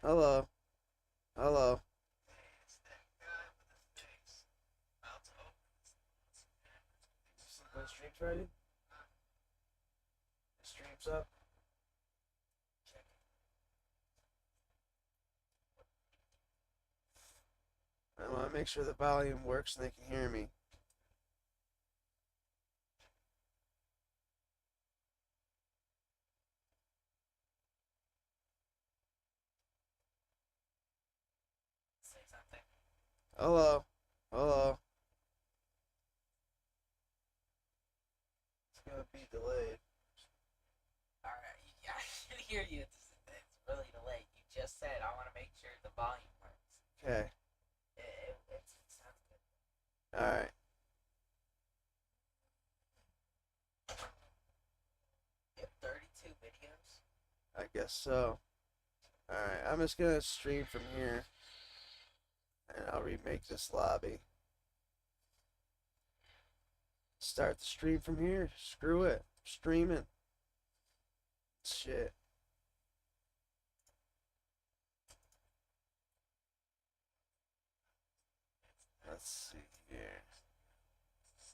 Hello. Hello. My stream's ready? The stream's up? I want to make sure the volume works and they can hear me. Say something. Hello. Hello. It's gonna be delayed. Alright, yeah, I can hear you. It's really delayed. You just said I want to make sure the volume works. Okay. It sounds good. Alright. You have 32 videos? I guess so. Alright, I'm just gonna stream from here. And I'll remake this lobby. Start the stream from here. Screw it. Streaming. Shit. Let's see here.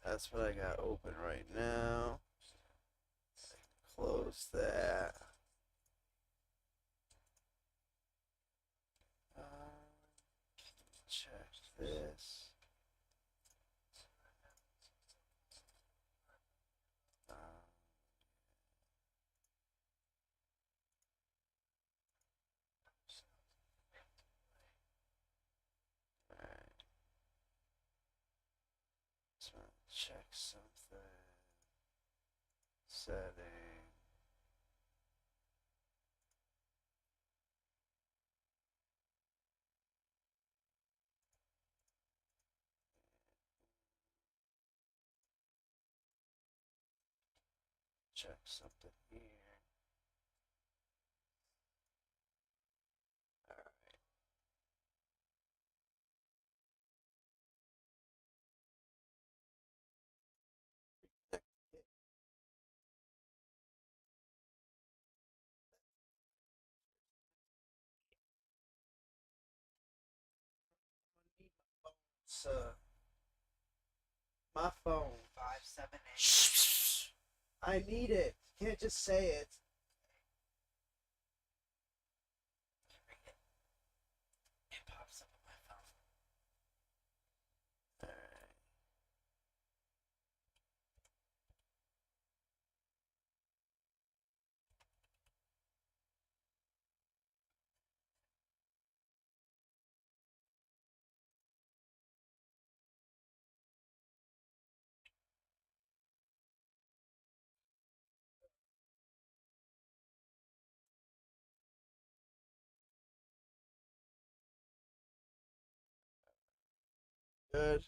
That's what I got open right now. Close that. Check this. Alright. Just want to check something. Setting. Check something here. Alright. So, my phone. 578. Shh. I need it. You can't just say it. Read it. It pops up on my phone. Alright. Good.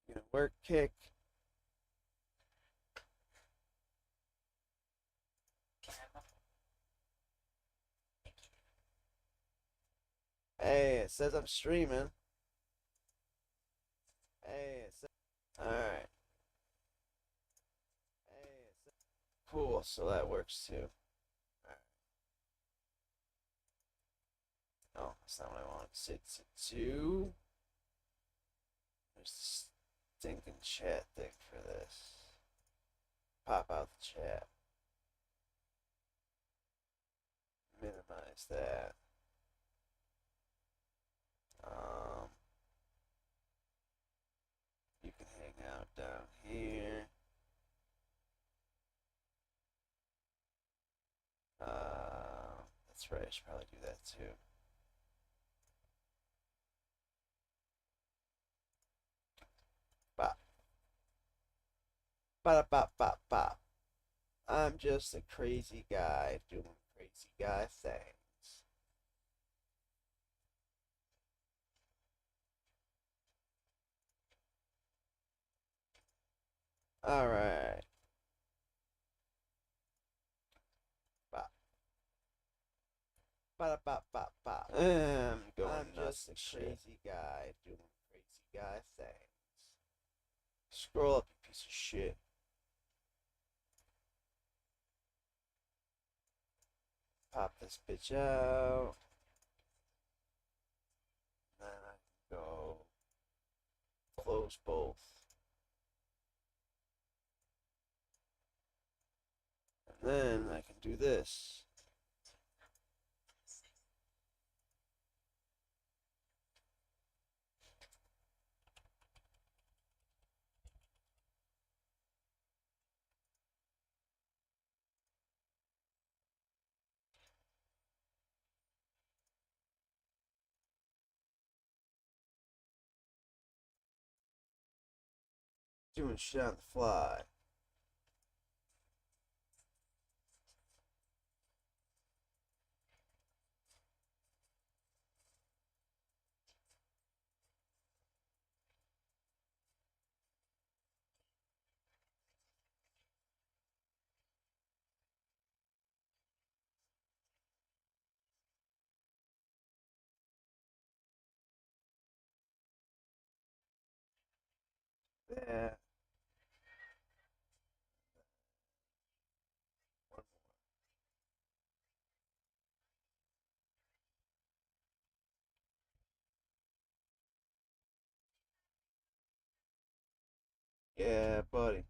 Gonna work kick. Camera. Hey, it says I'm streaming. Hey, it says. Alright. Hey, it says. Cool, so that works too. Alright. Oh, that's not what I wanted to say. Two. There's the stinking chat thing for this. Pop out the chat. Minimize that. Um, you can hang out down here. That's right, I should probably do that too. Bop. Bop, bop, bop, bop. I'm just a crazy guy doing crazy guy things. Alright. Bop. Bop, bop, bop, bop. I'm just a crazy guy doing crazy guy things. Scroll up, you piece of shit. Pop this bitch out. Then I can go close both. And then I can do this. Doing shit on the fly. Yeah. Yeah, buddy.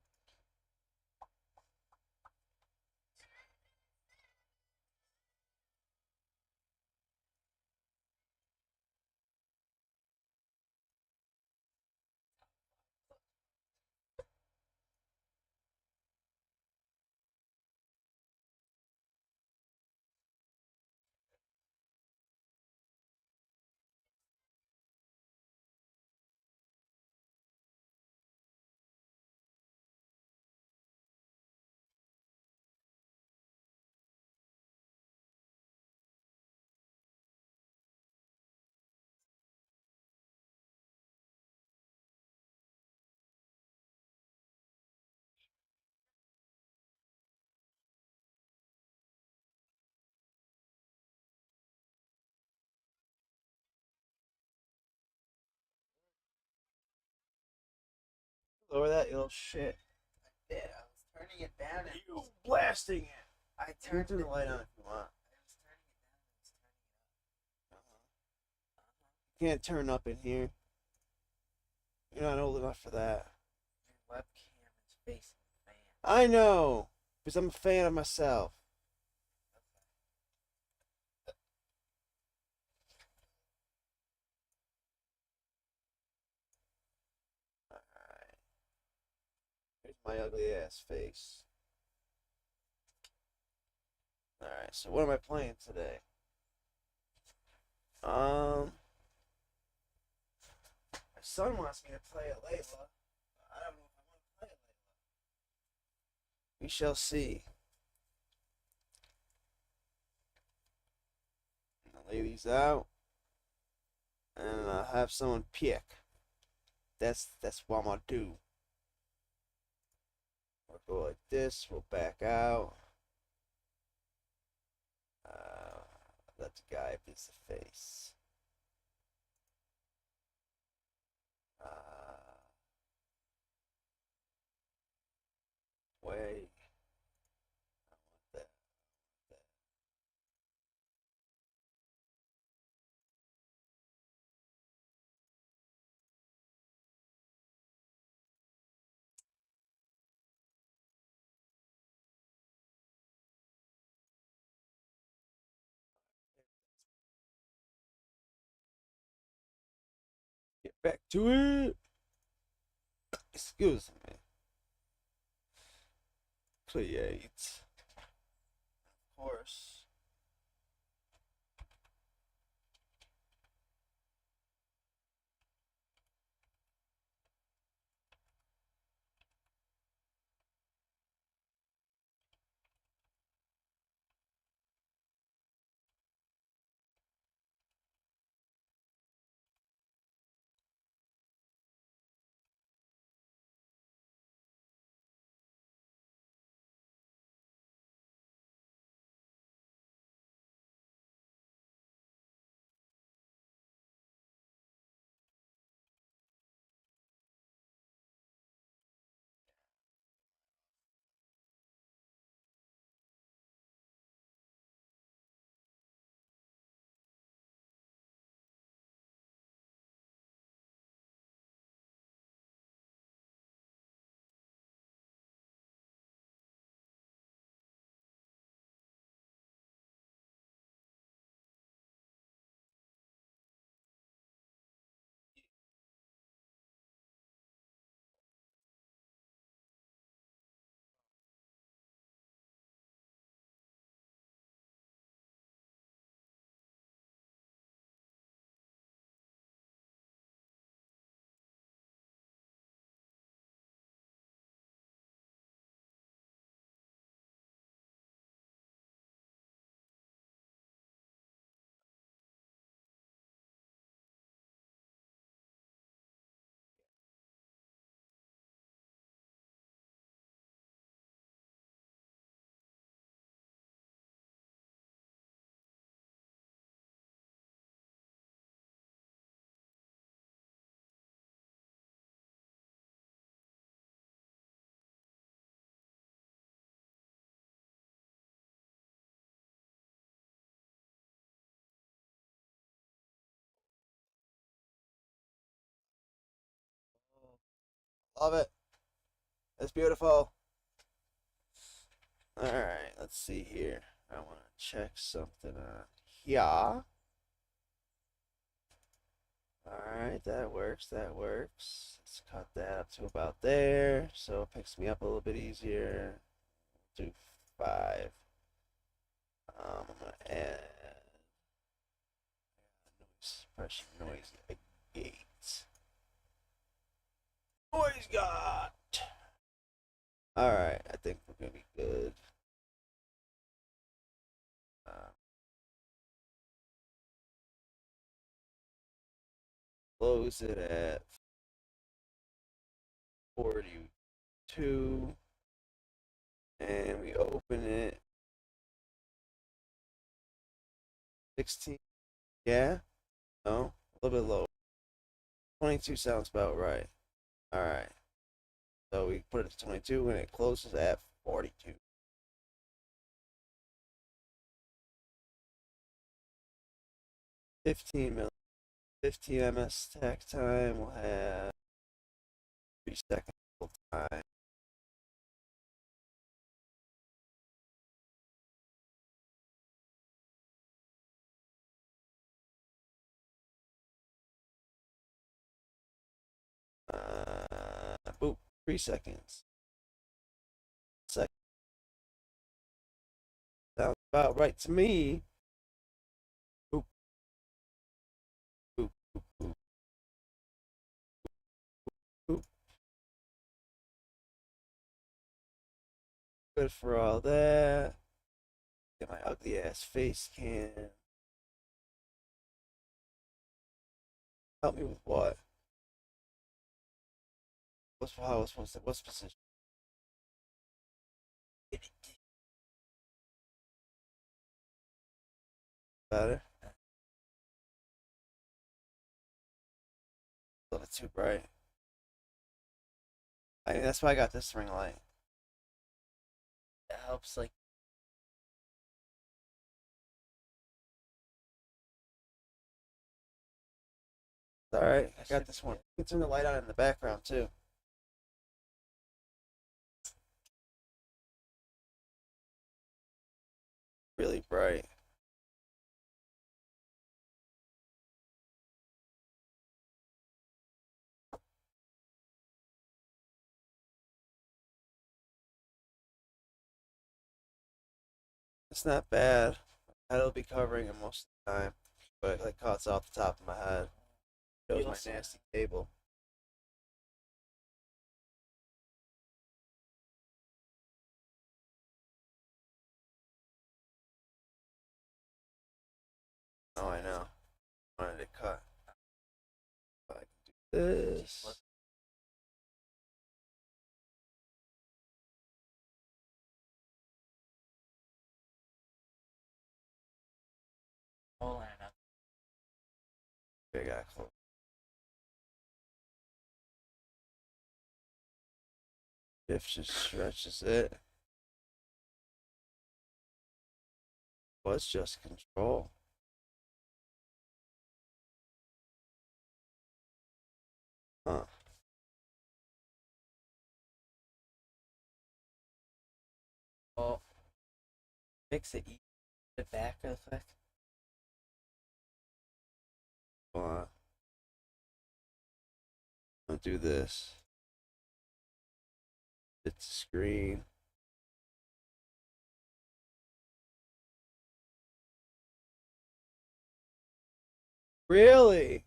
Lower that, you little shit. I did. I was turning it down and You blasting it. I Turn turned the light on if you want. I was turning it down and was turning it up. You can't turn up in here. You're not old enough for that. Your webcam is facing the fan. I know, because I'm a fan of myself. Alright. Here's my ugly ass face. Alright, so what am I playing today? My son wants me to play a Layla. I don't know if I want to play a Layla. We shall see. I'll lay these out, and I'll have someone pick. That's what I'm gonna do. We'll go like this. We'll back out. Let the guy piece the face. Wait. I want that. Get back to it. Excuse me. Create. Of course. Love it. It's beautiful. Alright, let's see here. I want to check something on here. Alright, that works, that works. Let's cut that up to about there, so it picks me up a little bit easier. Do 5. I'm gonna add noise suppression, noise gate. Noise got. Alright, I think we're gonna be good. Close it at 42, and we open it 16. Yeah, no, a little bit low. 22 sounds about right. All right, so we put it to 22, and it closes at 42. $15 ms tack time. We'll have 3 seconds time. Boop, 3 seconds. Second. Sounds about right to me. Boop, boop, boop, boop, boop. Good for all that. Get my ugly ass face cam. Help me with what? What's position? Better? A little bit too bright. I mean, that's why I got this ring light. It helps, like. Alright, I got this one. You can turn the light on in the background, too. Really bright. It's not bad. My head will be covering it most of the time. But it like cuts off the top of my head. Shows my nasty table. Oh, I know. I wanted to cut. But I can do this. Hole in it. Big eye close. Shift just stretches it. Was just control. Huh. Well, fix it. The back real quick. I'll do this. It's a screen. Really?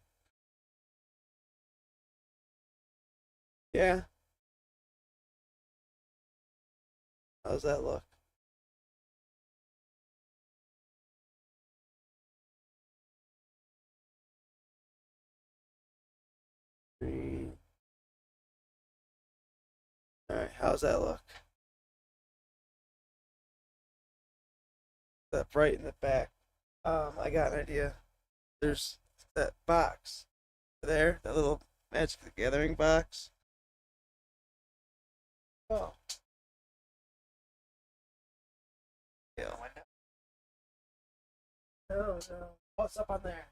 Yeah. How's that look? Screen. Alright, how's that look? That bright in the back. I got an idea. There's that box there, that little Magic the Gathering box. Oh. Yeah. No, no. What's up on there?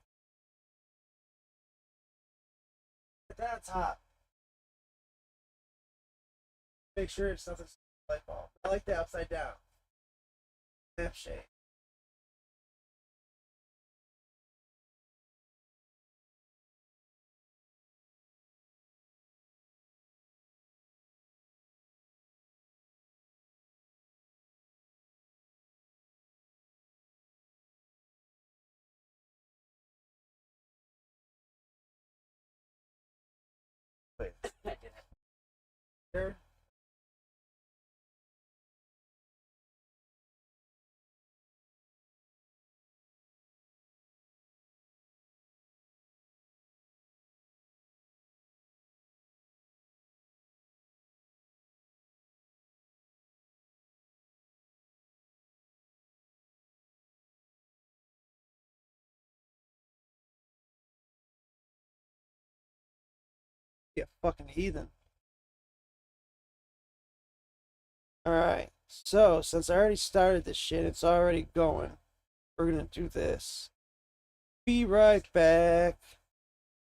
That's hot. Make sure it's nothing light bulb. I like the upside down. Lamp shade. Wait, I didn't. there. Yeah, fucking heathen. Alright, so since I already started this shit, it's already going. We're gonna do this. Be right back.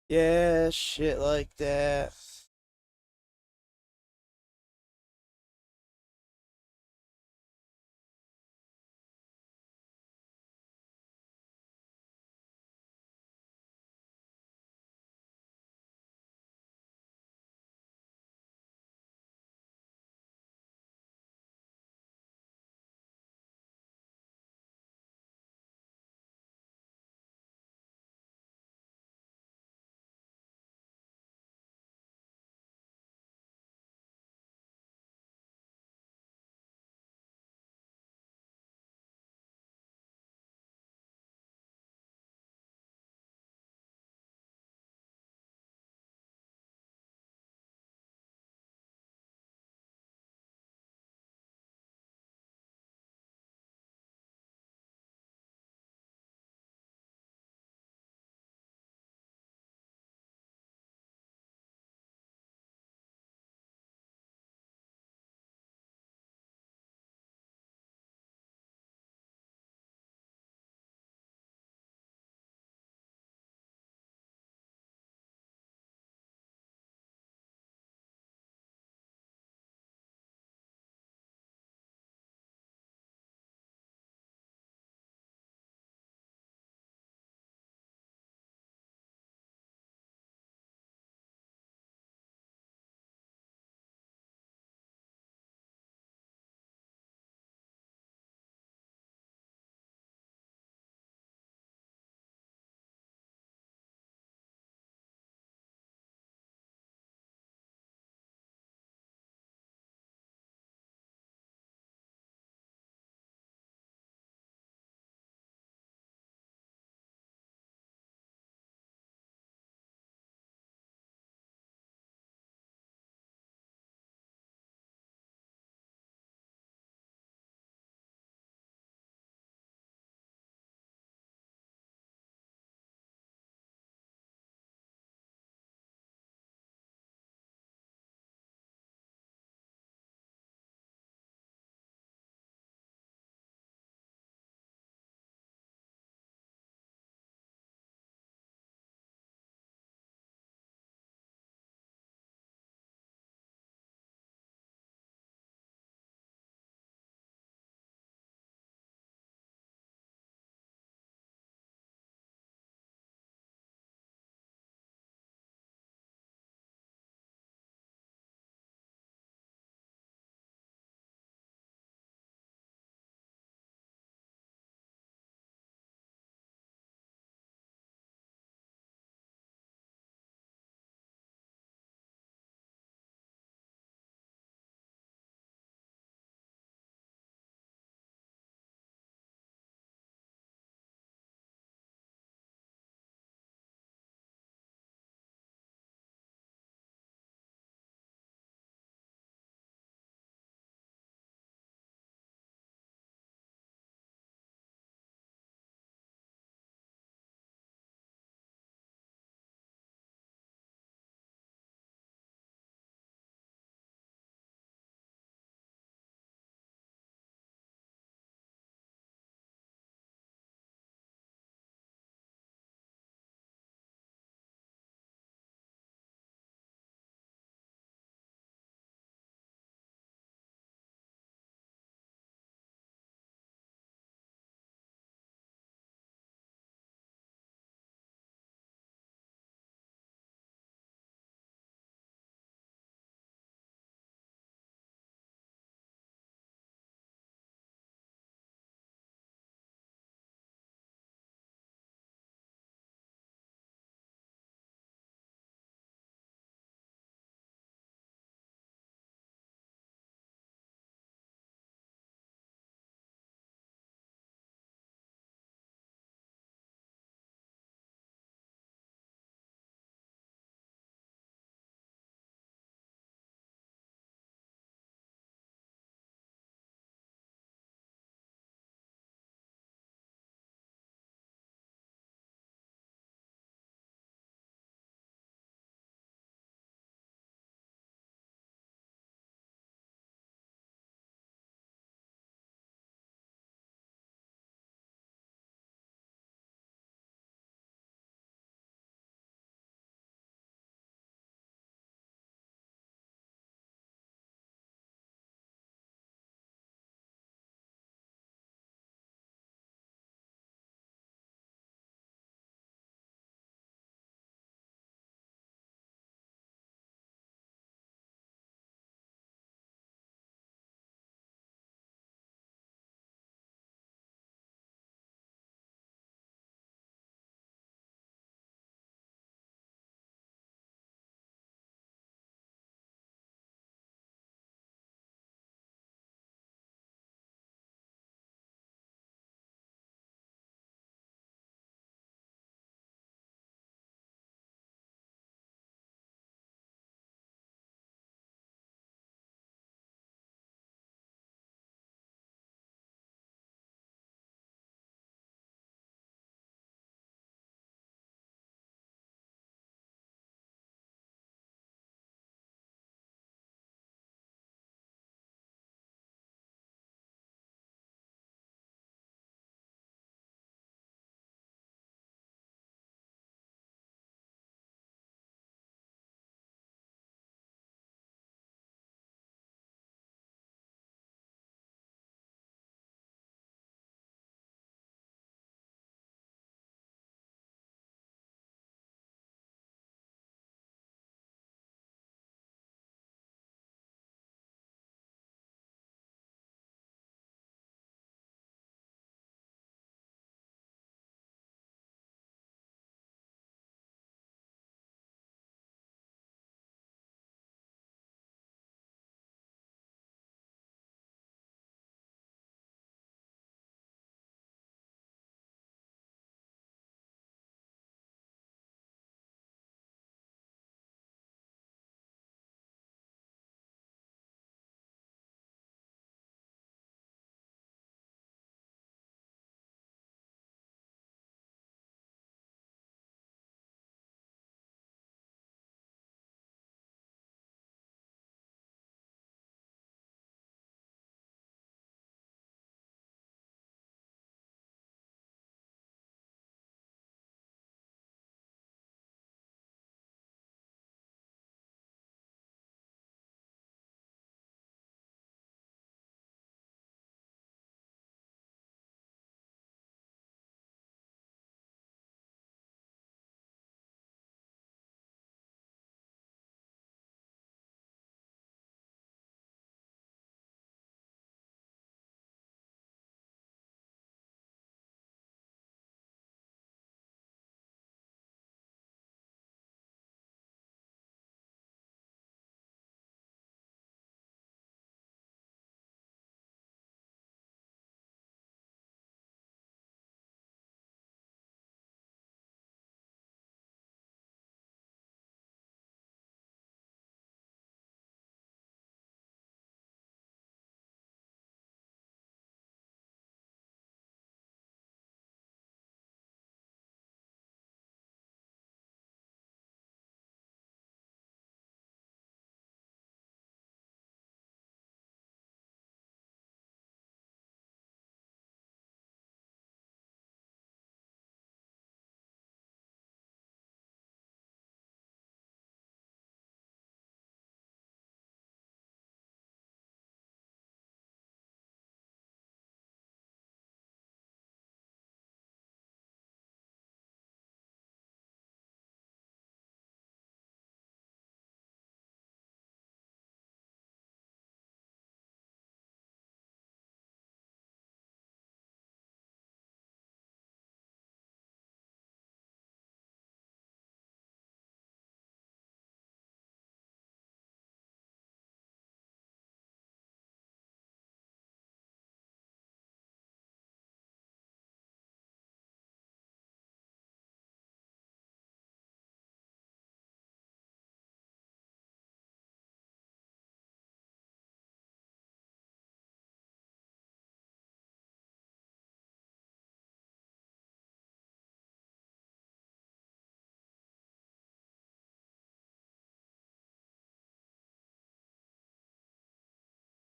Yeah, shit like that.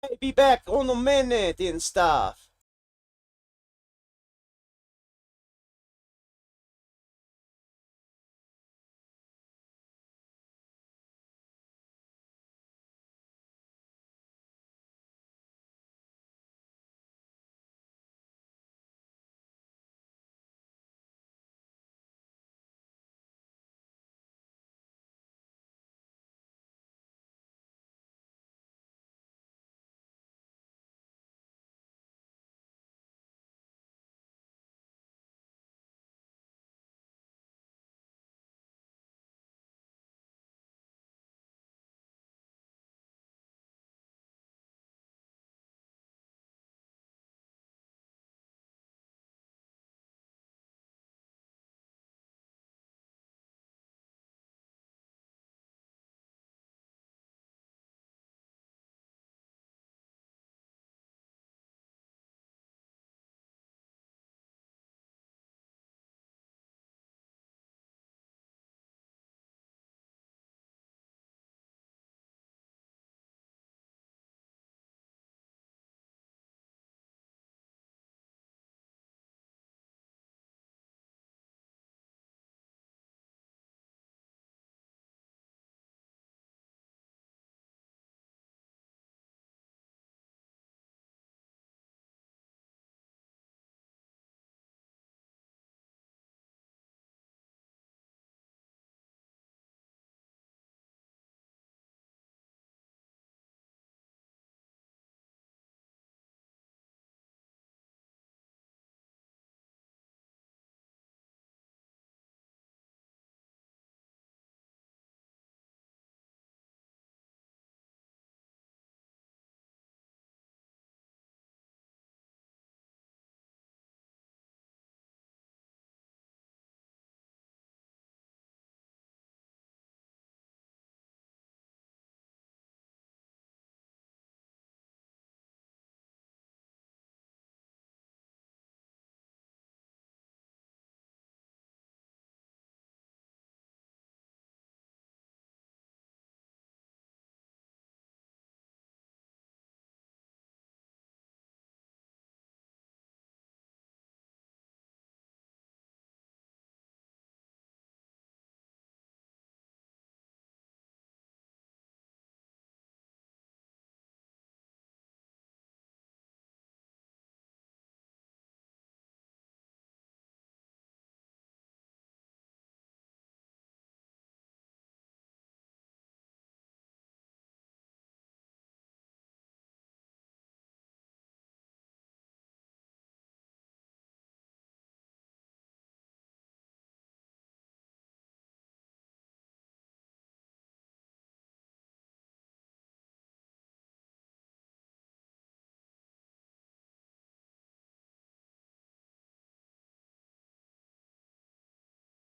Alright, be back on a minute and stuff.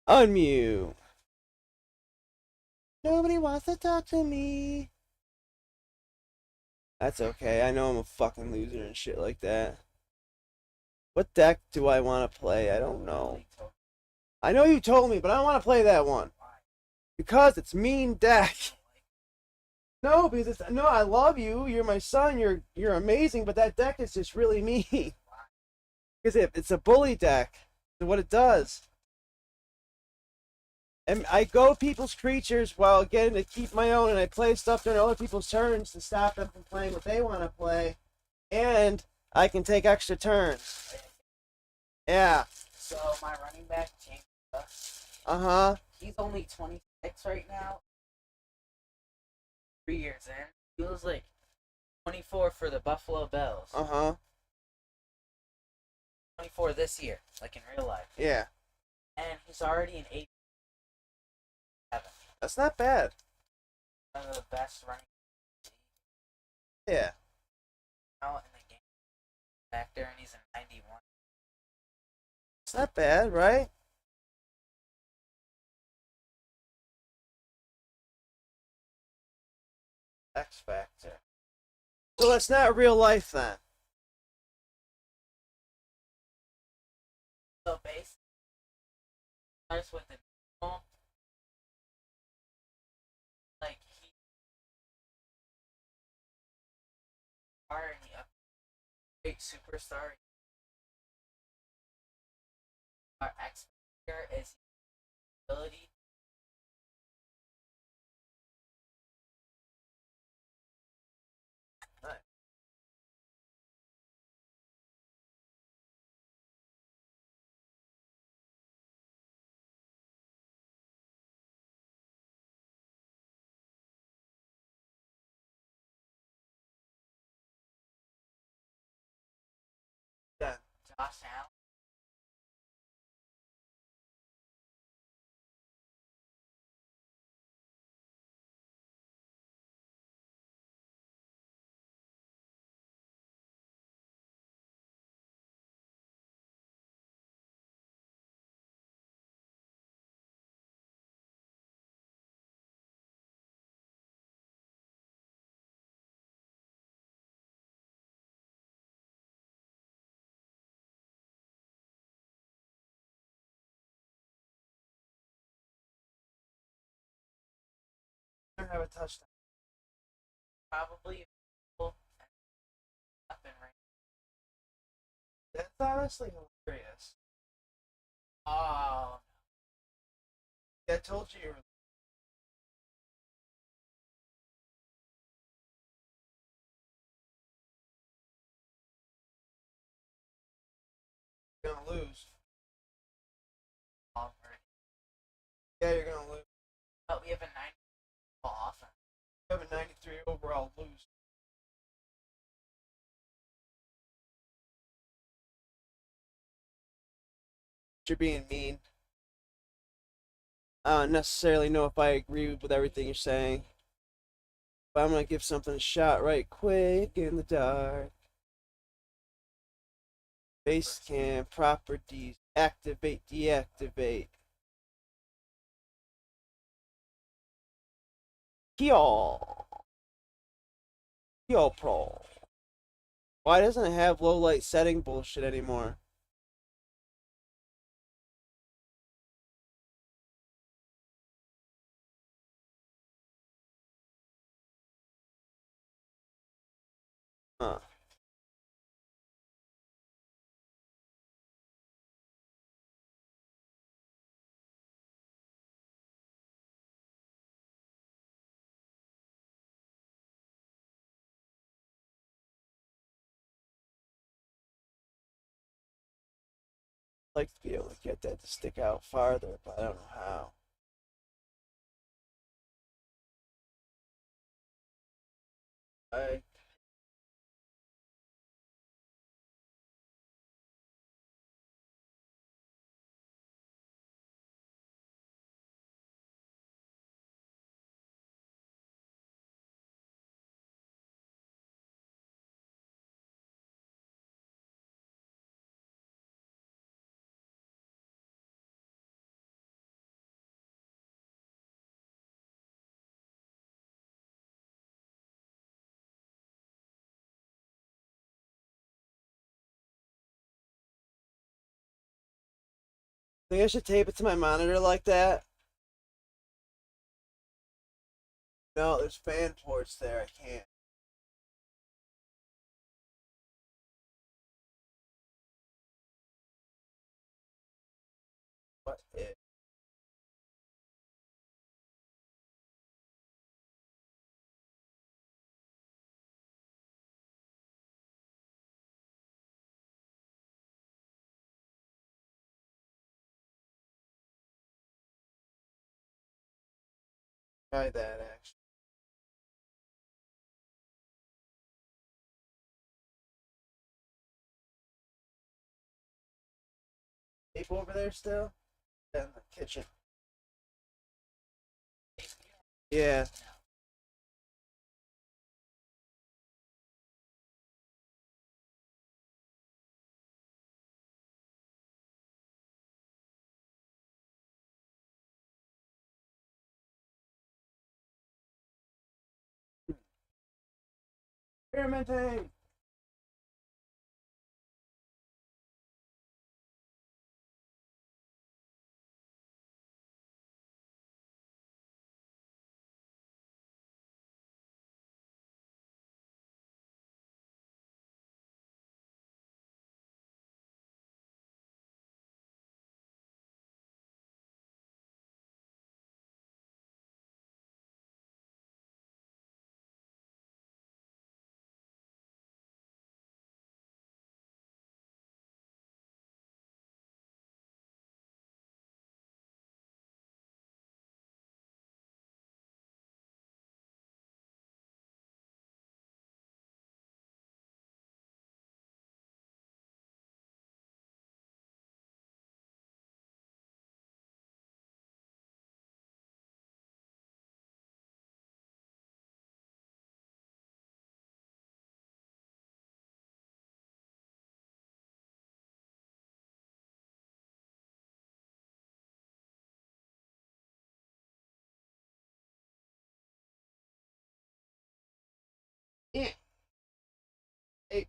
Unmute. Nobody wants to talk to me. That's okay. I know I'm a fucking loser and shit like that. What deck do I want to play? I don't know. I know you told me, but I don't want to play that one. Because it's mean deck. No, because it's no, I love you. You're my son. You're amazing, but that deck is just really mean. Because it's a bully deck. So what it does. And I go people's creatures while getting to keep my own, and I play stuff during other people's turns to stop them from playing what they want to play. And I can take extra turns. Yeah. So my running back, James, Uh-huh. he's only 26 right now. 3 years in. He was like 24 for the Buffalo Bills. Uh-huh. 24 this year, like in real life. Yeah. And he's already an 8. That's not bad. One of the best running Yeah. out in the game back there, and he's a 91. It's not bad, right? X Factor. So that's not real life then. So basically, starts with the normal, like he are Great superstar. Our X here is ability. Nice. Yeah. Josh Allen. Never have a touchdown. Probably up and right. That's honestly hilarious. Oh, I told you were gonna lose. already. Yeah, you're gonna lose. But we have a 9 offense. You have a 93 overall lose. You're being mean. I don't necessarily know if I agree with everything you're saying, but I'm gonna give something a shot right quick in the dark. Base cam properties activate, deactivate. Heal. Heal Pro. Why doesn't it have low light setting bullshit anymore? Huh. I'd like to be able to get that to stick out farther, but I don't know how. I think I should tape it to my monitor like that. No, there's fan ports there. I can't. What if? Try that actually. Tape over there still? In the kitchen. Yeah. Experimenting. Hey.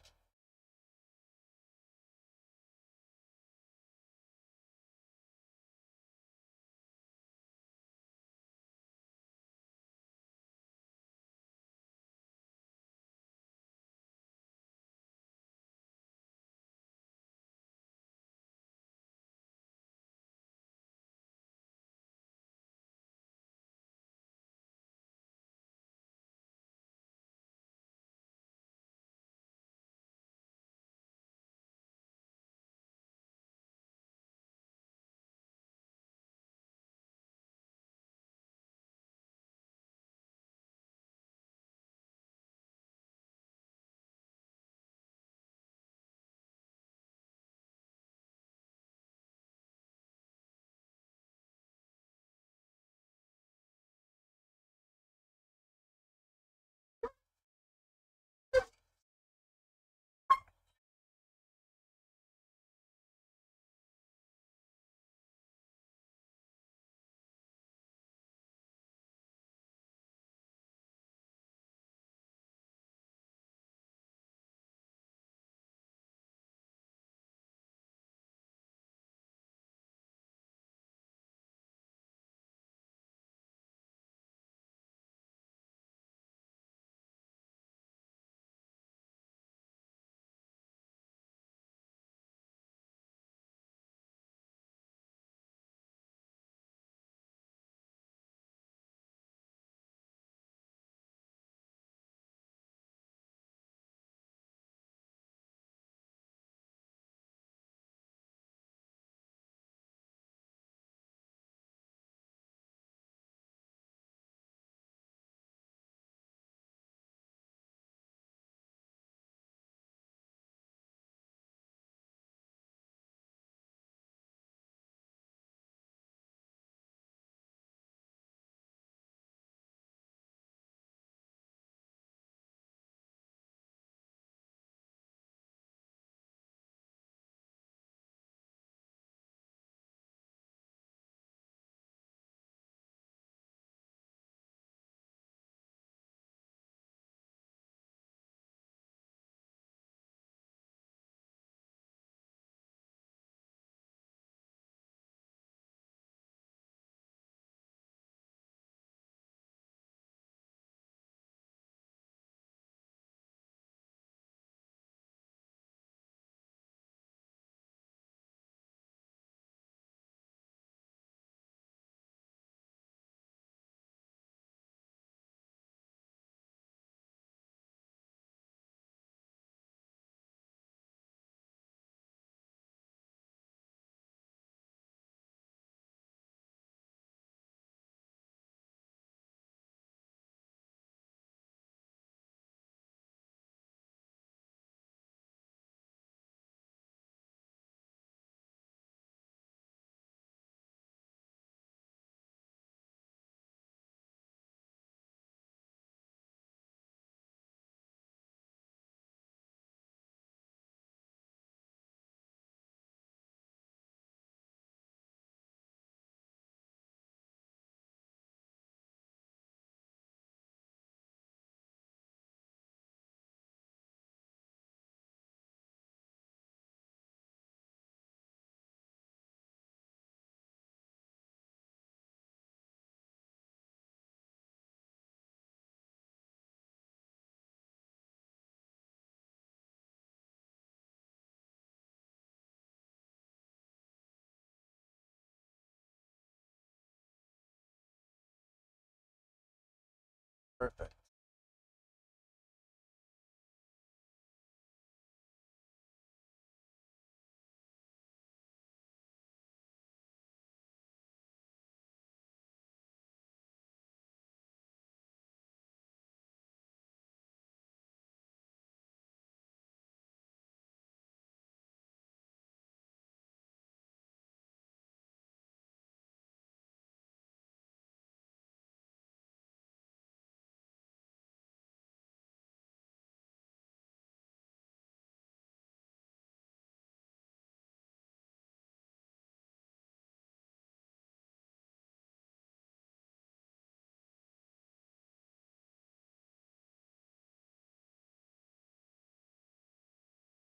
Perfect.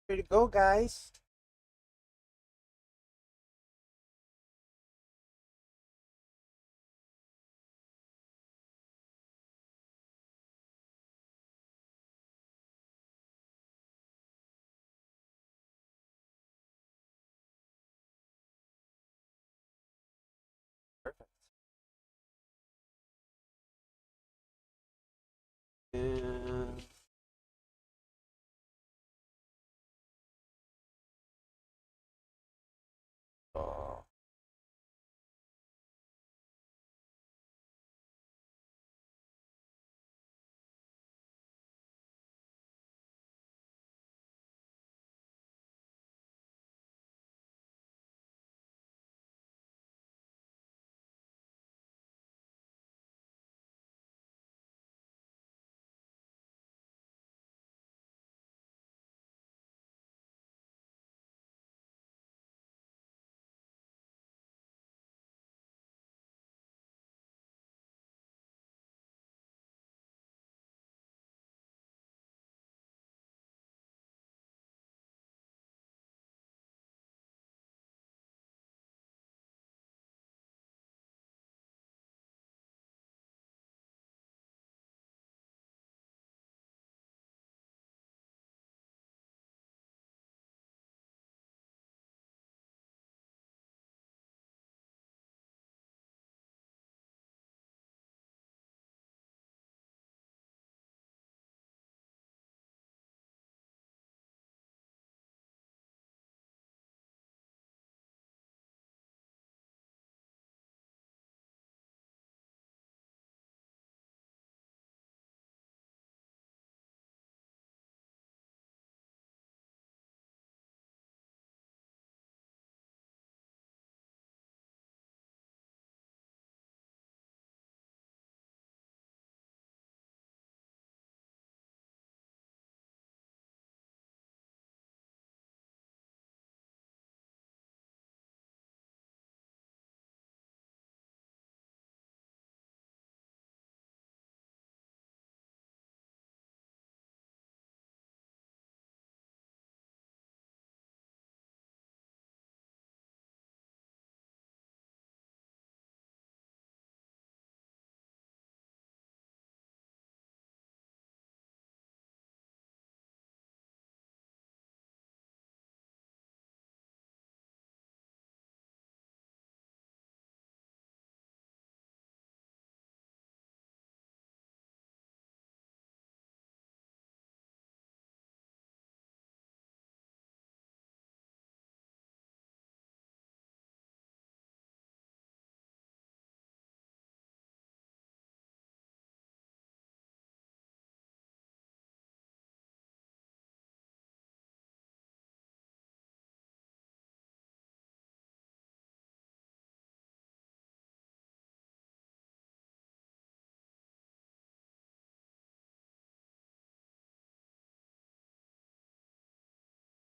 Ready to go, guys. Perfect. And oh,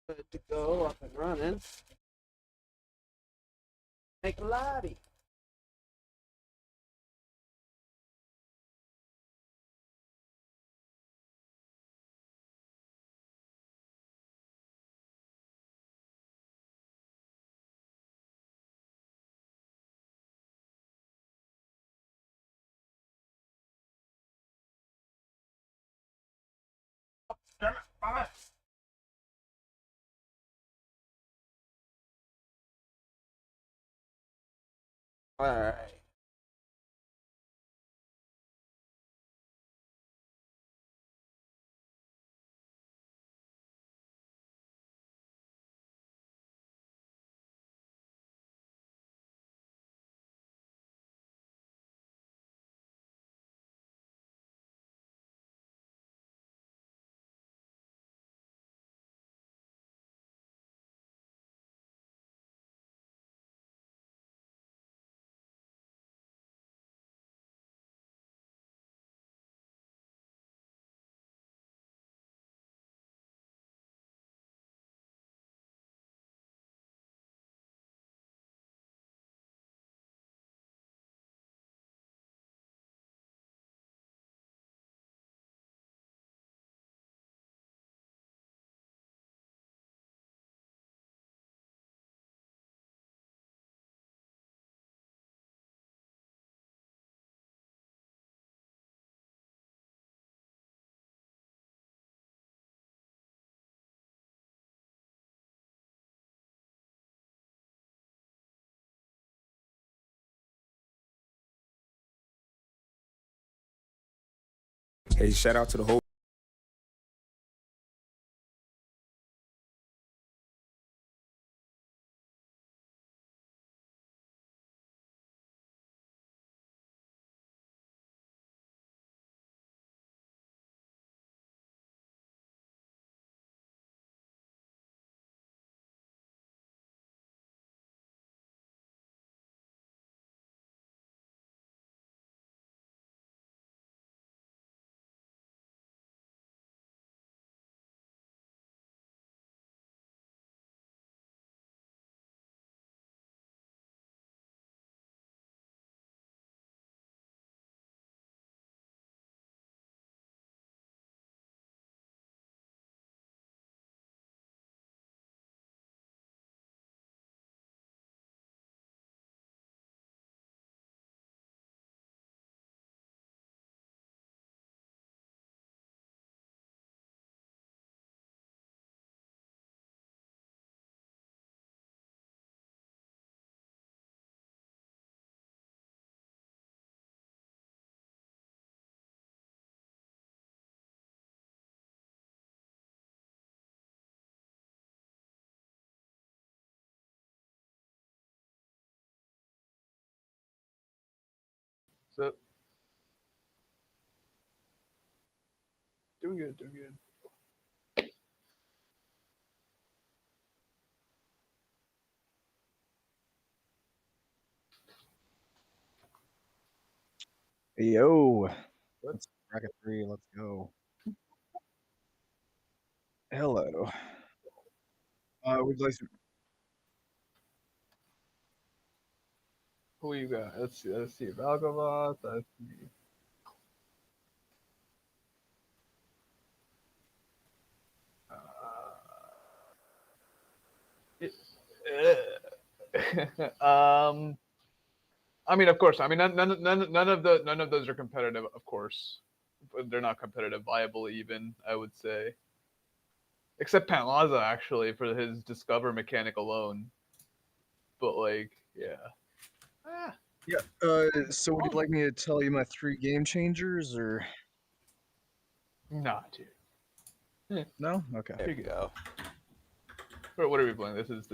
good to go, up and running. Make a lobby. Damn it, Mama. All right. Hey, shout out to the whole. So doing good, doing good. Yo, What? let's bracket 3. Let's go. Hello. Would you like to, Who you got? Let's see. Let's see. Valgavoth. Let's see. I mean, of course. I mean, none of those are competitive. Of course, but they're not competitive viable even. I would say, except Pantlaza actually for his discover mechanic alone. But like, yeah. Ah, yeah, so would you like me to tell you my 3 game changers or nah, dude. no? Okay. There You're we good. go. What are we playing? This is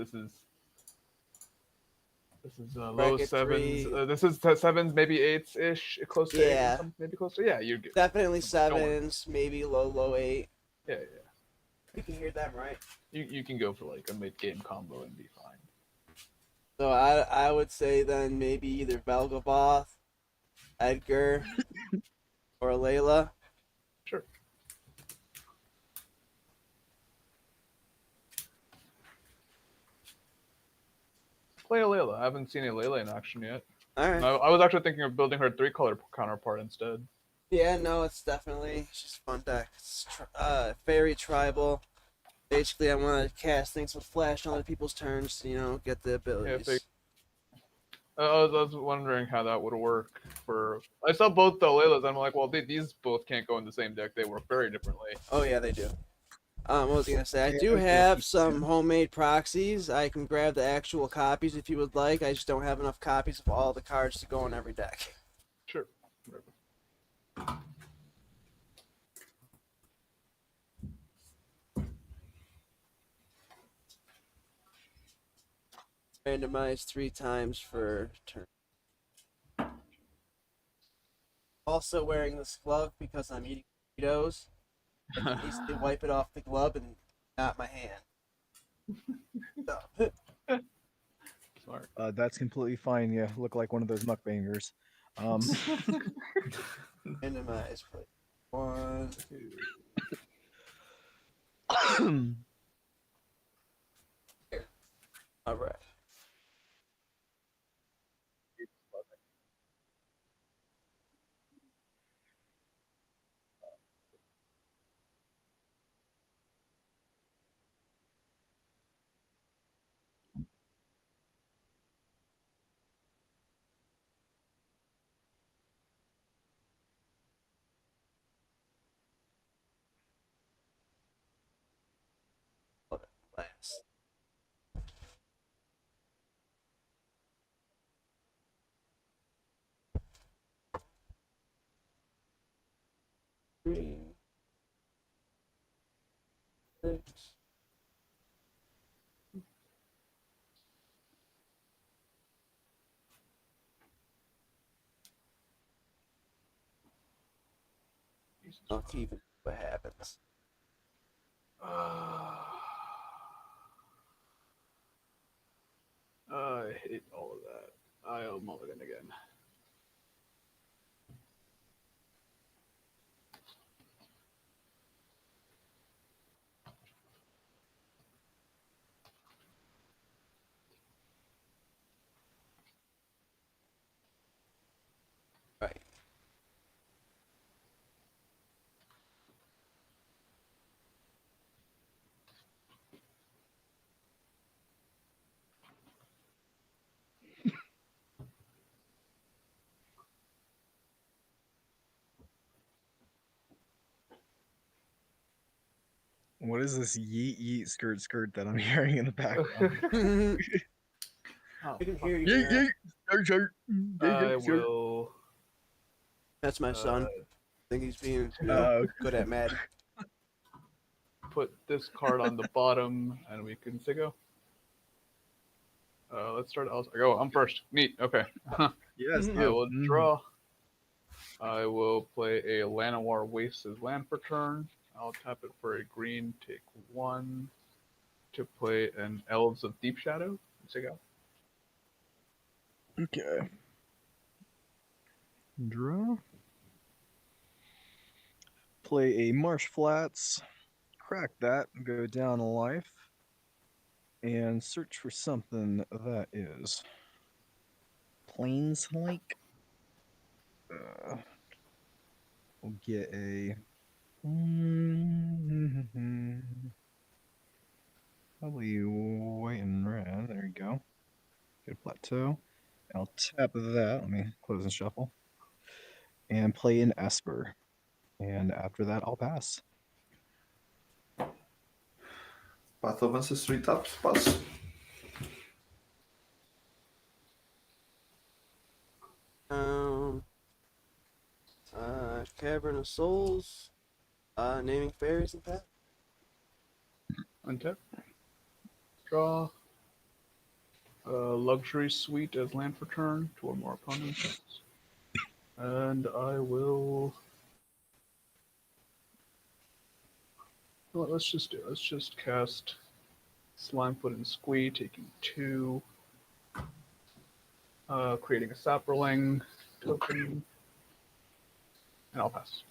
low Bracket sevens. 3. This is sevens, maybe eights ish, close to eight or Yeah. something, maybe close to. Yeah, you're good. Definitely Don't worry. sevens, maybe low 8. Yeah, You can hear them, right? you can go for like a mid game combo and be fine. So I would say then maybe either Belgavoth, Edgar, or Layla. Sure. Play a Layla. I haven't seen a Layla in action yet. All right. I was actually thinking of building her 3-color counterpart instead. Yeah, no, it's just fun deck. It's very tribal. Basically, I want to cast things with flash on other people's turns to, get the Yeah, abilities. I was wondering how that would work for. I saw both the Laylas, and I'm like, well, these both can't go in the same deck. They work very differently. Oh yeah, they do. What was I gonna say? I Yeah, do I guess have you some can. homemade proxies. I can grab the actual copies if you would like. I just don't have enough copies of all the cards to go in every deck. Sure. Whatever. Randomized 3 times for turn. Also wearing this glove because I'm eating Cheetos. I can easily wipe it off the glove and not my hand. So, Smart. That's completely fine. You look like one of those mukbangers. Um, randomized play. 1. All right. Last. 3, 6. I'll keep it. What happens? I hate all of that. I'll mulligan again. Right. What is this yeet yeet skirt skirt that I'm hearing in the background? Oh, I can fuck. hear you. Yeet Matt. yeet skirt skirt. I will. That's my son. I think he's being good at Madden. Put this card on the bottom, and we can say go. Let's start. I'll go. I'm first. Neat. Okay. Yes, I you. will draw. I will play a Llanowar Waste as land for turn. I'll tap it for a green. Take 1 to play an Elves of Deep Shadow. Say go. Okay. Draw. Play a Marsh Flats. Crack that. Go down a life. And search for something that is plains like. We'll get a. Probably white and red. There you go. Good plateau. I'll tap that. Let me close and shuffle. And play an Esper. And after that, I'll pass. Path of Ancestry taps, pass. Um, Cavern of Souls. Naming fairies and path. Untap. Draw. Luxury Suite as land for turn to one more opponents. And I will. Well, let's just do it. Let's just cast Slimefoot and Squee, taking 2. Creating a Saproling token. And I'll pass.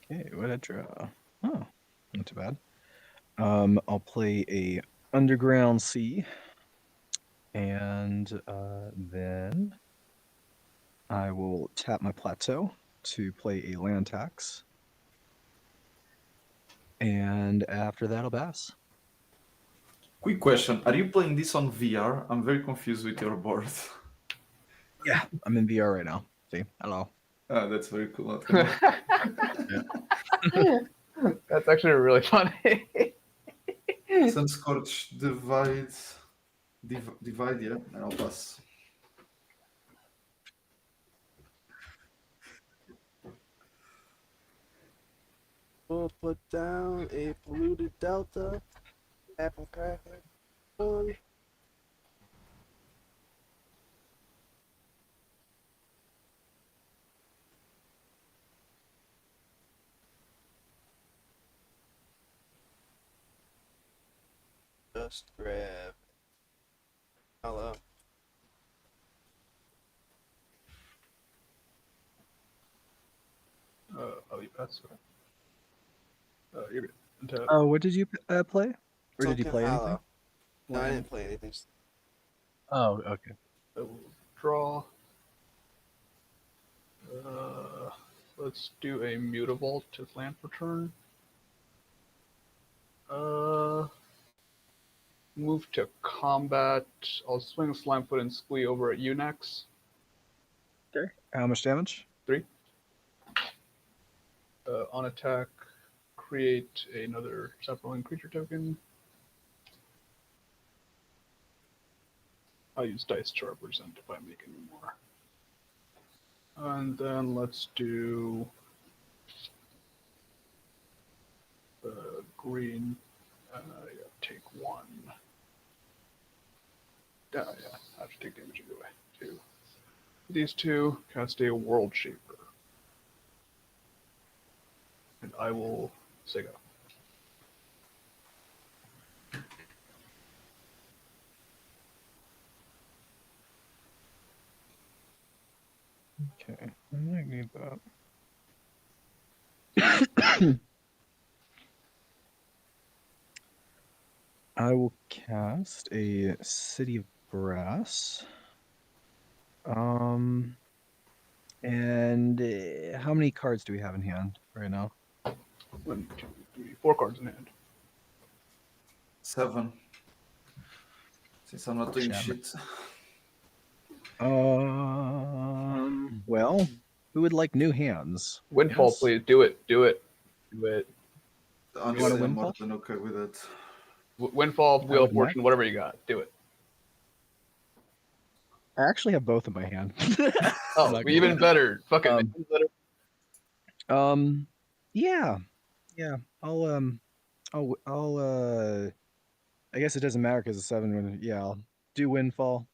Okay, what I draw? Oh, not too bad. I'll play a Underground Sea, and then I will tap my plateau to play a land tax, and after that, I'll pass. Quick question: are you playing this on VR? I'm very confused with your board. Yeah, I'm in VR right now. See, hello. That's very cool. That's actually really funny. Sunscorch divide, divide, yeah, and I'll pass. We'll put down a polluted delta. Apple cracker. 1. Just grab. Hello. Oh, you pass. You're good. Untap. Oh, what did you play? Or did you Sunken play anything? Hollow. No, I Land. didn't play anything. Oh, okay. I will draw. Let's do a Mutavault as land for turn. Move to combat. I'll swing Slimefoot and Squee over at you next. Okay. How much damage? 3. On attack, create another Saproling creature token. I'll use dice to represent if I make any more. And then let's do the green. Yeah, take one. Yeah, I have to take damage either way. Two. These two, cast a World Shaper. And I will say go. Okay, I might need that. I will cast a City of Brass. And how many cards do we have in hand right now? 1, 2, 3, 4 cards in hand. 7. Since I'm not doing Damn it. shit. Well, who would like new hands? Windfall, Yes? please. Do it. Do it. Do it. Honestly, I'm more windfall? than okay with it. Windfall, I Wheel of would not. Fortune, whatever you got. Do it. I actually have both in my hand. Oh, not gonna even lie. better. Fucking Um, even better. Yeah. I guess it doesn't matter because it's 7. Yeah, I'll do Windfall.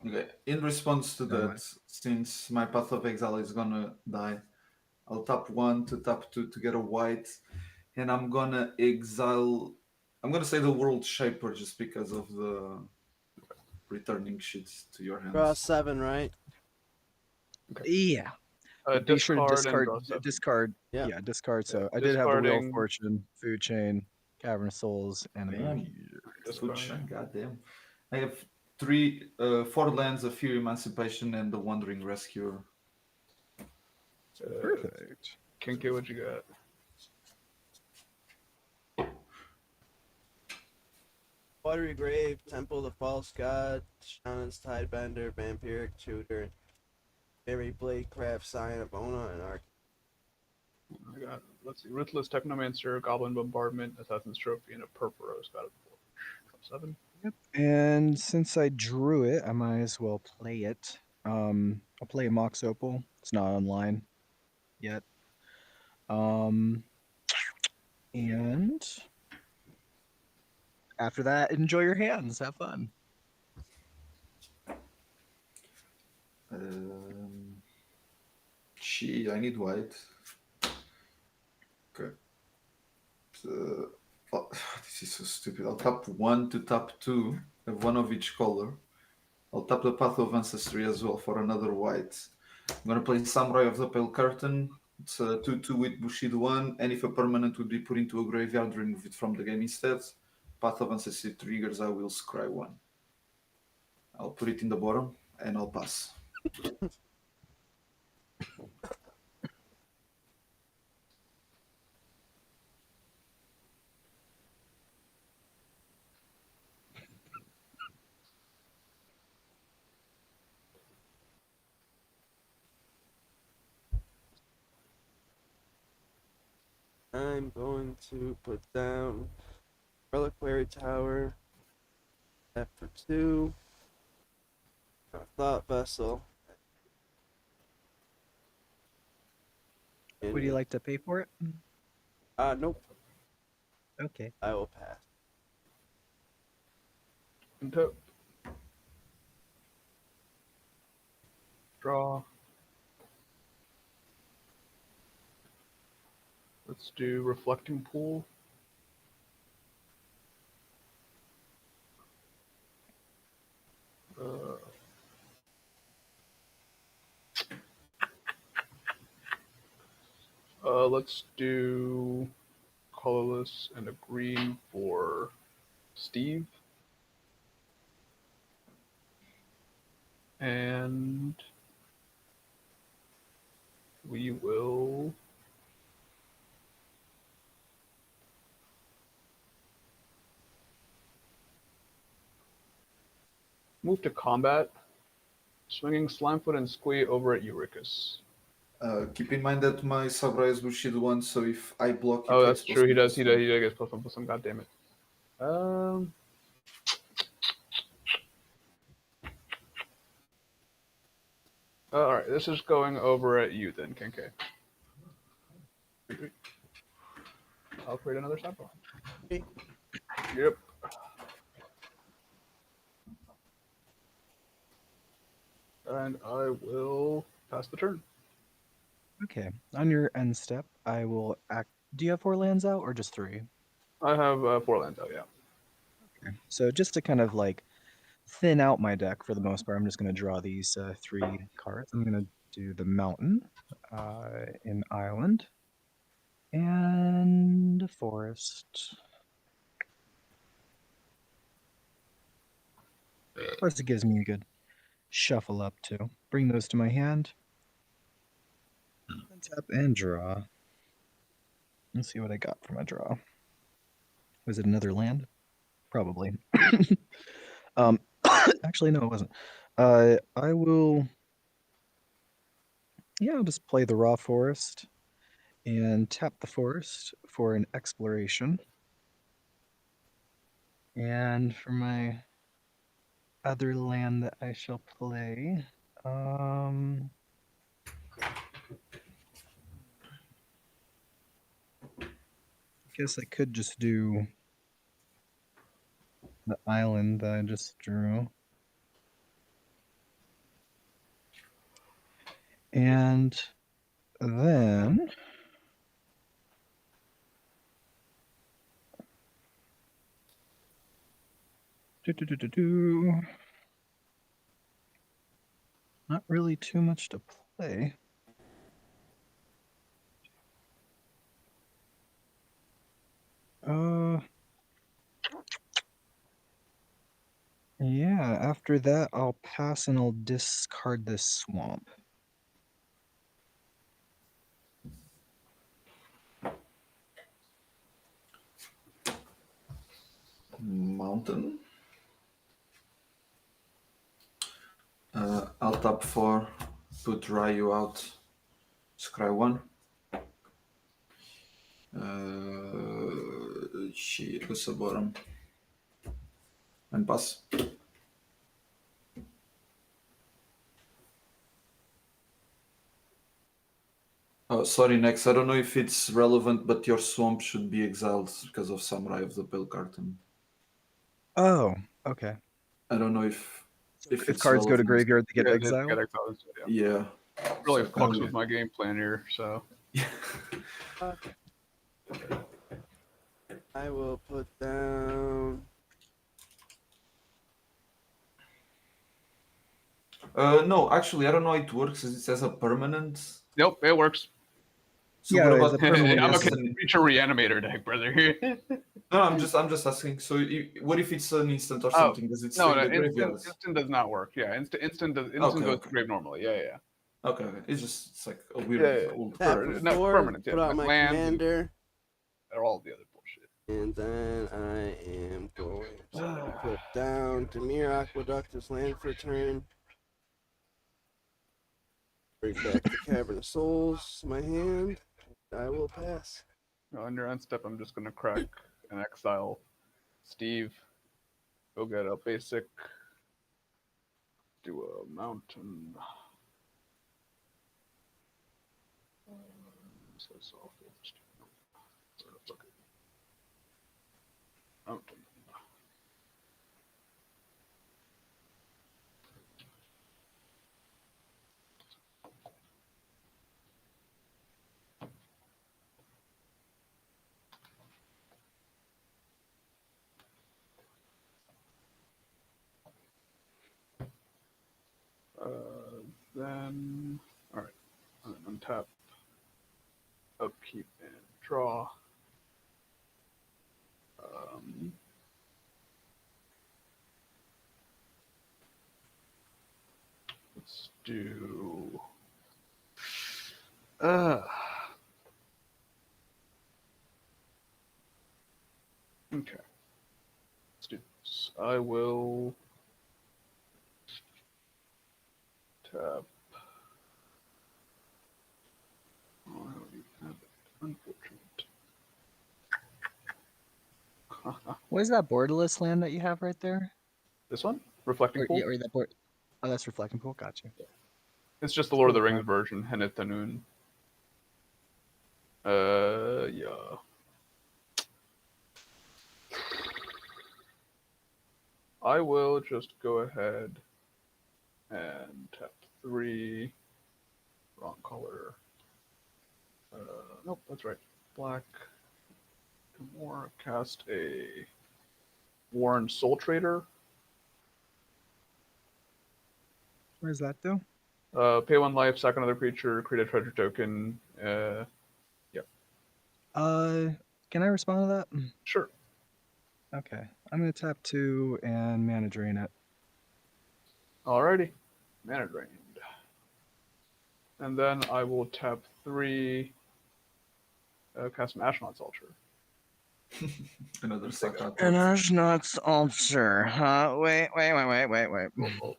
Okay, in response to No, that, since my Path of Exile is gonna die, I'll tap 1 to tap 2 to get a white, and I'm gonna exile. I'm gonna say the World Shaper just because of the returning shit to your Draw hands. 7, right? Yeah. But be sure to Discard and discard. draw 7. Discard. Yeah. Yeah, discard. Yeah, So I did have the Wheel of discarding- Fortune, Food Chain, Cavern of Souls, and a Damn. Meteor. Food chain, goddamn. I have 4 lands, a Fear Emancipation, and the Wandering Rescuer. Perfect. Kinky, what you got? Watery Grave, Temple of the False God, Shaman's Tidebender, Vampiric Tutor, Fairy Blade Craft, Scion of Ona, and Arc. I got, let's see, Ruthless Technomancer, Goblin Bombardment, Assassin's Trophy, and a Purpurose. Got it. 7. Yep. And since I drew it, I might as well play it. I'll play Mox Opal. It's not online yet. And after that, enjoy your hands. Have fun. Gee, I need white. Okay. Oh, this is so stupid. I'll tap 1 to tap 2, have 1 of each color. I'll tap the Path of Ancestry as well for another white. I'm gonna play Samurai of the Pale Curtain. It's a 2/2 with Bushido 1, and if a permanent would be put into a graveyard, remove it from the game instead. Path of Ancestry triggers, I will scry 1. I'll put it in the bottom, and I'll pass. I'm going to put down Reliquary Tower, F for 2, a Thought Vessel. Would you like to pay for it? Nope. Okay. I will pass. Untap. Draw. Let's do Reflecting Pool. Let's do colorless and a green for Steve. And we will move to combat. Swinging Slimefoot and Squee over at Eurycus. Keep in mind that my Samurai is Bushido 1, so if I block it, Oh, that's takes true. He does. +1/+1. He does. He does get +1/+1. God damn it. All right, this is going over at you then, Kenke. I'll create another sample. Okay. Yep. And I will pass the turn. Okay. On your end step, I will act. Do you have 4 lands out or just 3? I have 4 lands out, yeah. Okay. So just to kind of like thin out my deck for the most part, I'm just going to draw these 3 cards. I'm going to do the mountain, an island, and a forest. Plus, it gives me a good shuffle up too. Bring those to my hand. Tap and draw. Let's see what I got for my draw. Was it another land? Probably. um, actually, no, it wasn't. I will. Yeah, I'll just play the raw forest and tap the forest for an exploration. And for my other land that I shall play, guess I could just do the island that I just drew. And then not really too much to play. Yeah, after that, I'll pass and I'll discard this swamp. Mountain. I'll tap 4, put Ryu out, scry 1. Shit, go sa bottom. And pass. Oh, sorry, Nex. I don't know if it's relevant, but your swamp should be exiled because of Samurai of the Pale Curtain. Oh, okay. I don't know if If it's cards go to relevant. graveyard, they get Yeah, exiled? get exiled. Yeah. Yeah. Really So fucks kinda- with my game plan here, so. I will put down. No, actually, I don't know how it works. It says a permanent. Nope, it works. So Yeah, what it's about a permanent I'm a instant? creature reanimator deck, brother. No, I'm just asking. So what if it's an instant or Oh, something? Does it no, stay in the graveyard? instant does not work. Yeah, instant Okay, goes to okay. grave normally. Yeah. Okay. It's like a Yeah, weird yeah. old. Tap permanent. for No, 4, permanent, yeah, put out like my lands and- commander, They're all the other bullshit. and then I am going to put down Demir Aqueduct as land for a turn. Bring back the Cavern of Souls to my hand. I will pass. On your end step, I'm just gonna crack and exile Steve. Go get a basic. Do a mountain. So awful. Okay. Mountain. Then, all right, and then untap, upkeep, and draw. Let's do. Okay. Let's do this. I will tap. Oh, I don't even have it. Unfortunate. What is that borderless land that you have right there? This one? Reflecting Or, pool? yeah, or that board. Oh, that's reflecting pool. Gotcha. It's just the Lord of the Rings version, Heneth Tanun. Yeah. I will just go ahead and tap 3. Wrong color. Nope, that's right. Black. 2 more. Cast a Warren Soul Trader. Where's that though? Pay 1 life, sack another creature, create a treasure token. Can I respond to that? Sure. Okay. I'm gonna tap 2 and mana drain it. Alrighty. Mana drained. And then I will tap 3. Cast an Astronaut's Altar. Another sucker. An Astronaut's Altar. Wait.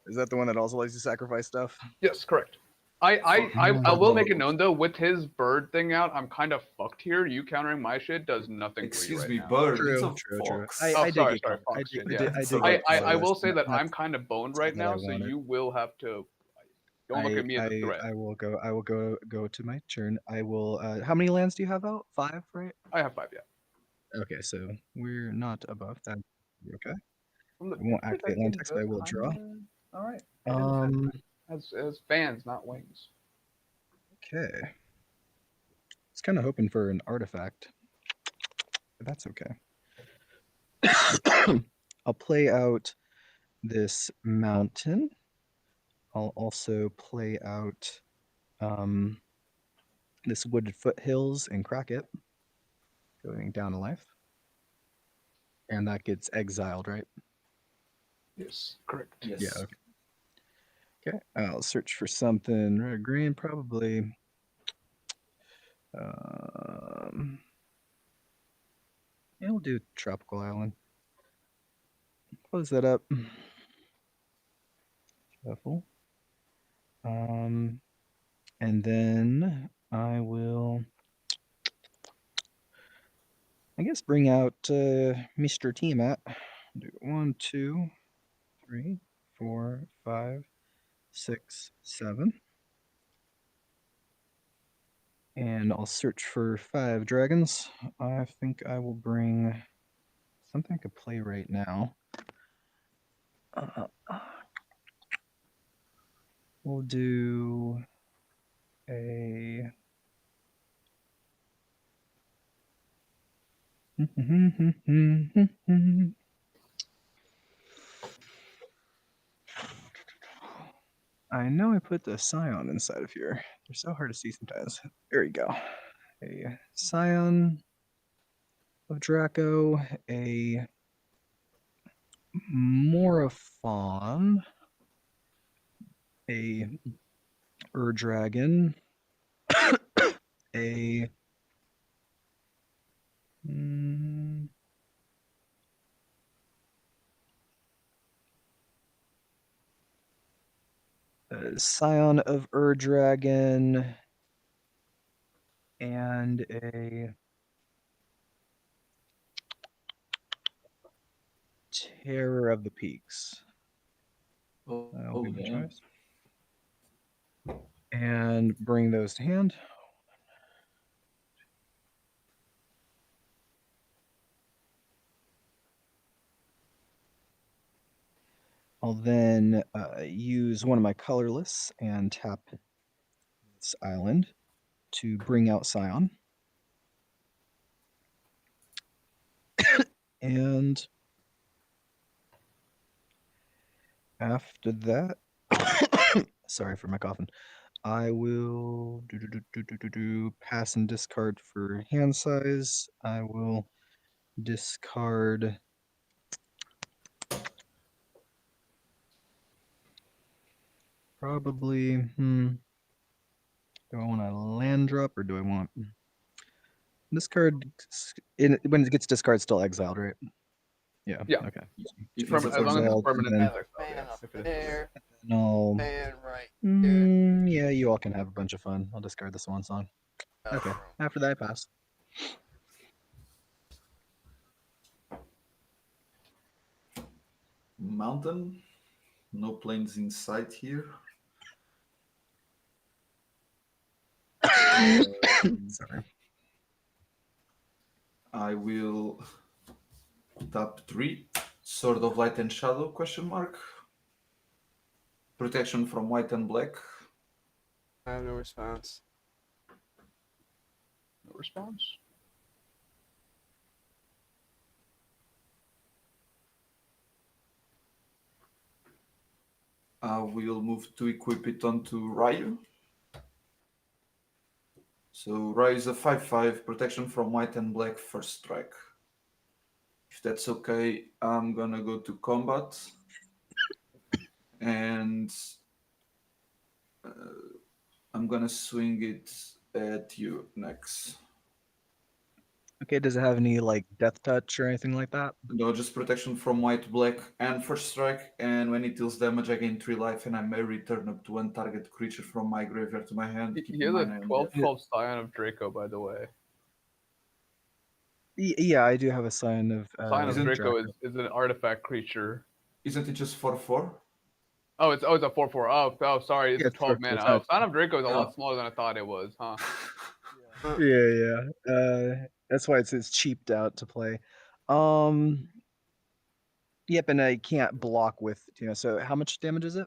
Is that the one that also lets you sacrifice stuff? Yes, correct. I will make it known though, with his bird thing out, I'm kind of fucked here. You countering my shit does nothing Excuse for me, you right bird. True, it's a true. fox. I Oh, did sorry, get color. I Fox did, shit, I yeah. did, I It's did okay. get I will colorless. say that I'm That's- kind of boned that's right what I now, so wanted. you will have to. Don't look at me as a threat. I will go to my turn. I will. How many lands do you have out? 5, right? I have 5 yet. Okay, so we're not above that. You're okay. From the I won't picture, activate that land thing text, but I does will draw. kinda- All right. As fans, not wings. Okay. I was kind of hoping for an artifact, but that's okay. I'll play out this mountain. I'll also play out this wooded foothills and crack it, going down a life. And that gets exiled, right? Yes, correct. Yes. Yeah, okay. Okay, I'll search for something red or green, probably. Yeah, we'll do tropical island. Close that up. Shuffle. And then I will, I guess, bring out Mr. Tiamat. Do 1, 2, 3, 4, 5, 6, 7. And I'll search for 5 dragons. I think I will bring something I could play right now. We'll do a. I know I put the Scion inside of here. They're so hard to see sometimes. There we go. A Scion of Draco, a Morophon, a Ur-Dragon, a Scion of Ur-Dragon, and a Terror of the Peaks. That'll be my yeah. choice. And bring those to hand. I'll then use one of my colorless and tap this island to bring out Scion. And after that, sorry for my coughing, I will pass and discard for hand size. I will discard probably, do I want a land drop or do I want discard? When it gets discarded, still exiled, right? Yeah. Yeah. Okay. If As it's long as it's exiled, permanent. then- it's exiled, Man yeah, up if it is. there, No. man right here. Yeah, you all can have a bunch of fun. I'll discard the swan song. Okay. After that, I pass. mountain. No planes in sight here. Sorry. I will tap 3. Sword of Light and Shadow, question mark. Protection from white and black. I have no response. No response. I will move to equip it onto Ryu. So Ryu is a 5/5, protection from white and black, first strike. If that's okay, I'm gonna go to combat. And I'm gonna swing it at you next. Okay, does it have any like death touch or anything like that? No, just protection from white, black, and first strike. And when it deals damage, I gain 3 life, and I may return up to 1 target creature from my graveyard to my hand. He Keep in has mind a I am 12 dead. 12 Scion of Draco, by the way. Yeah, I do have a sign of Scion of Isn't Draco Draco. is an artifact creature. Isn't it just 4/4? Oh, it's a 4/4. Oh, sorry, it's Yeah, a it's 12 4/4, mana. it's Oh, not- Scion of Draco is a Oh. lot smaller than I thought it was, huh? Yeah. That's why it's cheaped out to play. Yep, and I can't block with So how much damage is it?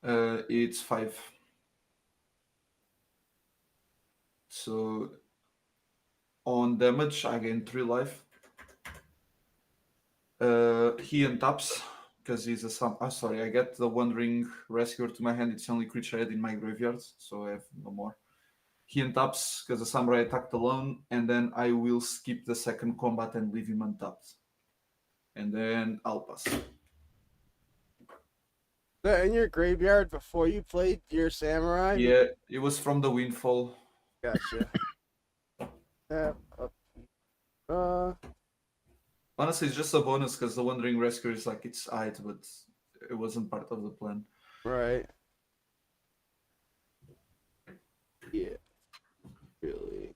It's 5. So on damage, I gain 3 life. He untaps because he's a sum. Oh, sorry, I get the Wandering Rescuer to my hand. It's the only creature I had in my graveyard, so I have no more. He untaps because the Samurai attacked alone, and then I will skip the second combat and leave him untapped. And then I'll pass. That in your graveyard before you played your samurai? Yeah, it was from the Windfall. Gotcha. Tap up. Honestly, it's just a bonus because the Wandering Rescuer is like it's height, but it wasn't part of the plan. Right. Yeah. Really.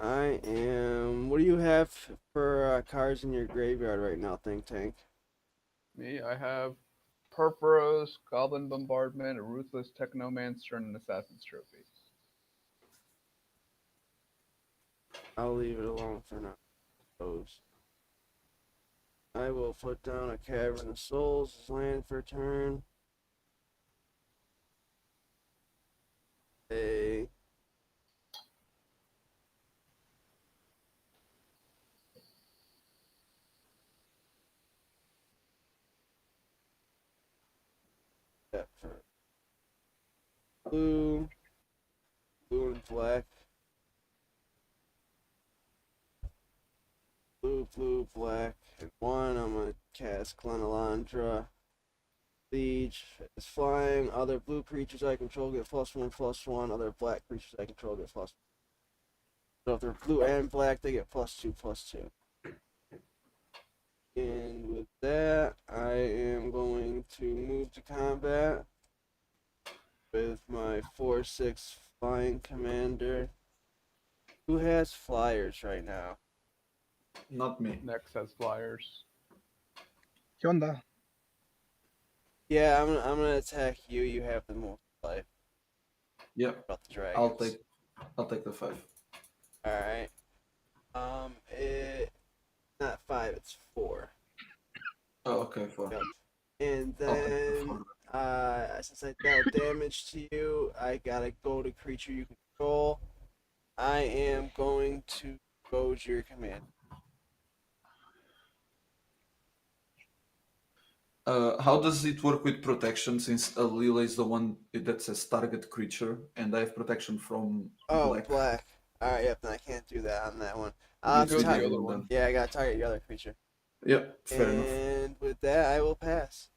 I am. What do you have for cards in your graveyard right now, Think Tank? Me, I have Purpurose, Goblin Bombardment, a Ruthless Technomancer, and an Assassin's Trophy. I'll leave it alone for now. Suppose. I will put down a Cavern of Souls as land for turn. A that for blue, blue and black. Blue, black, and 1. I'm gonna cast Glenalandra. Siege is flying. Other blue creatures I control get +1/+1. Other black creatures I control get +1. So if they're blue and black, they get +2/+2. And with that, I am going to move to combat with my 4/6 flying commander. Who has flyers right now? Not me. Next has Flyers. ¿Qué onda? Yeah, I'm gonna attack you. You have the most life. Yep, About the dragons. I'll take the 5. All right. It not 5. It's 4. Oh, okay, 4. Yep. And I'll take the then, 4. since I dealt damage to you, I gotta go to creature you control. I am going to go to your command. How does it work with protection since Alila is the one that says target creature and I have protection from Oh, black? black. All right, yep. Then I can't do that on that one. You I'll go to have the to other then. one. Yeah, I gotta target your other creature. Yep, fair enough. And with that, I will pass.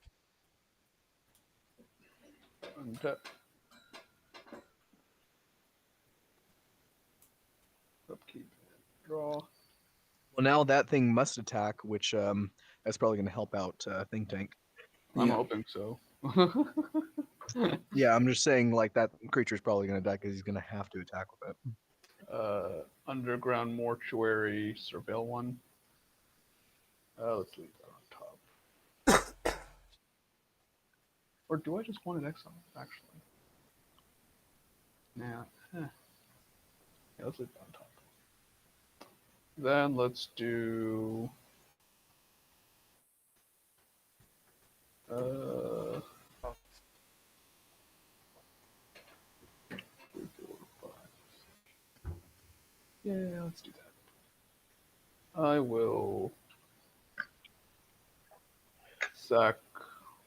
Untap. Upkeep. Draw. Well, now that thing must attack, which that's probably going to help out Think Tank. I'm Yeah. hoping so. Yeah, I'm just saying like that creature's probably going to die because he's going to have to attack with it. Underground Mortuary Surveil 1. Let's leave that on top. Or do I just want an exile, actually? Now, yeah, let's leave it on top. Then let's do. Uh, 3, 4, 5. Yeah, let's do that. I will sack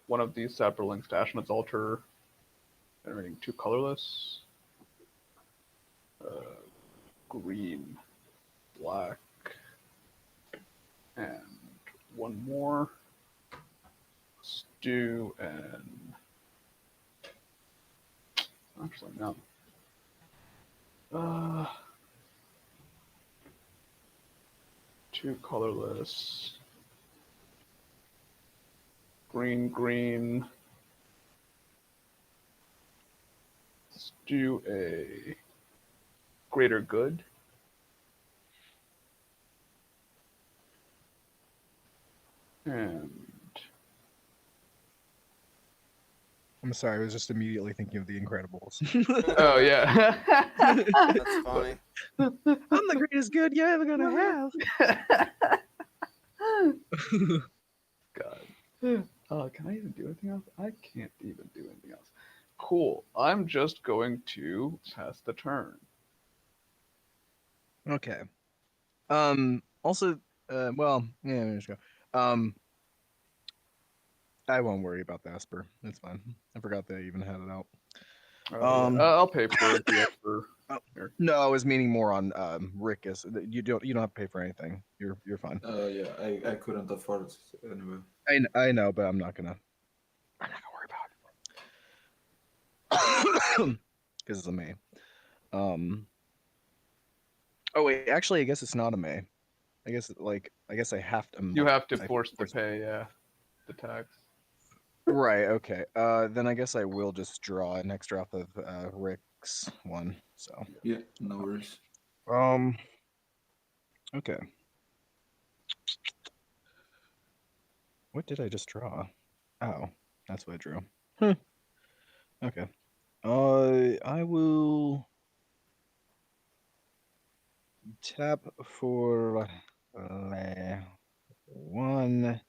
one of these saproling stash on its altar, generating 2 colorless. Green, black, and one more. Stew and actually no. Uh, 2 colorless. Green, green. Let's do a greater good. And I'm sorry, I was just immediately thinking of The Incredibles. oh yeah. That's funny. I'm the greatest good you're ever gonna have. God. Can I even do anything else? I can't even do anything else. Cool. I'm just going to pass the turn. Okay. Also, well, yeah, let's go. I won't worry about the Esper. It's fine. I forgot they even had it out. Yeah. I'll pay for the Esper. Oh, Here. no, I was meaning more on Rick. You don't have to pay for anything. You're fine. Yeah, I couldn't afford it anyway. I know, but I'm not gonna worry about it because it's a May. Oh wait, actually, I guess it's not a May. I guess I have to. You have to I force to pay, yeah, the tax. Right. Okay. Then I guess I will just draw an extra off of Rick's one. So. Yeah, no worries. Okay. What did I just draw? Oh, that's what I drew. Okay. I will tap for 1,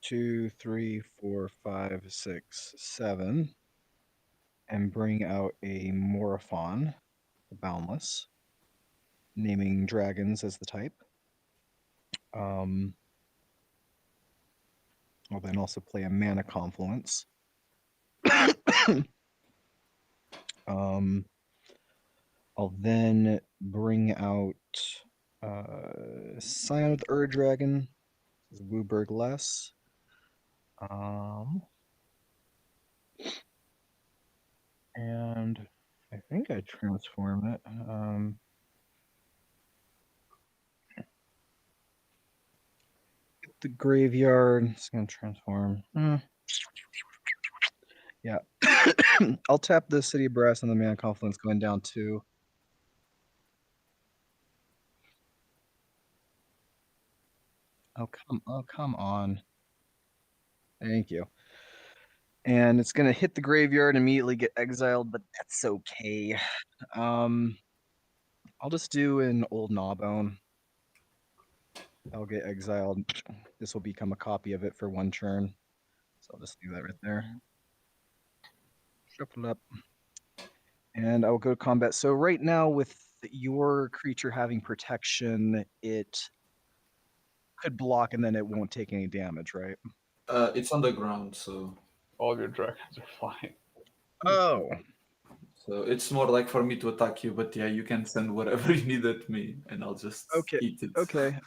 2, 3, 4, 5, 6, 7, and bring out a Morophon, Boundless, naming dragons as the type. I'll then also play a Mana Confluence. I'll then bring out Scion of the Ur Dragon, Wooburg Less. And I think I transform it. Get the graveyard. It's gonna transform. Yeah. I'll tap the City of Brass and the Mana Confluence going down 2. Oh come on. Thank you. And it's gonna hit the graveyard and immediately get exiled, but that's okay. I'll just do an old Gnawbone. I'll get exiled. This will become a copy of it for 1 turn. So I'll just leave that right there. Shuffle it up. And I will go to combat. So right now, with your creature having protection, it could block and then it won't take any damage, right? It's on the ground, so All of your dragons are flying. Oh. so it's more like for me to attack you, but yeah, you can send whatever you need at me, and I'll just eat it. Okay.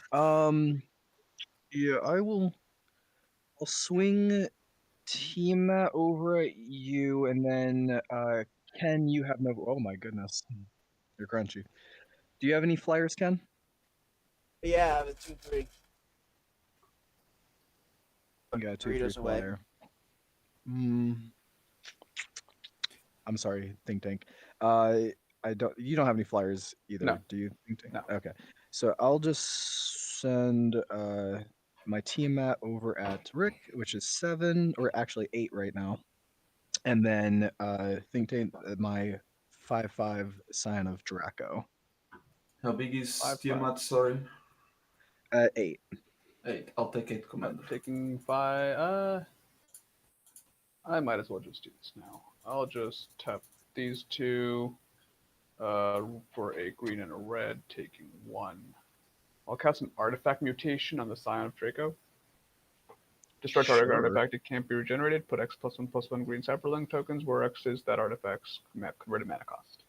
Yeah, I'll swing Tima over at you, and then Ken, you have no. Oh my goodness, you're crunchy. Do you have any flyers, Ken? Yeah, I have a 2/3. You got a 2/3 Burritos away. flyer. I'm sorry, Think Tank. I don't. You don't have any flyers either, No. do you? Think Tank? No. Okay, so I'll just send my Tiamat over at Rick, which is 7, or actually 8 right now. And then think tank my 5/5 Scion of Draco. How big is 5/5. Tiamat? Sorry. 8. 8. I'll take 8, I'm Commander. taking 5. I might as well just do this now. I'll just tap these two for a green and a red, taking 1. I'll cast an artifact mutation on the Scion of Draco. Destroy target Sure. artifact, it can't be regenerated. Put X +1/+1 green cyberlink tokens where X is that artifact's converted mana cost.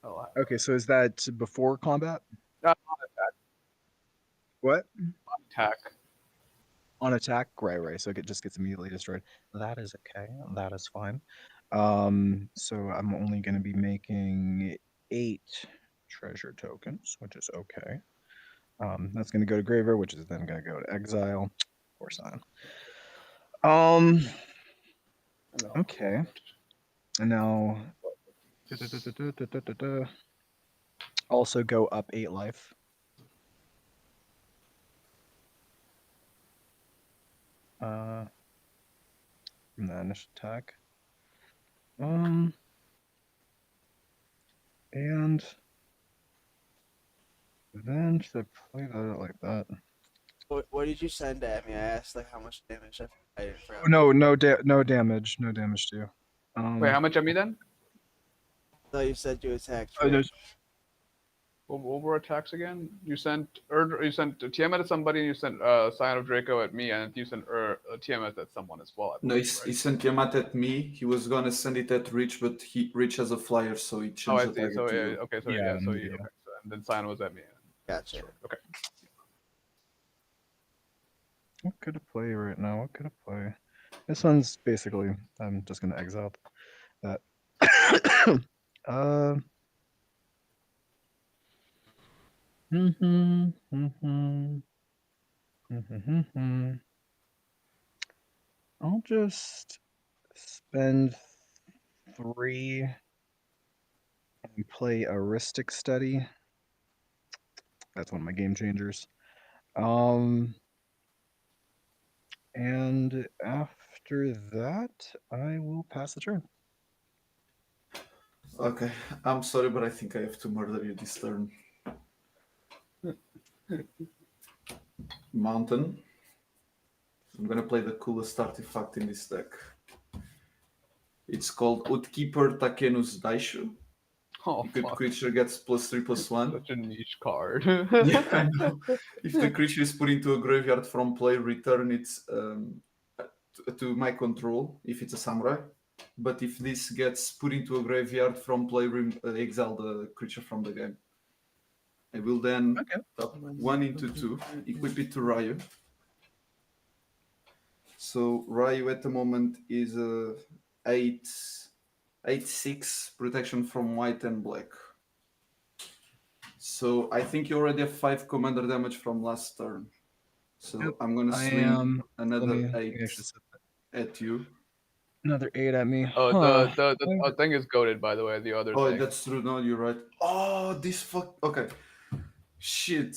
I'll have Okay, so is that before combat? on What? attack. On attack? Right. So it just gets immediately destroyed. That is okay. That is fine. So I'm only going to be making 8 treasure tokens, which is okay. That's going to go to graveyard, which is then going to go to exile. Of course not. And then Okay. And now also go up 8 life. From the initial attack. And then should I play that out like that? What did you send at me? I asked like how much damage. I didn't forget. Oh, no damage. No damage to you. Wait, how much at me then? No, you said you attacked. Oh, Rich. What were attacks again? You sent Tiamat at somebody, and you sent Scion of Draco at me, and you sent Tiamat at someone as well. I No, believe, he right? sent Tiamat at me. He was gonna send it at Rich, but Rich has a flyer, so he Oh, changed I the see. target So to yeah, you. okay, so Yeah, yeah, so yeah. you, okay, so, and then Scion was at me. Gotcha. Sure. Okay. What could I play right now? What could I play? This one's basically, I'm just going to exile that. I'll just spend 3 and play Heuristic Study. That's one of my game changers. And after that, I will pass the turn. Okay, I'm sorry, but I think I have to murder you this turn. Mountain. I'm gonna play the coolest artifact in this deck. It's called Utkeeper Takenus Daishu. Oh, Equipped fuck. creature gets +3/+1. Such a niche card. Yeah, I know. If the creature is put into a graveyard from play, return it to my control if it's a samurai. But if this gets put into a graveyard from play, exile the creature from the game. I will then top 1 into 2, equip it to Ryu. So Ryu at the moment is 8/6 protection from white and black. So I think you already have 5 commander damage from last turn. So Yep, I'm gonna I swing am. another Let 8 me actually set that. at you. Another 8 at me. Oh, Huh. the thing is goaded, by the way. The other Oh, thing. that's true. No, you're right. Oh, this fuck. Okay. Shit.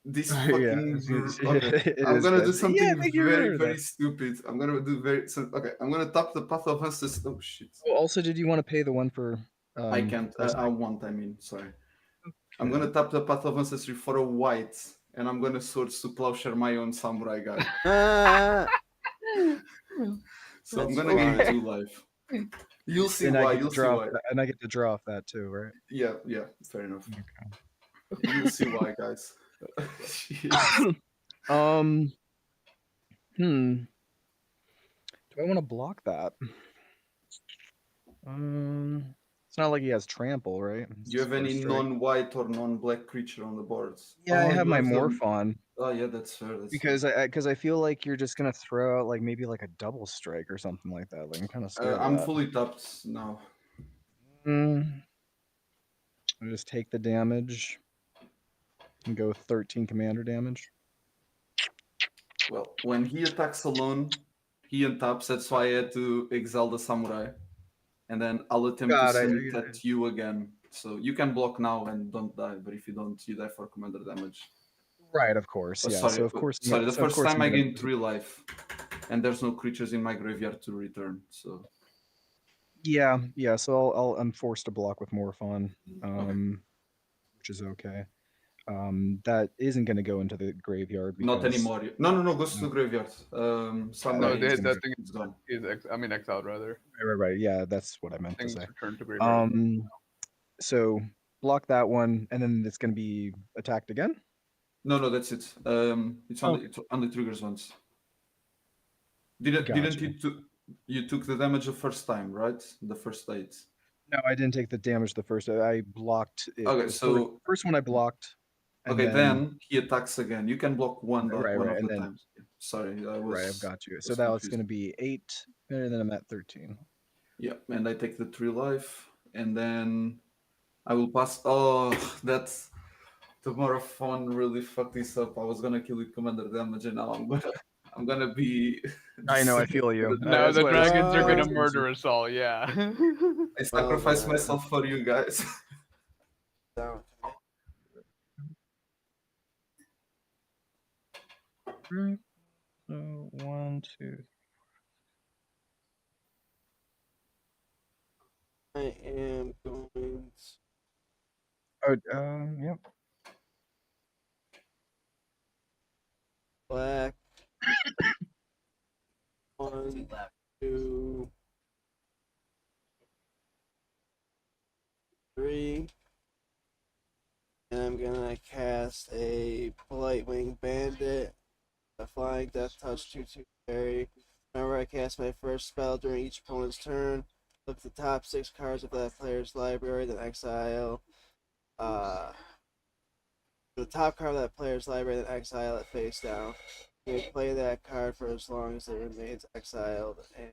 This Yeah, fucking. Okay. it I'm is gonna bad. do something Yeah, make you very, remember very that. stupid. I'm gonna do very. So, okay. I'm gonna tap the Path of Ancestors. Oh shit. Oh, also, did you want to pay the one for? I can't. First I want. I mean, sorry. I'm Okay. gonna tap the Path of Ancestry for a white, and I'm gonna switch to Plowshare my own samurai guy. Ah, So I'm That's gonna gain fine. 2 life. You'll see And I why. get to You'll see draw. why. And I get to draw off that too, right? Yeah. Fair enough. Okay. You'll see why, guys. Shit. Do I want to block that? It's not like he has trample, right? It's Do you just have any first strike. non-white or non-black creature on the boards? Yeah, I Oh, have you my have them. Morphon Oh, yeah, that's fair. That's because I feel like you're just gonna throw out like maybe like a double strike or something like that. Like I'm kind of fair. scared of I'm that. fully tapped now. I just take the damage and go 13 commander damage. Well, when he attacks alone, he untaps. That's why I had to exile the samurai. And then I'll attempt to send it at you again. So you can block now and don't die. But if you don't, you die for commander damage. Right, of course. Oh, Yeah. sorry, So of course. sorry. The So of first course time I'm I gonna. gained 3 life, and there's no creatures in my graveyard to return. So Yeah. So I'm forced to block with Morphon, which is okay. That isn't going to go into the graveyard Not because anymore. No, goes to no, the graveyard. No, Samurai it's is, gonna that thing is gone. is exiled rather. right. Yeah, that's what I meant to Things say. returned to graveyard. So block that one, and then it's going to be attacked again. No, that's it. It only triggers once. Didn't Gotcha. you took the damage the first time, right? The first 8. No, I didn't take the damage the first. I blocked it. Okay, The so first one I blocked, and okay, then then he attacks again. You can block one right, of and the then times. Sorry, I right, I've got you. So was that was confused. going to be 8, and then I'm at 13. Yeah, and I take the 3 life, and then I will pass. Oh, that's tomorrow phone really fucked this up. I was gonna kill with commander damage, and now I'm gonna be. I know. I feel you. No, That's the what. That's dragons are what I gonna was Well, gonna say. murder us all. Yeah. I well sacrifice then, myself for you guys. down to me. Right. So 1, 2. I am going Oh, yep. black. Two 1, left. 2, 3. And I'm gonna cast a Blightwing Bandit, a Flying Death Touch 2/2 fairy. Whenever I cast my first spell during each opponent's turn, look at the top 6 cards of that player's library, then exile. The top card of that player's library, then exile it face down. You may play that card for as long as it remains exiled, and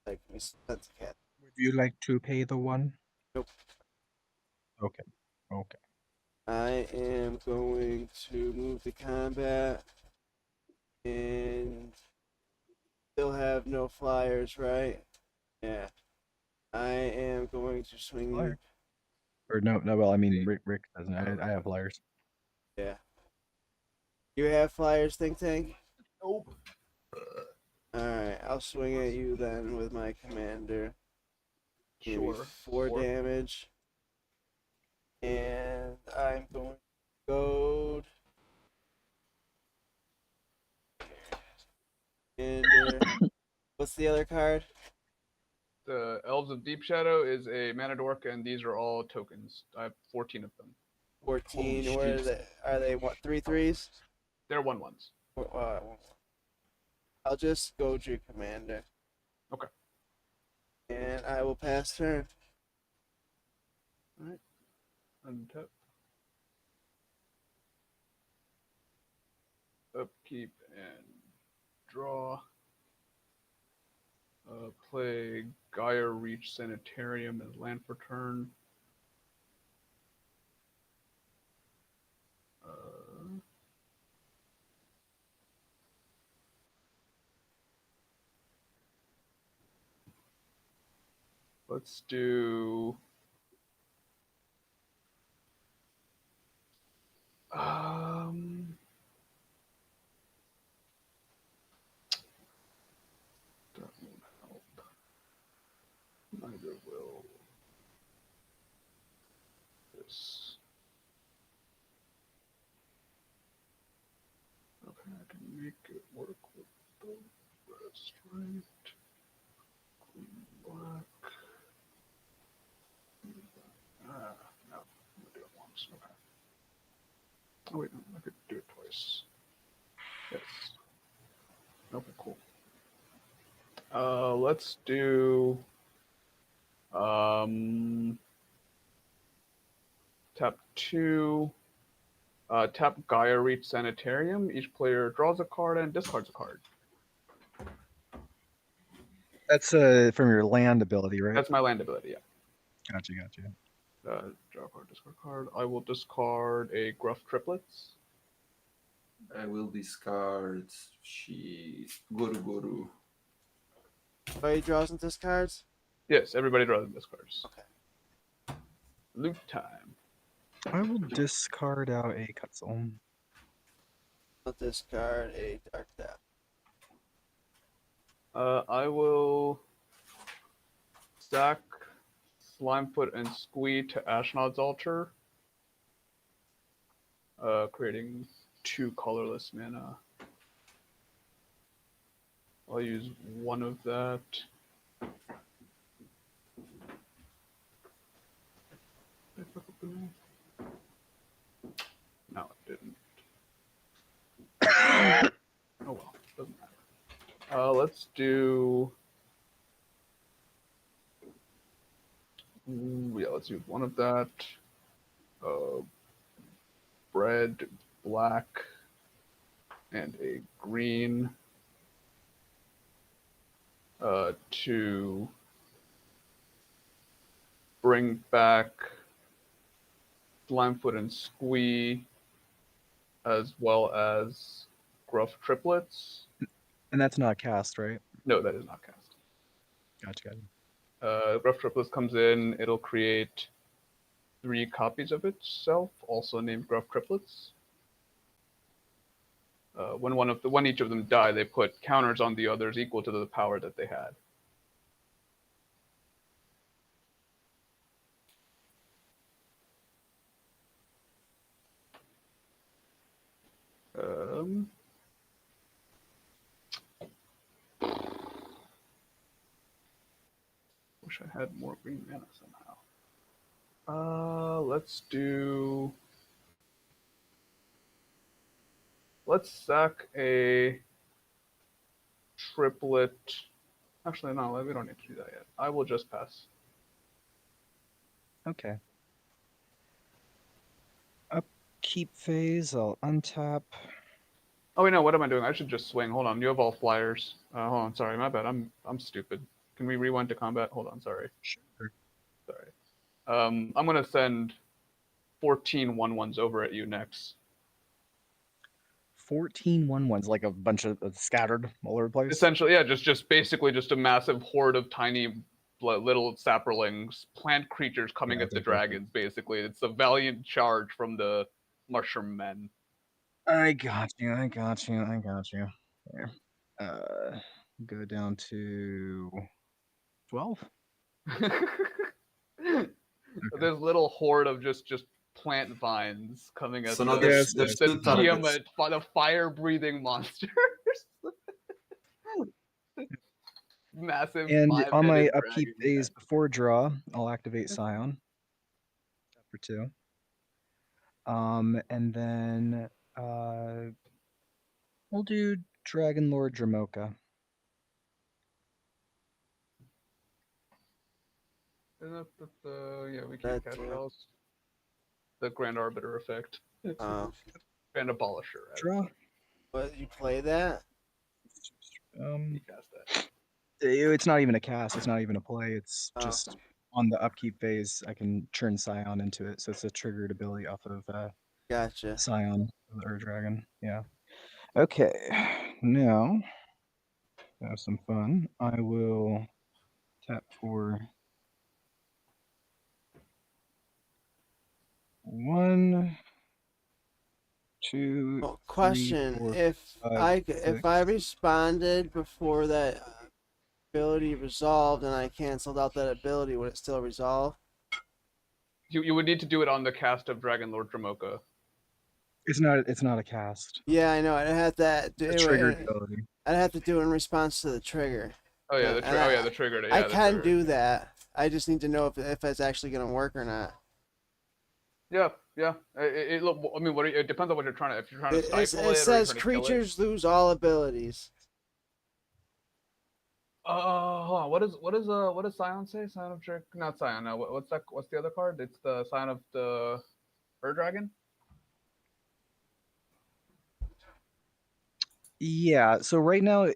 that can be spent to cast. Would you like to pay the 1? Nope. Okay. Okay. I am going to move to combat and still have no flyers, right? Yeah. I am going to swing. Flyer. Or no. Well, I mean, Rick doesn't. I have flyers. Yeah. You have flyers, Think Tank? Nope. Alright, I'll swing at you then with my commander. Maybe Sure. 4 damage. And I'm going to goad. And what's the other card? The Elves of Deep Shadow is a mana dork, and these are all tokens. I have 14 of them. 14. Holy Where shit. are they? What, 3/3s? They're 1/1s. I'll just goad your commander. Okay. And I will pass turn. Alright. Untap. Upkeep and draw. Play Gaia Reach Sanitarium as land for turn. Let's do. That won't help. Neither will this. Okay, I can make it work with the rest, right? Queen black. No, I'm gonna do it once. Okay. Oh wait, no, I could do it twice. Yes. Okay, cool. Let's do tap 2. Tap Gaia Reach Sanitarium. Each player draws a card and discards a card. That's from your land ability, right? That's my land ability, yeah. Gotcha. Draw a card, discard card. I will discard a Gruff Triplets. I will discard. She Goru. Everybody draws and discards? Yes, everybody draws and discards. Okay. Loot time. I will discard out a Cutzel. I'll discard a Dark Depth. I will sack Slimefoot and Squee to Ashnod's Altar, creating 2 colorless mana. I'll use 1 of that. No, it didn't. Oh well, doesn't matter. Let's do. Yeah, let's use 1 of that. Red, black, and a green. To bring back Slimefoot and Squee, as well as Gruff Triplets. And that's not cast, right? No, that is not cast. Gotcha. Gruff Triplets comes in, it'll create 3 copies of itself, also named Gruff Triplets. When each of them die, they put counters on the others equal to the power that they had. Wish I had more green mana somehow. Let's sack a triplet. Actually, no, we don't need to do that yet. I will just pass. Okay. Upkeep phase, I'll untap. Oh wait, no, what am I doing? I should just swing. Hold on, you have all flyers. Hold on, sorry, my bad. I'm stupid. Can we rewind to combat? Hold on, sorry. Sure. Sorry. I'm gonna send 14 1/1s over at you next. 14 1/1s, like a bunch of scattered all over the place. Essentially, yeah, just basically just a massive horde of tiny little sapperlings, plant creatures coming Yeah, at the okay. dragons. Basically, it's a valiant charge from the mushroom men. I got you. There. Go down to 12. This little horde of just plant vines coming at So now the, there's the, there's the 2 targets. the fire-breathing monsters. Massive And on my 5-headed upkeep dragon, phase before draw, I'll activate Scion. Tap for 2. And then we'll do Dragon Lord Dramoka. Yeah, we can't That, cast spells. The Grand Arbiter effect. Grand Abolisher. Draw. What, you play that? You cast that. It's not even a cast. It's not even a play. It's Oh. just on the upkeep phase. I can churn Scion into it, so it's a triggered ability off of Gotcha. Scion or Dragon. Yeah. Okay. Now, to have some fun, I will tap for 1, 2, Well, 3, question: 4, if 5, if I 6. responded before that ability resolved and I canceled out that ability, would it still resolve? You would need to do it on the cast of Dragon Lord Dramoka. It's not a cast. Yeah, I know. I'd have to do A it. triggered ability. I'd have to do it in response to the trigger. Oh yeah, And the trigger. Yeah, I the can trigger. do that. I just need to know if it's actually going to work or not. Yeah. Look, I mean, it depends on what you're trying to. If you're trying to It stifle it, or you're says trying to kill it. creatures lose all abilities. Hold on. What does Scion say? Scion of Drake? Not Scion. No. What's that? What's the other card? It's the Scion of the Dragon. Yeah, so right now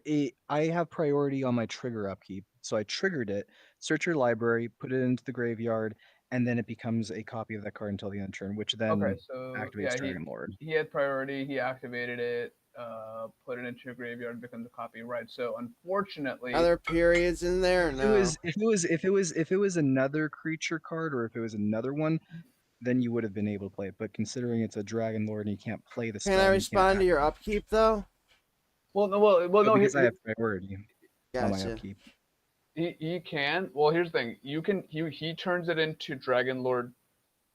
I have priority on my trigger upkeep. So I triggered it, search your library, put it into the graveyard, and then it becomes a copy of that card until the end of turn, which then Okay, so activates yeah, Dragon Lord. he had priority. He activated it. Put it into your graveyard, becomes a copy. Right. So unfortunately, Are there periods in there? Or no. If it was another creature card or if it was another one, then you would have been able to play it. But considering it's a Dragon Lord and you can't play the spell, Can I and you respond can't to your upkeep though? well, no, because I have priority on my Gotcha. upkeep. He can. Well, here's the thing. You can. He turns it into Dragon Lord.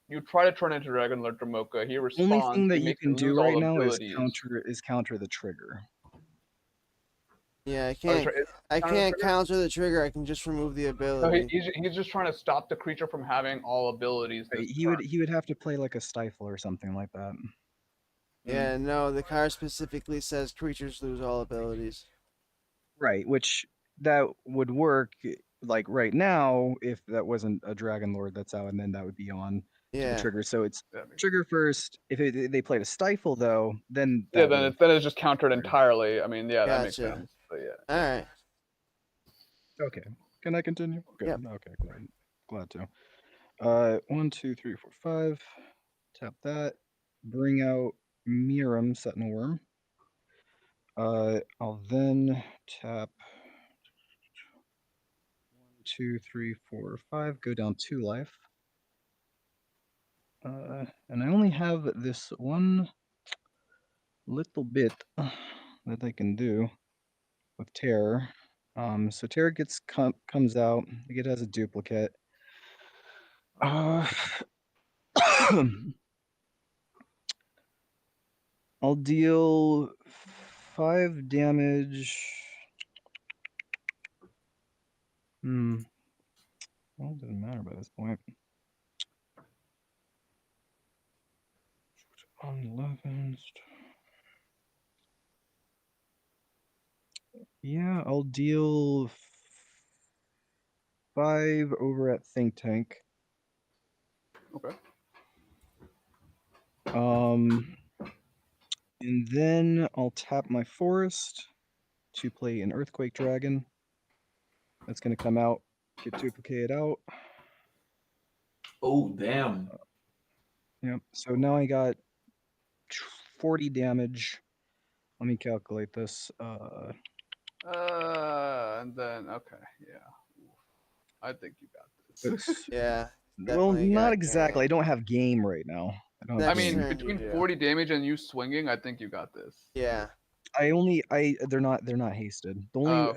You try to turn it into Dragon Lord Dromoka. He Only responds. thing that He you makes can it do lose all right the now is abilities. counter the trigger. Yeah, I Oh, can't. sorry, I counter the can't trigger? counter the trigger. I can just remove the No, ability. he's just trying to stop the creature from having all abilities Right, this he turn. would have to play like a stifle or something like that. Yeah, no, the card specifically says creatures lose all abilities. Right, which that would work like right now if that wasn't a Dragon Lord that's out, and then that would be on to the Yeah. trigger. So it's Yeah, I mean- trigger first. If they played a stifle though, then yeah, that would then it's just countered entirely. I mean, yeah, that makes Gotcha. sense. But yeah. All right. Okay. Can I continue? Good. Yep. Okay, glad to. 1, 2, 3, 4, 5. Tap that. Bring out Miram Sentinel Worm. I'll then tap 1, 2, 3, 4, 5. Go down 2 life. And I only have this one little bit that I can do with Terror. So Terror comes out. It has a duplicate. I'll deal 5 damage. Well, it doesn't matter by this point. On 11. Yeah, I'll deal 5 over at Think Tank. Okay. And then I'll tap my forest to play an Earthquake Dragon. That's gonna come out, get duplicated out. Oh, damn. Yep. So now I got 40 damage. Let me calculate this. And then okay, yeah. I think you got this. It's Yeah. well, Definitely not got exactly. game. I don't have game right now. I don't have I Next mean, game. turn. between You do. 40 damage and you swinging, I think you got this. Yeah. They're not hasted. The only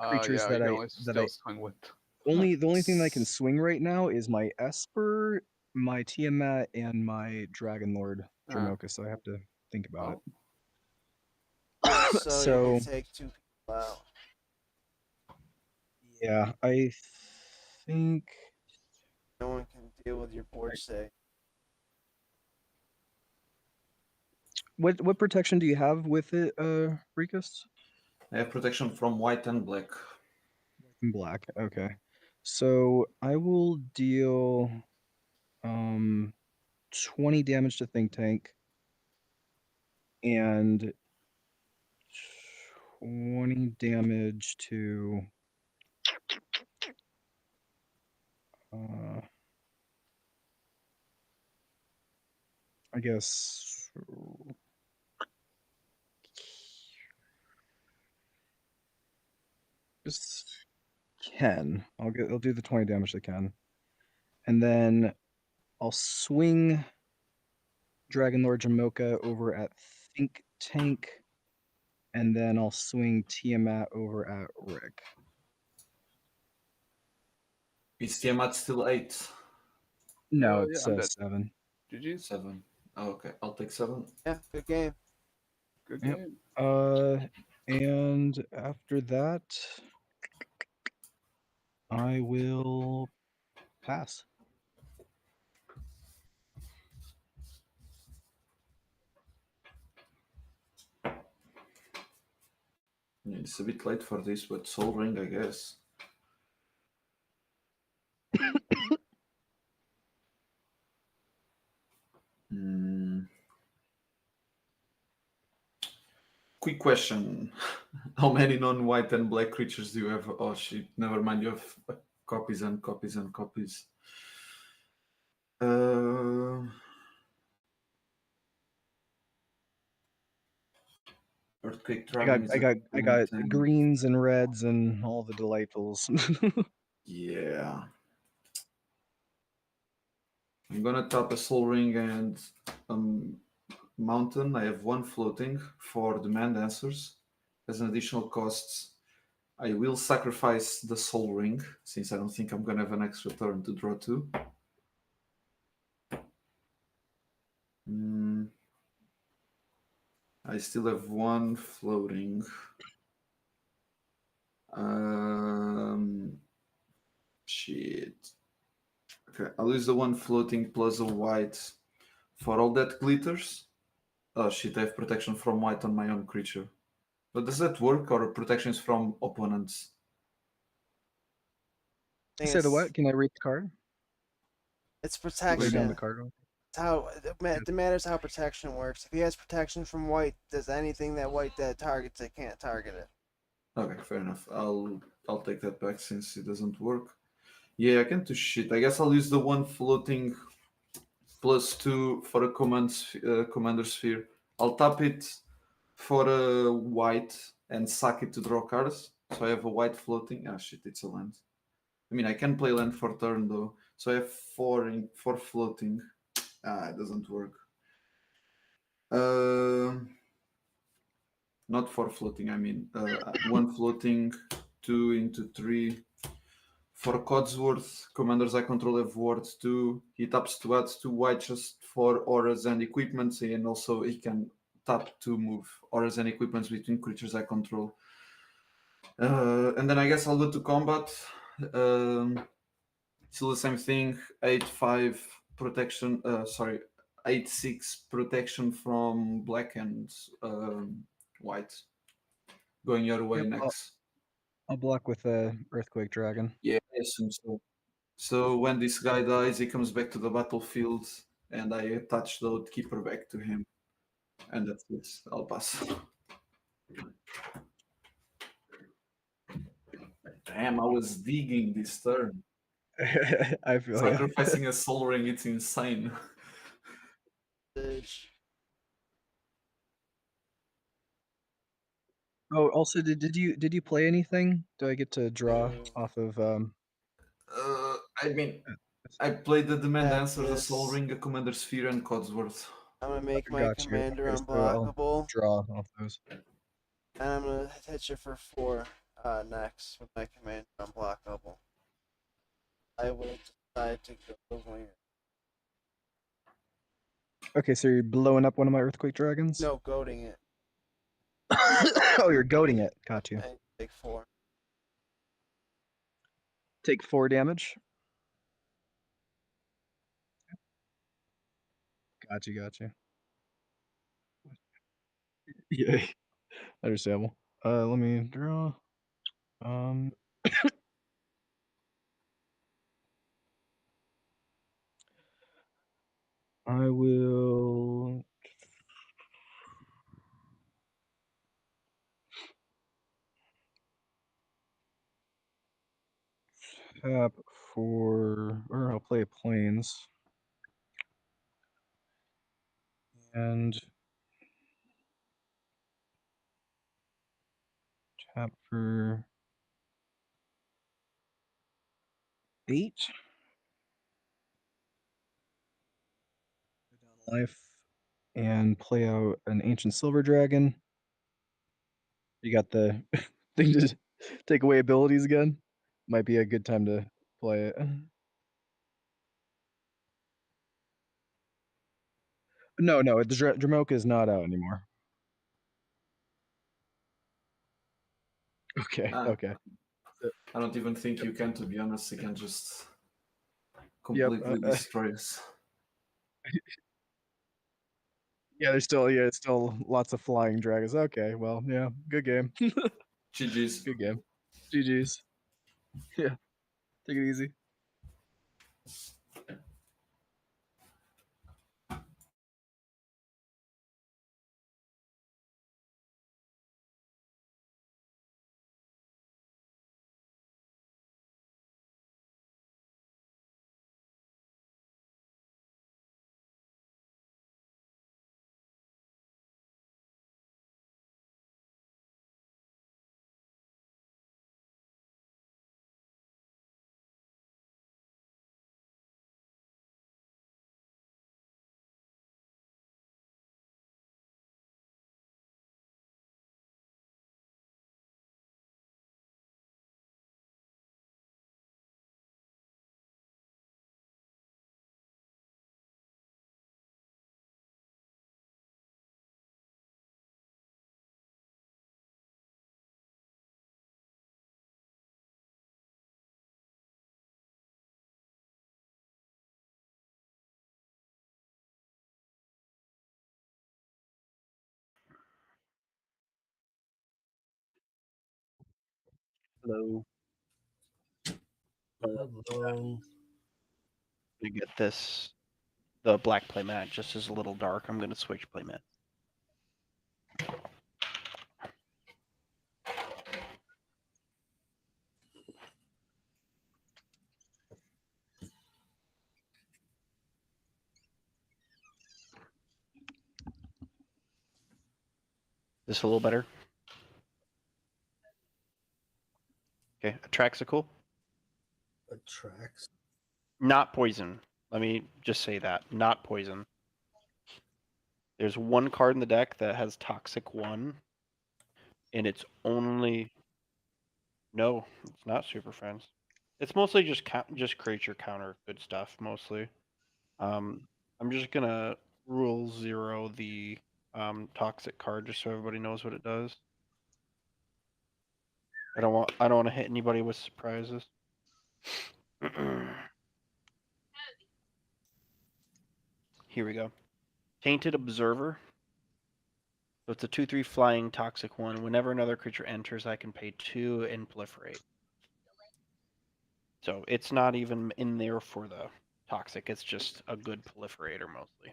creatures yeah, you that can I only still swing with. the only thing that I can swing right now is my Esper, my Tiamat, and my Dragon Lord Dromoka. So I have to think about Oh, it. So you can take 2 people out. Yeah, I think No one can deal with your board state. what protection do you have with it, Rikus? I have protection from white and black. Black. Okay. So I will deal 20 damage to Think Tank and 20 damage to I guess just Ken. I'll do the 20 damage to Ken. And then I'll swing Dragon Lord Jamoka over at Think Tank, and then I'll swing Tiamat over at Rick. Is Tiamat still 8? No, yeah, it's I'm dead. 7. GG's. 7. Oh, okay, I'll take 7. Yeah, good game. Good Yep. game. And after that, I will pass. It's a bit late for this, but Soul Ring, I guess. Quick question. How many non-white and black creatures do you have? Oh shit, never mind, you have copies and copies and copies. Earthquake Dragon is I got 10. greens and reds and all the delightfuls. Yeah. I'm gonna tap a Soul Ring and Mountain. I have 1 floating for demand answers. As an additional cost, I will sacrifice the Soul Ring since I don't think I'm gonna have an extra turn to draw 2. I still have 1 floating. Shit. Okay, I'll use the 1 floating plus a white for all that glitters. Oh shit, I have protection from white on my own creature. But does that work, or protections from opponents? I think Say the what? Can I read the card? it's Lay down the protection. card. It's how it matters how protection works. If he has protection from white, does anything that white that targets it can't target it. Okay, fair enough. I'll take that back since it doesn't work. Yeah, I can't do shit. I guess I'll use the 1 floating +2 for a commander sphere. I'll tap it for a white and sack it to draw cards. So I have a white floating. Ah shit, it's a land. I mean, I can play land for turn though. So I have 4 floating. It doesn't work. Not 4 floating. I mean, 1 floating, 2 into 3. For Codsworth, commanders I control have ward 2. He taps to add 2 white just for auras and equipments, and also he can tap to move auras and equipments between creatures I control. And then I guess I'll go to combat. Still the same thing. 8-5 protection. Sorry, 8-6 protection from black and white. Going your way Yep, next. I'll block with a Earthquake Dragon. Yeah, I assume so. So when this guy dies, he comes back to the battlefield, and I attach the Oathkeeper back to him. And that's it. I'll pass. Damn, I was digging this turn. I feel ya. Sacrificing a soul ring, it's insane. Oh, also, did you play anything? Do I get to draw off of I mean, I played the Demand Tap Answer, the Soul this. Ring, the Commander Sphere, and Codsworth. I'm gonna make my Got you. commander Okay, so I'll unblockable, draw off those. and I'm gonna hit you for 4 next with my commander unblockable. I will decide to go wing. Okay, so you're blowing up one of my Earthquake Dragons? No, goading it. Oh, you're goading it. Got you. And take 4. Take 4 damage. Got you, got you. Yeah, understandable. Let me draw. Um, I will tap or I'll play Plains and tap for 8. Go down life and play out an Ancient Silver Dragon. You got the thing to take away abilities again. Might be a good time to play it. No, no, the Dramoka is not out anymore. Okay, Ah, okay. I don't even think you can, to be honest. You can just Yep. completely destroy us. Yeah, there's still lots of flying dragons. Okay, well, yeah, good game. GG's. Good game. GG's. Yeah, take it easy. Hello. Hello. To get this, the black playmat just is a little dark. I'm gonna switch playmat. This a little better. Okay, Atraxical. Attracts. Not poison. Let me just say that. Not poison. There's one card in the deck that has Toxic 1, and it's only... No, it's not Super Friends. It's mostly just creature counter good stuff, mostly. I'm just gonna rule 0 the toxic card just so everybody knows what it does. I don't want to hit anybody with surprises. Here we go. Tainted Observer. So it's a 2/3 flying toxic one. Whenever another creature enters, I can pay 2 and proliferate. So it's not even in there for the toxic. It's just a good proliferator mostly.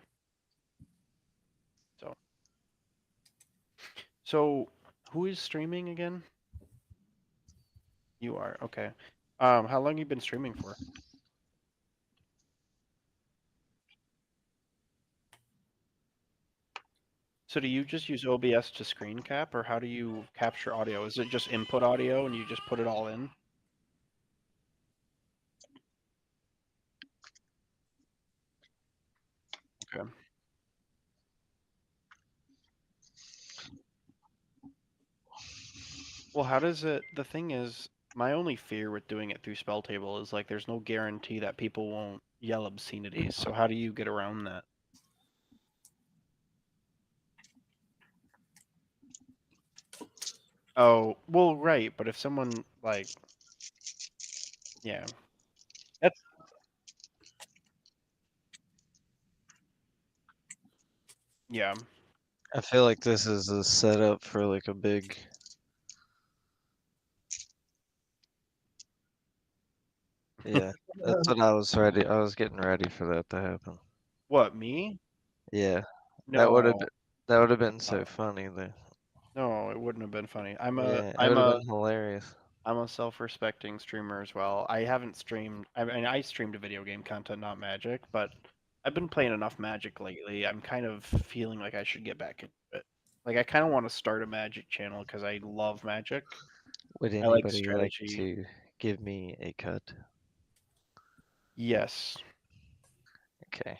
So who is streaming again? You are, okay. How long you been streaming for? So do you just use OBS to screen cap, or how do you capture audio? Is it just input audio and you just put it all in? Okay. Well, how does it... The thing is, my only fear with doing it through Spell Table is like there's no guarantee that people won't yell obscenities. So how do you get around that? Oh, well, right, but if someone like... Yeah. That's... Yeah. I feel like this is a setup for like a big. Yeah, that's what I was ready. I was getting ready for that to happen. What, me? Yeah, No. that would have been so Oh. funny. No, it wouldn't have been funny. Yeah, it would have been hilarious. I'm a self-respecting streamer as well. I haven't streamed. I mean, I streamed video game content, not Magic, but I've been playing enough Magic lately. I'm kind of feeling like I should get back into it. Like, I kind of want to start a Magic channel because I love Magic. Would I like anybody like strategy. to give me a cut? Yes. Okay,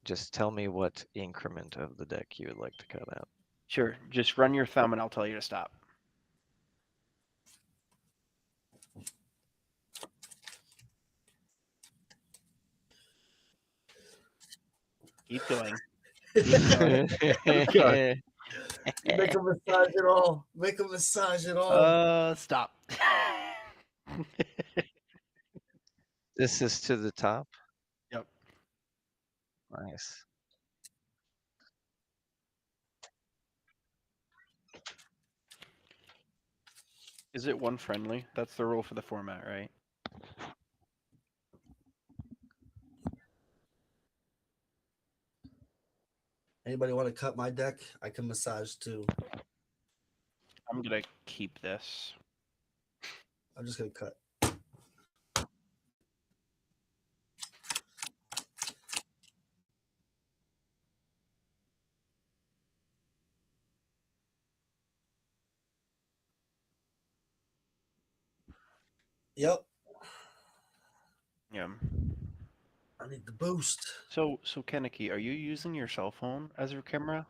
just tell me what increment of the deck you would like to cut out. Sure. Just run your thumb and I'll tell you to stop. Keep going. Make a massage it all. Make a massage it all. Stop. This is to the top? Yep. Nice. Is it one friendly? That's the rule for the format, right? Anybody want to cut my deck? I can massage too. I'm gonna keep this. I'm just gonna cut. Yep. Yeah. I need the boost. So Kaneki, are you using your cell phone as your camera?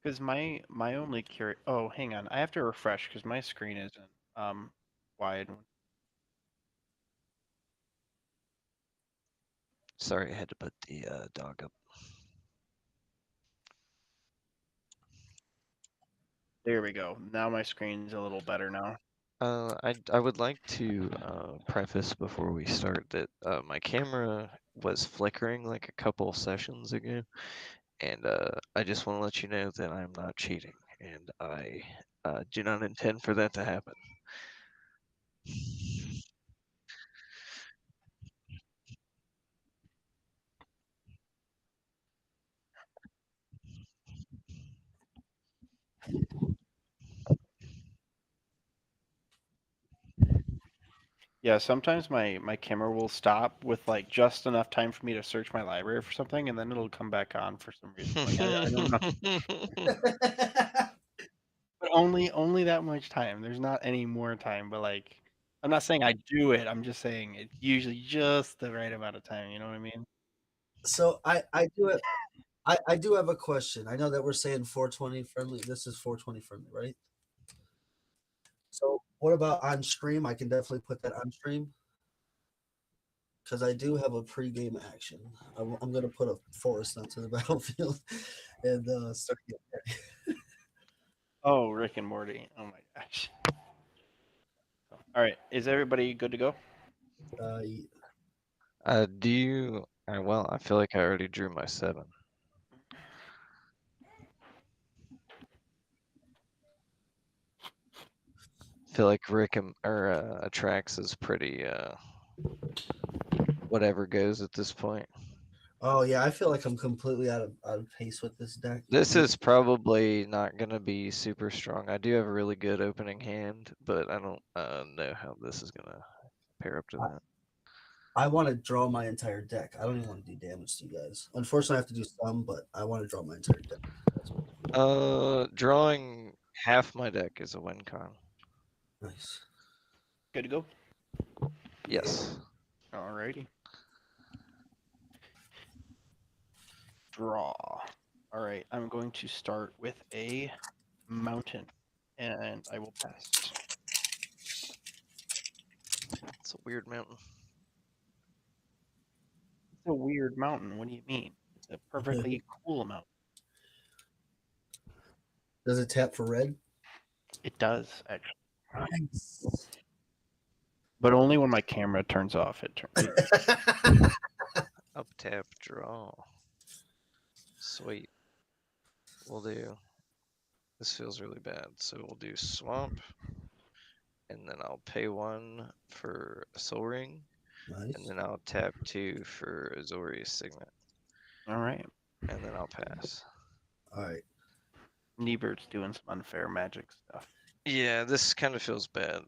Because my only oh, hang on, I have to refresh because my screen isn't wide. Sorry, I had to put the dog up. There we go. Now my screen's a little better now. I would like to preface before we start that my camera was flickering like a couple sessions ago, and I just want to let you know that I'm not cheating, and I do not intend for that to happen. Yeah, sometimes my camera will stop with like just enough time for me to search my library for something, and then it'll come back on for some reason. Like I don't know, but only that much time. There's not any more time, but like I'm not saying I do it. I'm just saying it's usually just the right amount of time. You know what I mean? So I do have a question. I know that we're saying 420 friendly. This is 420 friendly, right? So what about on stream? I can definitely put that on stream because I do have a pre-game action. I'm gonna put a forest onto the battlefield and start getting ready. Oh, Rick and Morty. Oh my gosh. All right, is everybody good to go? Do you? Well, I feel like I already drew my 7. Feel like Rick or Atrax is pretty whatever goes at this point. Oh yeah, I feel like I'm completely out of pace with this deck. This is probably not gonna be super strong. I do have a really good opening hand, but I don't know how this is gonna pair up to that. I want to draw my entire deck. I don't even want to do damage to you guys. Unfortunately, I have to do some, but I want to draw my entire deck. Drawing half my deck is a win con. Nice. Good to go. Yes. Alrighty. Draw. All right, I'm going to start with a mountain, and I will pass. It's a weird mountain. It's a weird mountain. What do you mean? It's a perfectly cool mountain. Does it tap for red? It does, actually. Nice. But only when my camera turns off. Up tap draw. Sweet. We'll do. This feels really bad, so we'll do swamp, and then I'll pay 1 for a soul ring, Nice. and then I'll tap 2 for Azorius Signet. All right. And then I'll pass. All right. Niebert's doing some unfair magic stuff. Yeah, this kind of feels bad.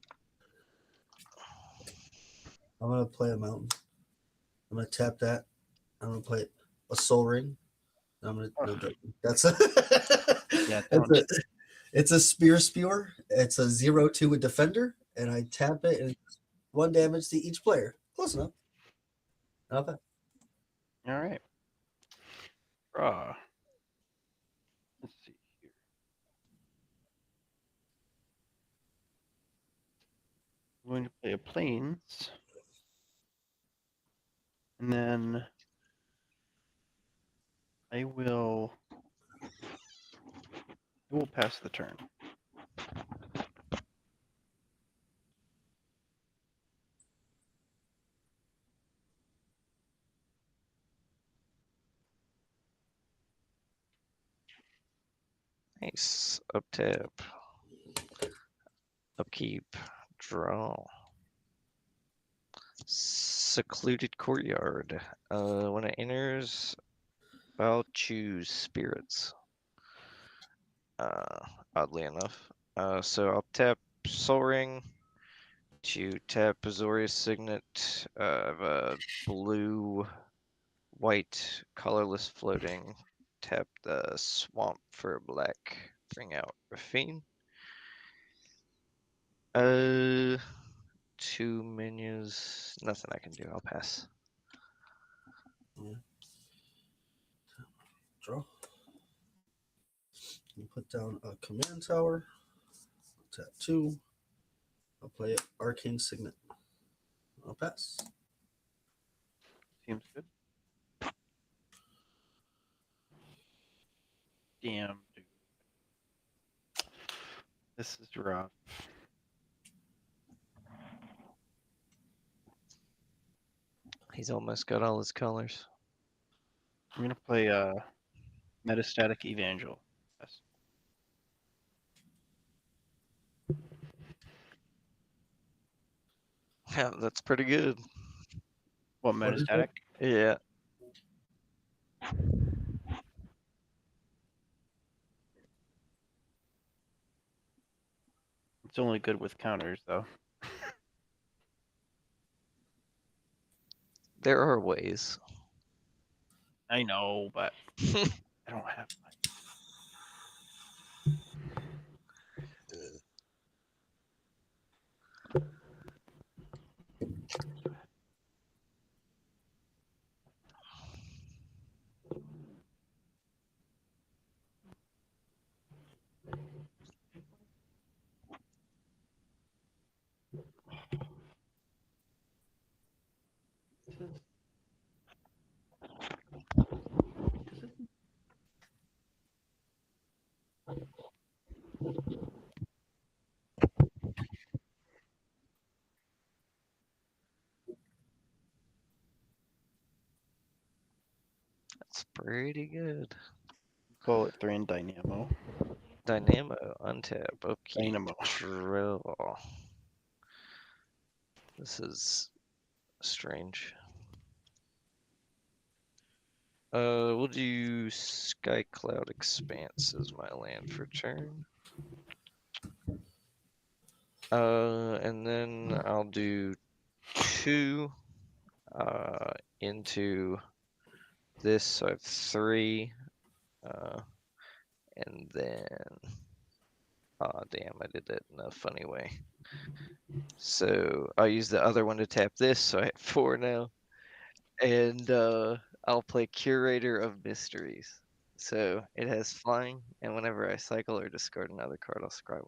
I'm gonna play a mountain. I'm gonna tap that. I'm gonna play a soul ring. I'm gonna no joke. That's a Yeah, it's a spear spewer. It's a 0/2 with defender, and I tap it and 1 damage to each player. Close enough. Not bad. All right. Draw. Let's see here. I'm going to play a plains. And then I will pass the turn. Nice. Up tap. Upkeep. Draw. Secluded courtyard. When it enters, I'll choose spirits. Oddly enough. So I'll tap Soul Ring to tap Azorius Signet. I have a blue, white, colorless floating. Tap the swamp for black. Bring out Raffine. 2 menus. Nothing I can do. I'll pass. Draw. You put down a command tower. Tap 2. I'll play Arcane Signet. I'll pass. Seems good. Damn, dude. This is rough. He's almost got all his colors. I'm gonna play Metastatic Evangel. Yes. Yeah, that's pretty good. What What is Metastatic? Yeah. It's only good with counters though. There are ways. I know, but I don't have. That's pretty good. Call it 3 in Dynamo. Dynamo, untap, okay. Dynamo. Draw. This is strange. We'll do Sky Cloud Expanse as my land for turn. And then I'll do 2 into this, so I have 3. And then, oh damn, I did that in a funny way. So I'll use the other one to tap this, so I have 4 now. And I'll play Curator of Mysteries. So it has flying, and whenever I cycle or discard another card, I'll scry 1.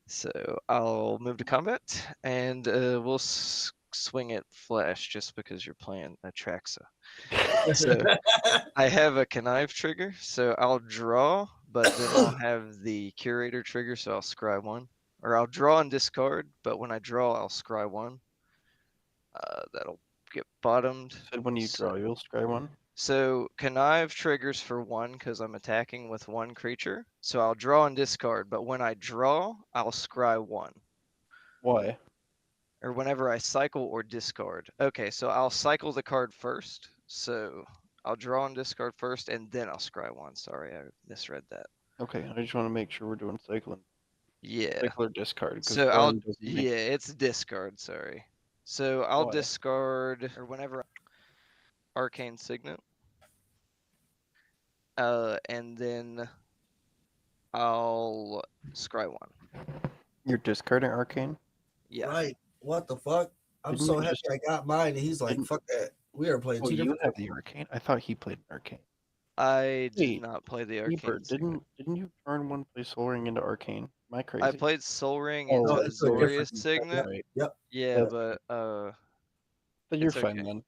So I'll move to combat, and we'll swing at Flash just because you're playing Atraxa. So I have a Connive trigger, so I'll draw, but then I'll have the Curator trigger, so I'll scry 1. Or I'll draw and discard, but when I draw, I'll scry 1. That'll get bottomed. Said when you draw, you'll scry 1. So Connive triggers for 1 because I'm attacking with 1 creature. So I'll draw and discard, but when I draw, I'll scry 1. Why? Or whenever I cycle or discard. Okay, so I'll cycle the card first. So I'll draw and discard first, and then I'll scry 1. Sorry, I misread that. Okay, I just want to make sure we're doing cycling. Yeah. Cycle or discard. Because So I'll make it's discard. Sorry. So I'll Why? discard or whenever Arcane Signet. And then I'll scry 1. You're discarding Arcane? Yeah. Right. What the fuck? I'm Didn't so you happy just- I got mine, and he's like, didn't- "Fuck that." We are playing Oh, two you different. have the Arcane? I thought he played Arcane. I did Wait, not play the Arcane Keeper, Signet. didn't you turn 1 play Soul Ring into Arcane? Am I crazy? I played Soul Ring Oh, into No, it's a different- Azorius Signet. Right. Yep. Yeah, Yep. but But you're it's fine okay. then.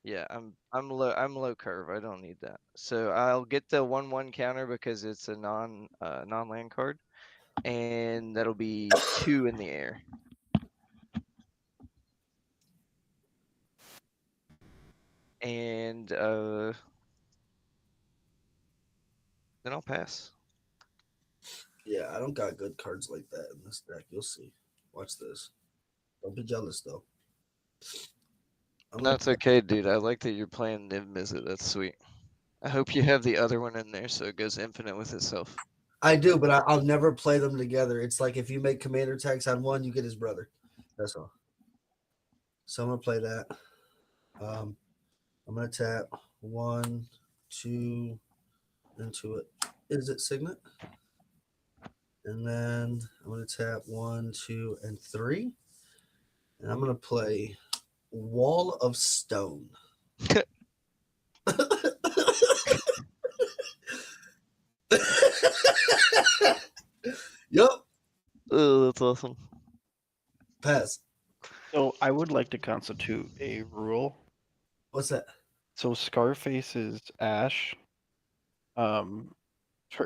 Yeah, I'm low curve. I don't need that. So I'll get the 1/1 counter because it's a non-land card, and that'll be 2 in the air. And then I'll pass. Yeah, I don't got good cards like that in this deck. You'll see. Watch this. Don't be jealous though. That's okay, dude. I like that you're playing Niv Mizzet. That's sweet. I hope you have the other one in there so it goes infinite with itself. I do, but I'll never play them together. It's like if you make commander attacks on one, you get his brother. That's all. So I'm gonna play that. I'm gonna tap 1, 2 into it. Is it Signet? And then I'm gonna tap 1, 2, and 3. And I'm gonna play Wall of Stone. Yup. Oh, that's awesome. Pass. So I would like to constitute a rule. What's that? So Scarface's Ash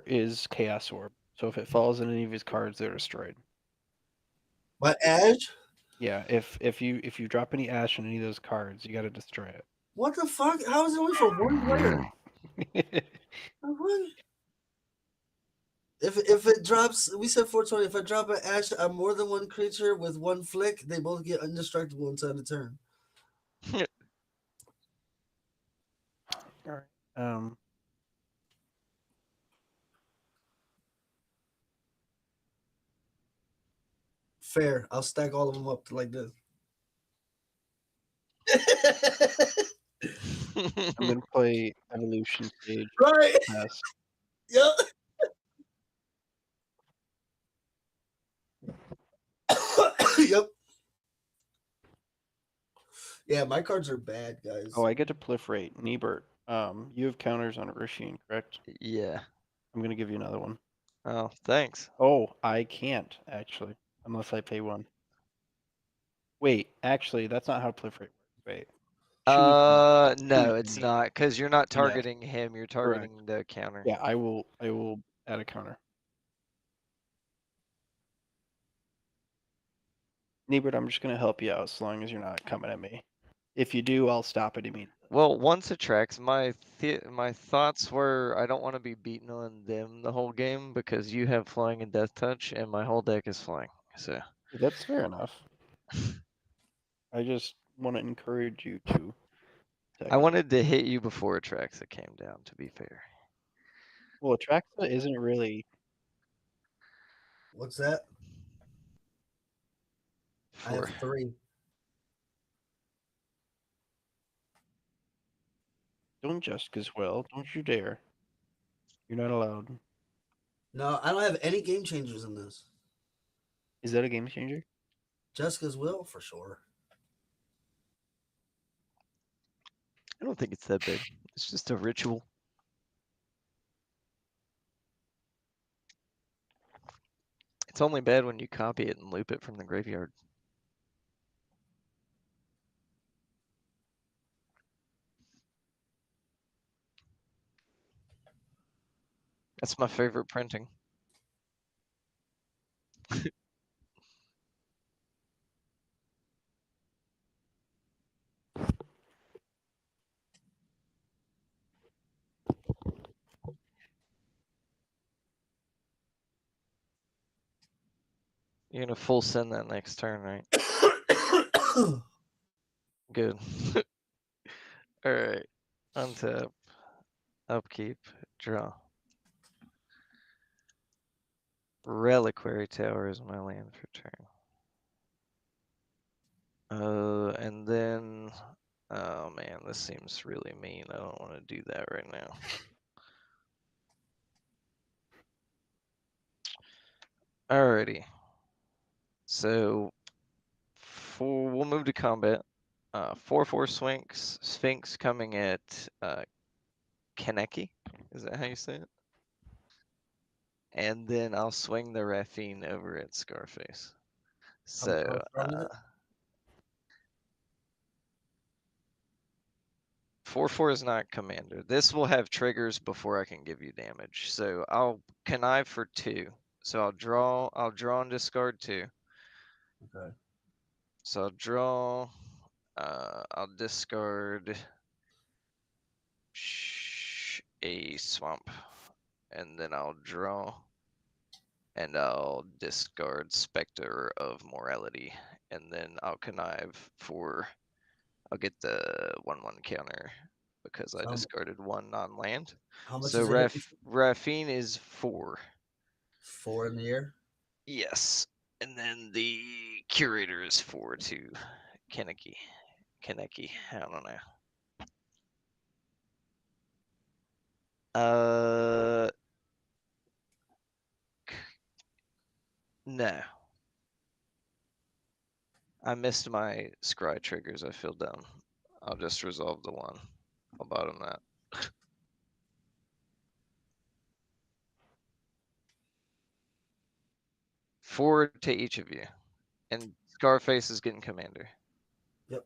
is Chaos Orb. So if it falls in any of his cards, they're destroyed. My Ash? Yeah, if you drop any ash on any of those cards, you got to destroy it. What the fuck? How is it only for one player? What? If it drops, we said 420. If I drop an ash on more than one creature with one flick, they both get indestructible inside a turn. All right. Fair. I'll stack all of them up like this. I'm gonna play Evolution Stage. Right. Pass. Yep. Yep. Yeah, my cards are bad, guys. Oh, I get to proliferate. Nebert, you have counters on Roshin, correct? Yeah. I'm gonna give you another one. Oh, thanks. Oh, I can't actually, unless I pay one. Wait, actually, that's not how proliferate works. Wait. Choose No, it's me. not, because you're not Yeah. targeting him, you're targeting the counter. Yeah, I will add a counter. Nebert, I'm just gonna help you out as long as you're not coming at me. If you do, I'll stop it immediately. Well, once it tracks, my thoughts were I don't want to be beating on them the whole game because you have flying and death touch, and my whole deck is flying. So That's fair enough. I just want to encourage you to. I wanted to hit you before Atraxa came down, to be fair. Well, Atraxa isn't really. What's that? I have For 3. Don't Jessica's well. Don't you dare. You're not allowed. No, I don't have any game changers in this. Is that a game changer? Jessica's will for sure. I don't think it's that big. It's just a ritual. It's only bad when you copy it and loop it from the graveyard. That's my favorite printing. You're gonna full send that next turn, right? Good. Alright. Untap. Upkeep. Draw. Reliquary Tower is my land for turn. And then, oh man, this seems really mean. I don't want to do that right now. Alrighty. So, we'll move to combat. 4/4 Sphinx coming at Kaneki. Is that how you say it? And then I'll swing the Raffine over at Scarface. So, strong is it? 4/4 is not commander. This will have triggers before I can give you damage. So I'll connive for 2. So I'll draw and discard 2. Okay. So I'll draw, I'll discard a swamp, and then I'll draw, and I'll discard Spectre of Morality, and then I'll connive for, I'll get the 1/1 counter because I discarded 1 non-land. How much So is it? Raffine is 4. 4 in the air? Yes. And then the curator is 4 to Kaneki. I don't know. No. I missed my scry triggers. I feel dumb. I'll just resolve the 1. I'll bottom that. 4 to each of you. And Scarface is getting commander. Yep.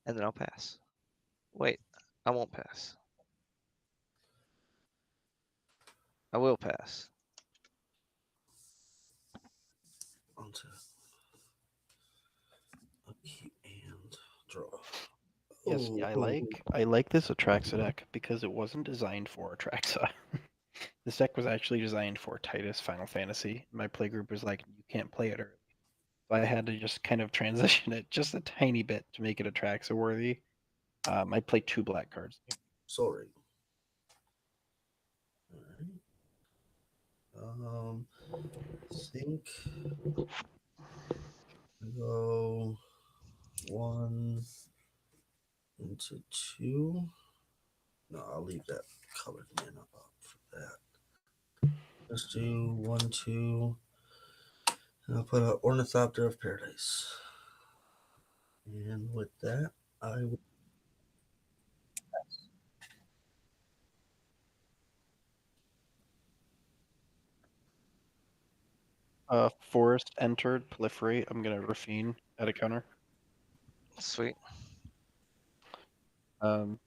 And then I'll pass. Wait, I won't pass. I will pass. untap. Upkeep and draw. Yes, yeah, Oh, I like this Atraxa deck because it wasn't designed for Atraxa. This deck was actually designed for Titus Final Fantasy. My playgroup was like, you can't play it early. So I had to just kind of transition it just a tiny bit to make it Atraxa worthy. I played 2 black cards. sorry. All right. Think go 1 into 2. No, I'll leave that colored mana up for that. Let's do 1, 2. And I'll put an Ornithopter of Paradise. And with that, I will. Forest entered, proliferate. I'm gonna Rafine at a counter. Sweet. Um,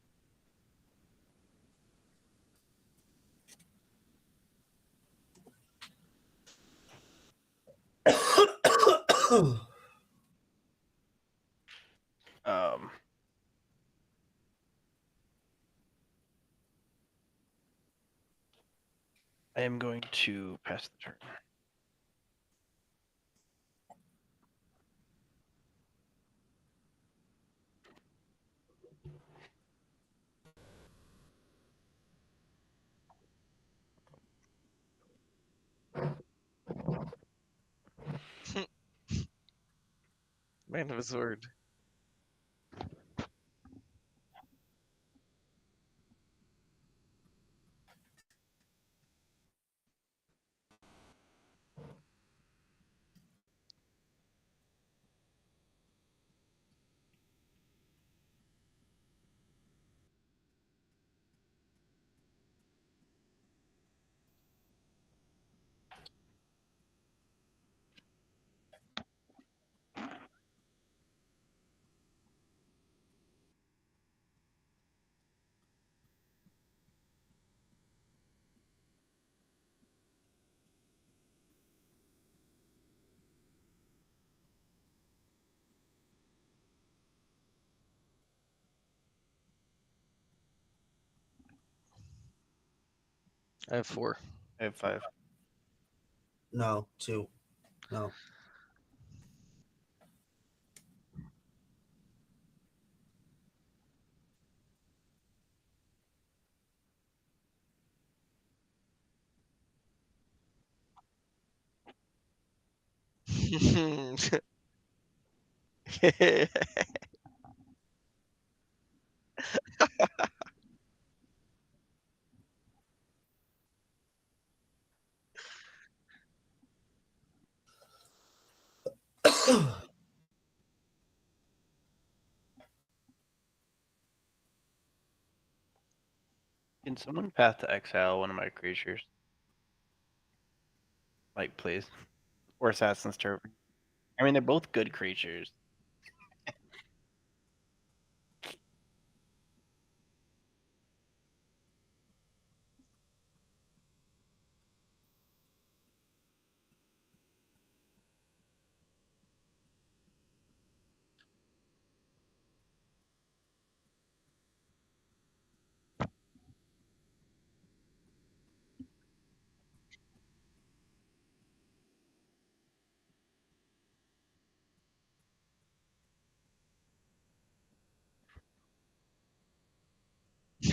um, I am going to pass the turn. Man of his word. I have 4. I have 5. No, 2. No. Can someone path to exile one of my creatures? Like, please. Or Assassin's Turban. I mean, they're both good creatures.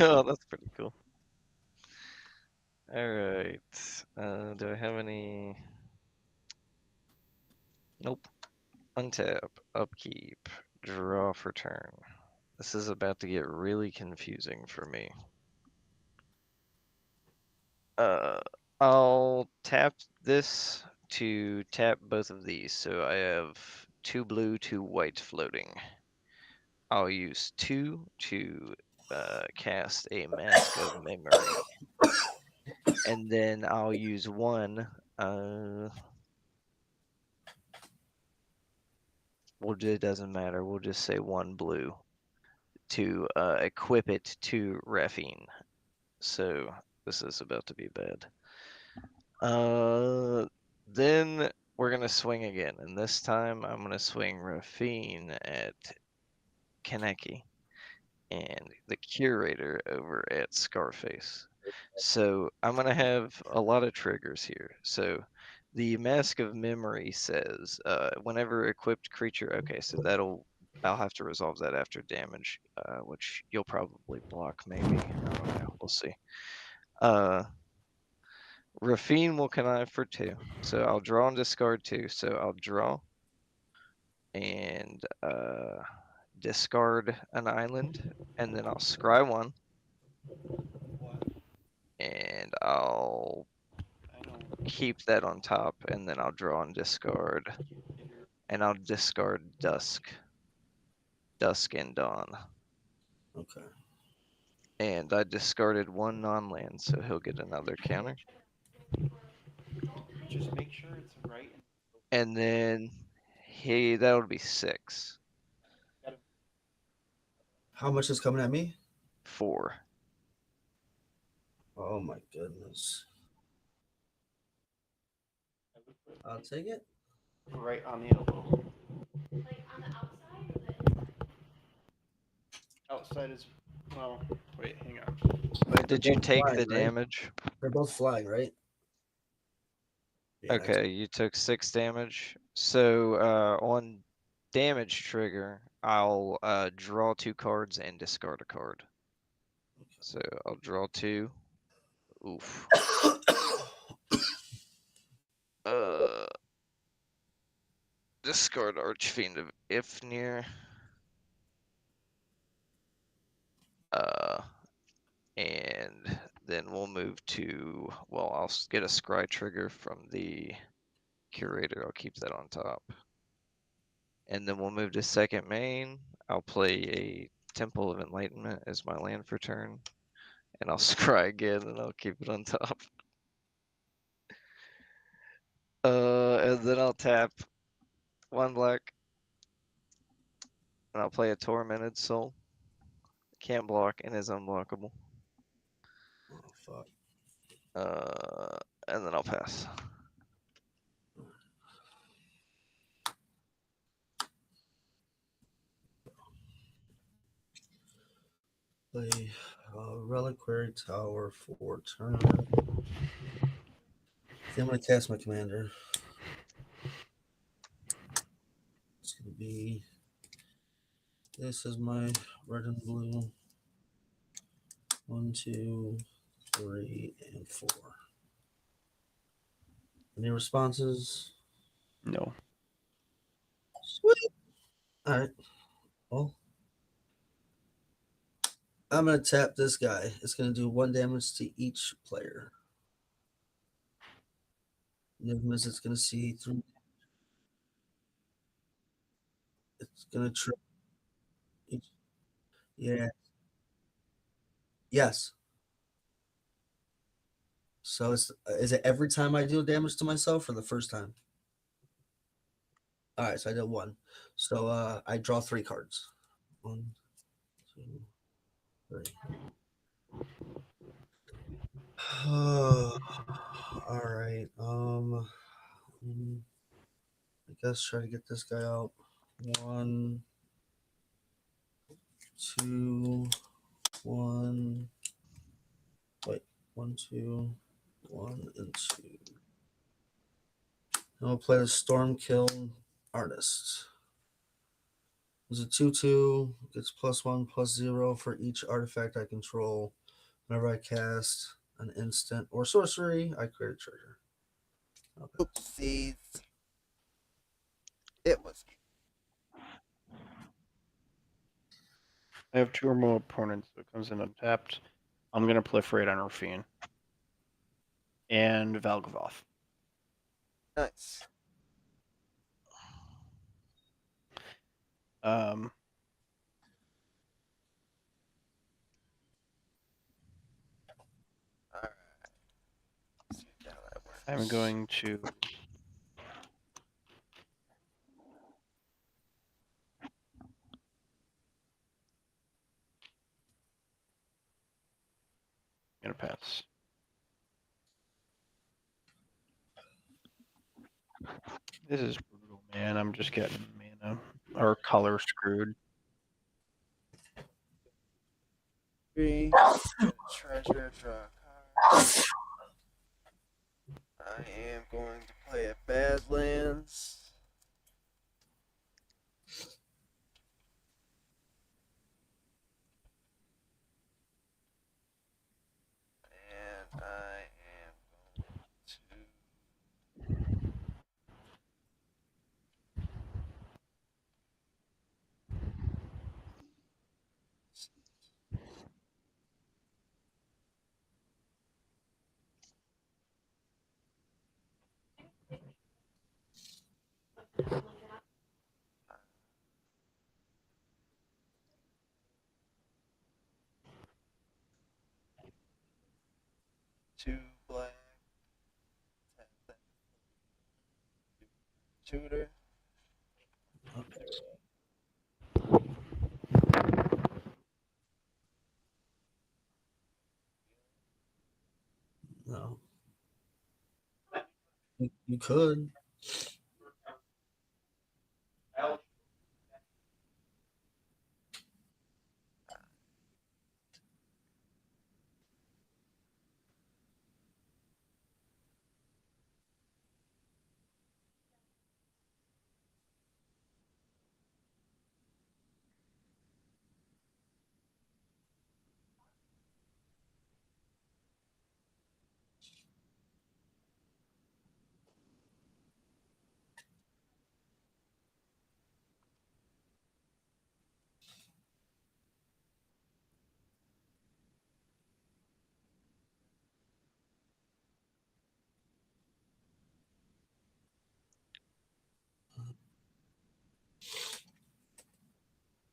Oh, that's pretty cool. Alright. Do I have any? Nope. Untap, upkeep, draw for turn. This is about to get really confusing for me. I'll tap this to tap both of these. So I have 2 blue, 2 white floating. I'll use 2 to cast a Mask of Memory. And then I'll use 1. Well, it doesn't matter. We'll just say 1 blue to equip it to Raffine. So this is about to be bad. Then we're gonna swing again, and this time I'm gonna swing Rafine at Kaneki and the curator over at Scarface. So I'm gonna have a lot of triggers here. So the Mask of Memory says whenever equipped creature. Okay, so I'll have to resolve that after damage, which you'll probably block. Maybe I don't know. We'll see. Rafine will connive for 2, so I'll draw and discard 2. So I'll draw and discard an island, and then I'll scry 1, and I'll keep that on top, and then I'll draw and discard, and I'll discard Dusk and Dawn. Okay. And I discarded 1 non-land, so he'll get another counter. Just make sure it's right. And then that would be 6. How much is coming at me? 4. Oh my goodness. I'll take it. Right on the elbow. Outside is, well, wait, hang on. But did you both take flying, the right? damage? They're both flying, right? Yeah, Okay, you took 6 damage. So on damage trigger, I'll draw 2 cards and discard a card. So I'll draw 2. Oof. Discard Archfiend of Ifnir. And then we'll move to, well, I'll get a scry trigger from the curator. I'll keep that on top. And then we'll move to second main. I'll play a Temple of Enlightenment as my land for turn. And I'll scry again and I'll keep it on top. And then I'll tap 1 black. And I'll play a Tormented Soul. Can't block and is unblockable. Oh fuck. And then I'll pass. Play Reliquary Tower for turn. See, I'm gonna cast my commander. It's gonna be. This is my red and blue. 1, 2, 3, and 4. Any responses? No. Sweet. All right. Well, I'm gonna tap this guy. It's gonna do 1 damage to each player. Nimbus, it's gonna see through. It's gonna trip. Yeah. Yes. So is it every time I do damage to myself or the first time? All right, so I did 1. So I draw 3 cards. 1, 2, 3. All right. I guess try to get this guy out. 1, 2, 1. Wait, 1, 2, 1, and 2. And we'll play the Stormkill Artist. There's a 2/2, gets +1/+0 for each artifact I control. Whenever I cast an instant or sorcery, I create a trigger. Okay. Oopsies. It was. I have 2 or more opponents that comes in untapped. I'm going to proliferate on Rafine. And Valgavoth. Nice. Um, All right. See how that works. I'm going to pass. This is brutal, man. I'm just getting mana or color screwed. 3. Treasure, draw a card. I am going to play a Badlands. And I am going to 2 black. Tap that. Tutor. No. You could.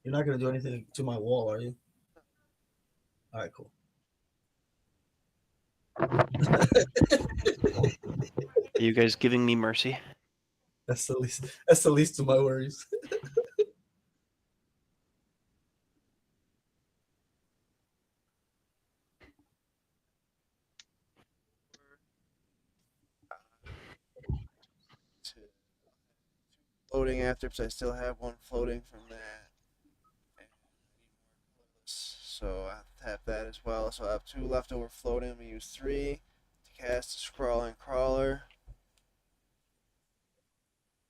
You're not gonna do anything to my wall, are you? All right, cool. Are you guys giving me mercy? That's the least. That's the least of my worries. To floating after, because I still have one floating from that. And I need more colorless, so I have to tap that as well. So I have 2 leftover floating. I'm gonna use 3 to cast a Scrawling Crawler.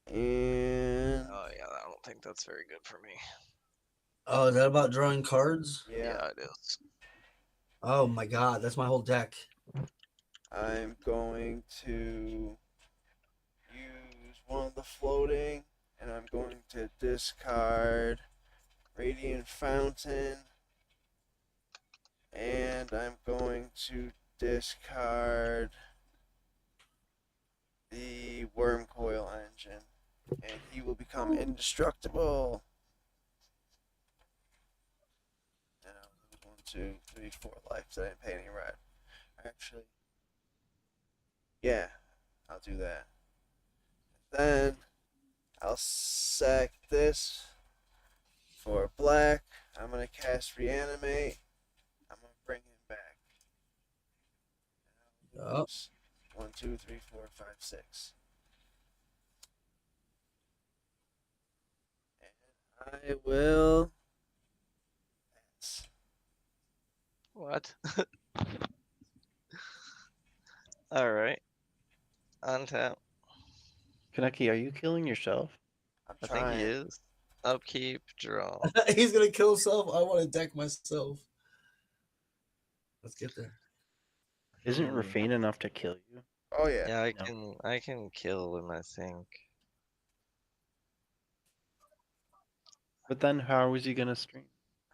And Oh yeah, I don't think that's very good for me. Oh, is that about drawing cards? yeah, it is. Oh my god, that's my whole deck. I'm going to use one of the floating, and I'm going to discard Radiant Fountain, and I'm going to discard the Worm Coil Engine, and he will become indestructible. And I'll lose 1, 2, 3, 4 life. So I didn't pay any red. Actually, yeah, I'll do that. Then I'll sack this for black. I'm gonna cast Reanimate. I'm gonna bring him back. And I'll Oh, lose 1, 2, 3, 4, 5, 6. And I will pass. What? All right. Untap. Kaneki, are you killing yourself? I'm I think he trying. is. Upkeep, draw. he's gonna kill himself. I want to deck myself. Let's get there. Isn't Rafine enough to kill you? Oh yeah. Yeah, No. I can kill him, I think. But then how is he gonna stream?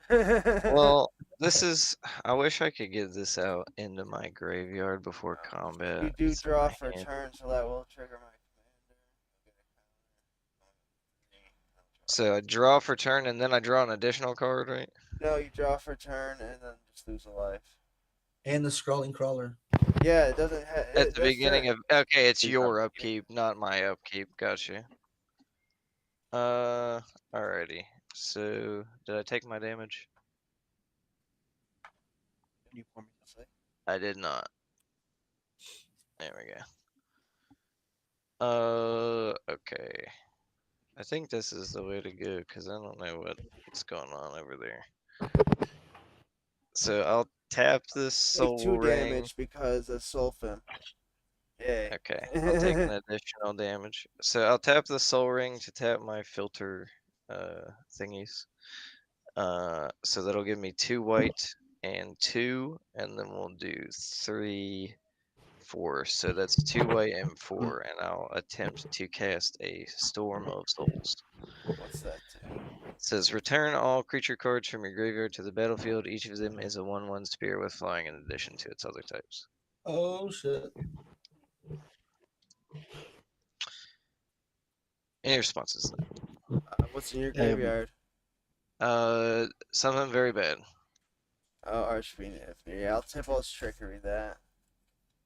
Well, this is. I wish I could get this out into my graveyard before combat. you do It's in draw my for hand. turn, so that will trigger my commander. So I draw for turn and then I draw an additional card, right? No, you draw for turn and then just lose a life. And the scrawling crawler. Yeah, it doesn't have. At the beginning of. Okay, it's Is your upkeep, not my upkeep. Gotcha. Alrighty. So, did I take my damage? Can you pour me? of. I did not. There we go. Okay. I think this is the way to go because I don't know what's going on over there. So I'll tap this Take soul 2 ring. damage because of Sulfim. Yay. Okay, I'll take an additional damage. So I'll tap the soul ring to tap my filter thingies. So that'll give me 2 white and 2, and then we'll do 3, 4. So that's 2 white and 4, and I'll attempt to cast a Storm of Souls. What's that do? It says return all creature cards from your graveyard to the battlefield. Each of them is a 1/1 spear with flying in addition to its other types. Oh shit. Any responses? What's in your Um, graveyard? Something very bad. Oh, Archfiend. Yeah, I'll Tybalt's Trickery that.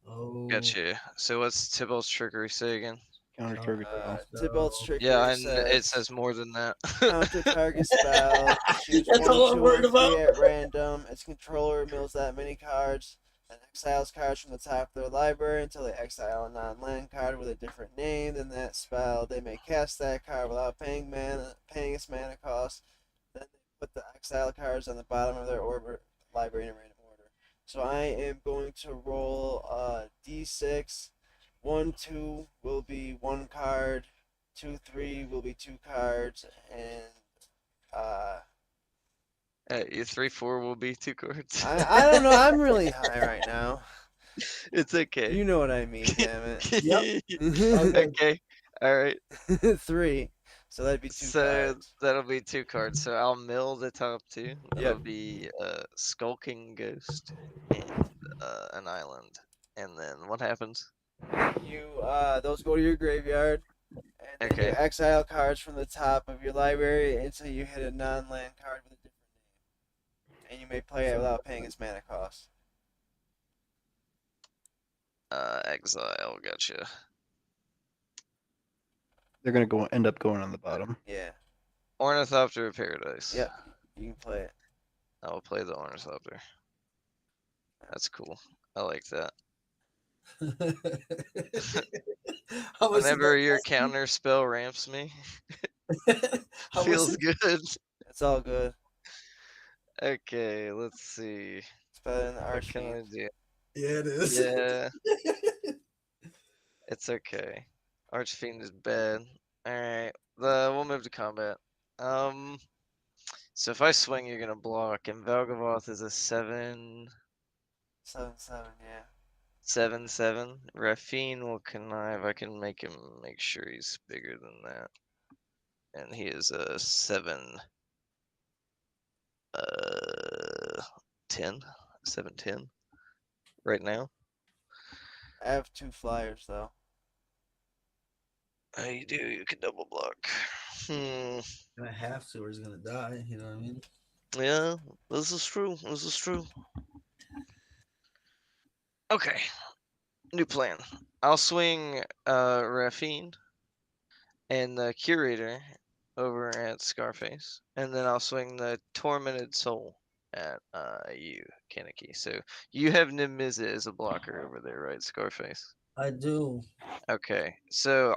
Oh. Gotcha. So what's Tybalt's trickery say again? Counter target spell. Tybalt's Trickery Yeah, and says, it says more than that. counter target spell, choose That's 1, all I'm 2, worried or 3 about. at random. Its controller mills that many cards and exiles cards from the top of their library until they exile a non-land card with a different name than that spell. They may cast that card without paying its mana cost. Then they put the exile cards on the bottom of their library in a random order. So I am going to roll d6. 1, 2 will be 1 card. 2, 3 will be 2 cards, and Your 3, 4 will be 2 cards. I don't know. I'm really high right now. It's okay. You know what I mean, damn Yep. it. Okay. All right. 3. So that'd be 2 So cards. that'll be 2 cards. So I'll mill the top 2. That'll Yep. be Skulking Ghost and an island. And then what happens? You those go to your graveyard, and then you Okay. exile cards from the top of your library until you hit a non-land card with a different name, and you may play it without paying its mana cost. Exile. Gotcha. They're gonna end up going on the bottom. Yeah. Ornithopter of Paradise. Yep. You can play it. I will play the Ornithopter. That's cool. I like that. How much did Whenever that your cost you? counter spell ramps me, How much feels did- good. It's all good. Okay, let's see. It's better than the What can I Archfiend. do? Yeah, it is. Yeah, it's okay. Archfiend is bad. Alright, we'll move to combat. So if I swing, you're gonna block, and Valgavoth is a 7, 7/7. Yeah. 7/7. Raffine will connive. I can make him make sure he's bigger than that. And he is a 7, 10, 7/10 right now. I have 2 flyers though. You do, you can double block. Gonna have to, or he's gonna die. You know what I mean? Yeah, this is true. This is true. Okay, new plan. I'll swing Raffine and the Curator over at Scarface, and then I'll swing the Tormented Soul at you, Kaneki. So you have Nimizit as a blocker over there, right, Scarface? I do. Okay, so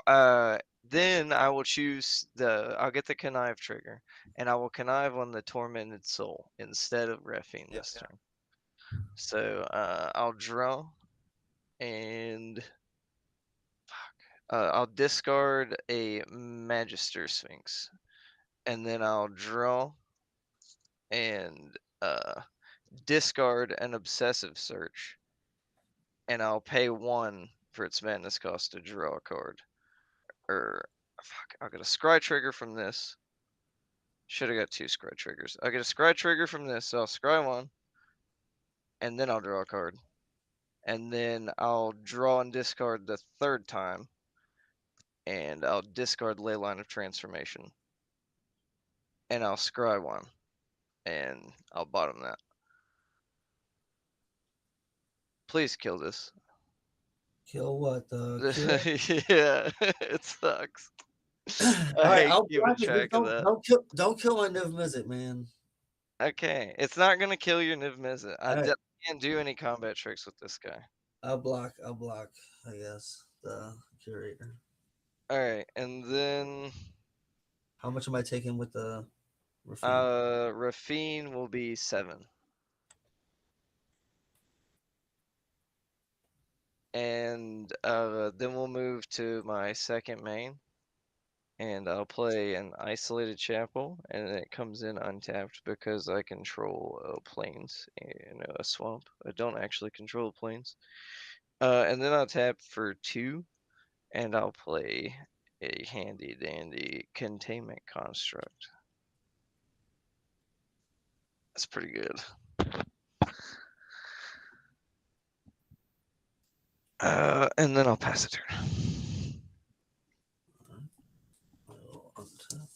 then I will choose I'll get the connive trigger, and I will connive on the Tormented Soul instead of Raffine Yep. this turn. So I'll draw, and I'll discard a Magister Sphinx, and then I'll draw and discard an Obsessive Search, and I'll pay 1 for its madness cost to draw a card. Or fuck, I'll get a scry trigger from this. Should have got 2 scry triggers. I'll get a scry trigger from this, so I'll scry 1, and then I'll draw a card. And then I'll draw and discard the 3rd time, and I'll discard Leyline of Transformation. And I'll scry 1, and I'll bottom that. Please kill this. Kill what? Yeah, it sucks. All I right, hate I'll keeping block it. track Just of that. don't kill my Niv Mizzet, man. Okay, it's not gonna kill your Niv Mizzet. I Alright. can't do any combat tricks with this guy. I'll block, I guess, the Curator. All right, and then How much am I taking with the Rafine? Rafine will be 7. And then we'll move to my second main. And I'll play an Isolated Chapel, and it comes in untapped because I control plains in a swamp. I don't actually control plains. And then I'll tap for 2, and I'll play a handy dandy Containment Construct. That's pretty good. And then I'll pass a turn. I'll untap.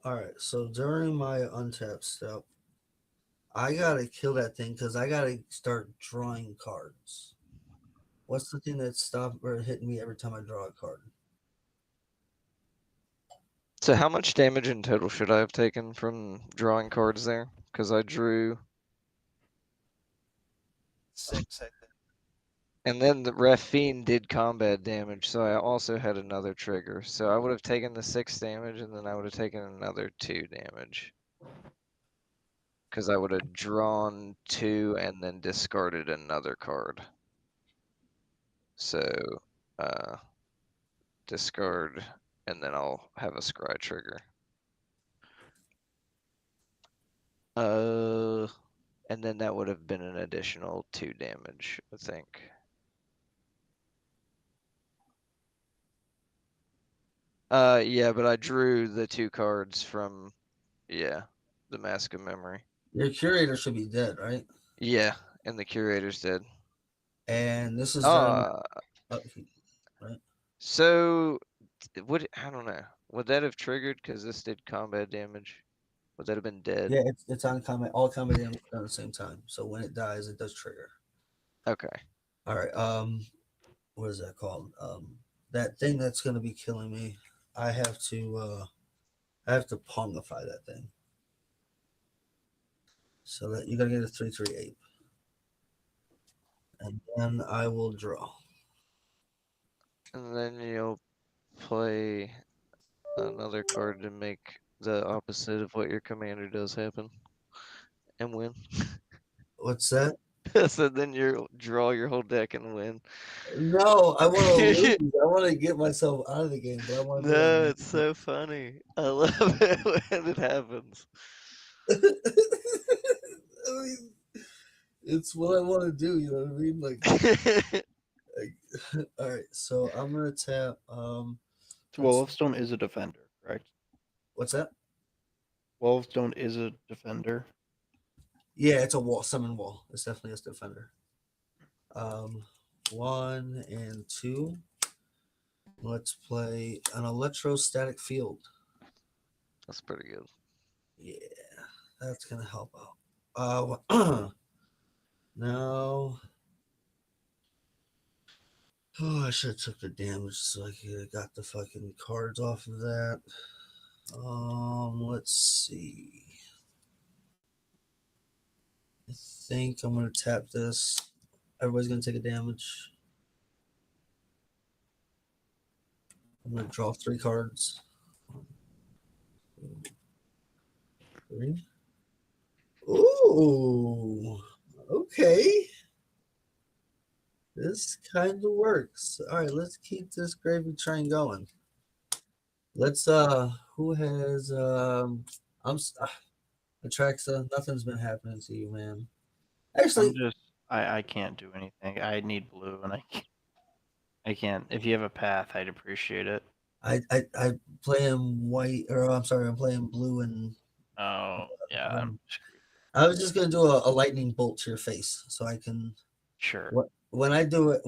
All right, so during my untap step, I gotta kill that thing because I gotta start drawing cards. What's the thing that stopped or hitting me every time I draw a card? So how much damage in total should I have taken from drawing cards there? Because I drew, 6, I think. and then the Rafine did combat damage, so I also had another trigger. So I would have taken the 6 damage, and then I would have taken another 2 damage. Because I would have drawn 2 and then discarded another card. So, discard, and then I'll have a scry trigger. And then that would have been an additional 2 damage, I think. Yeah, but I drew the 2 cards from, yeah, the Mask of Memory. Your curator should be dead, right? Yeah, and the Curator's dead. And this is during Uh, right? so, I don't know. Would that have triggered because this did combat damage? Would that have been dead? Yeah, it's on combat. All combat damage done at the same time. So when it dies, it does trigger. Okay. All right. What is that called? That thing that's gonna be killing me. I have to pongify that thing. So that you're gonna get a 3/3 ape. And then I will draw. And then you'll play another card to make the opposite of what your commander does happen and win. What's that? So then you draw your whole deck and win. No, I want to lose. I want to get myself out of the game, but I want to No, do it's so funny. I love it when it happens. I mean, it's what I want to do. You know what I mean? Like all right. So I'm gonna tap. Wolfstone is a defender, correct? What's that? Wolfstone is a defender. Yeah, it's a wall, summon wall. It's definitely a defender. 1 and 2. Let's play an electrostatic field. That's pretty good. Yeah, that's gonna help out. Now, I should have took the damage so I could have got the fucking cards off of that. Let's see. I think I'm gonna tap this. Everybody's gonna take a damage. I'm gonna draw 3 cards. 1, 2, 3. Ooh, okay. This kind of works. All right, let's keep this gravy train going. Let's who has Atraxa, nothing's been happening to you, man. Actually, I can't do anything. I need blue, and I can't. If you have a path, I'd appreciate it. I play him white, or I'm sorry, I'm playing blue and Oh yeah, I'm screwed. I was just gonna do a lightning bolt to your face so I can. Sure. When I do it,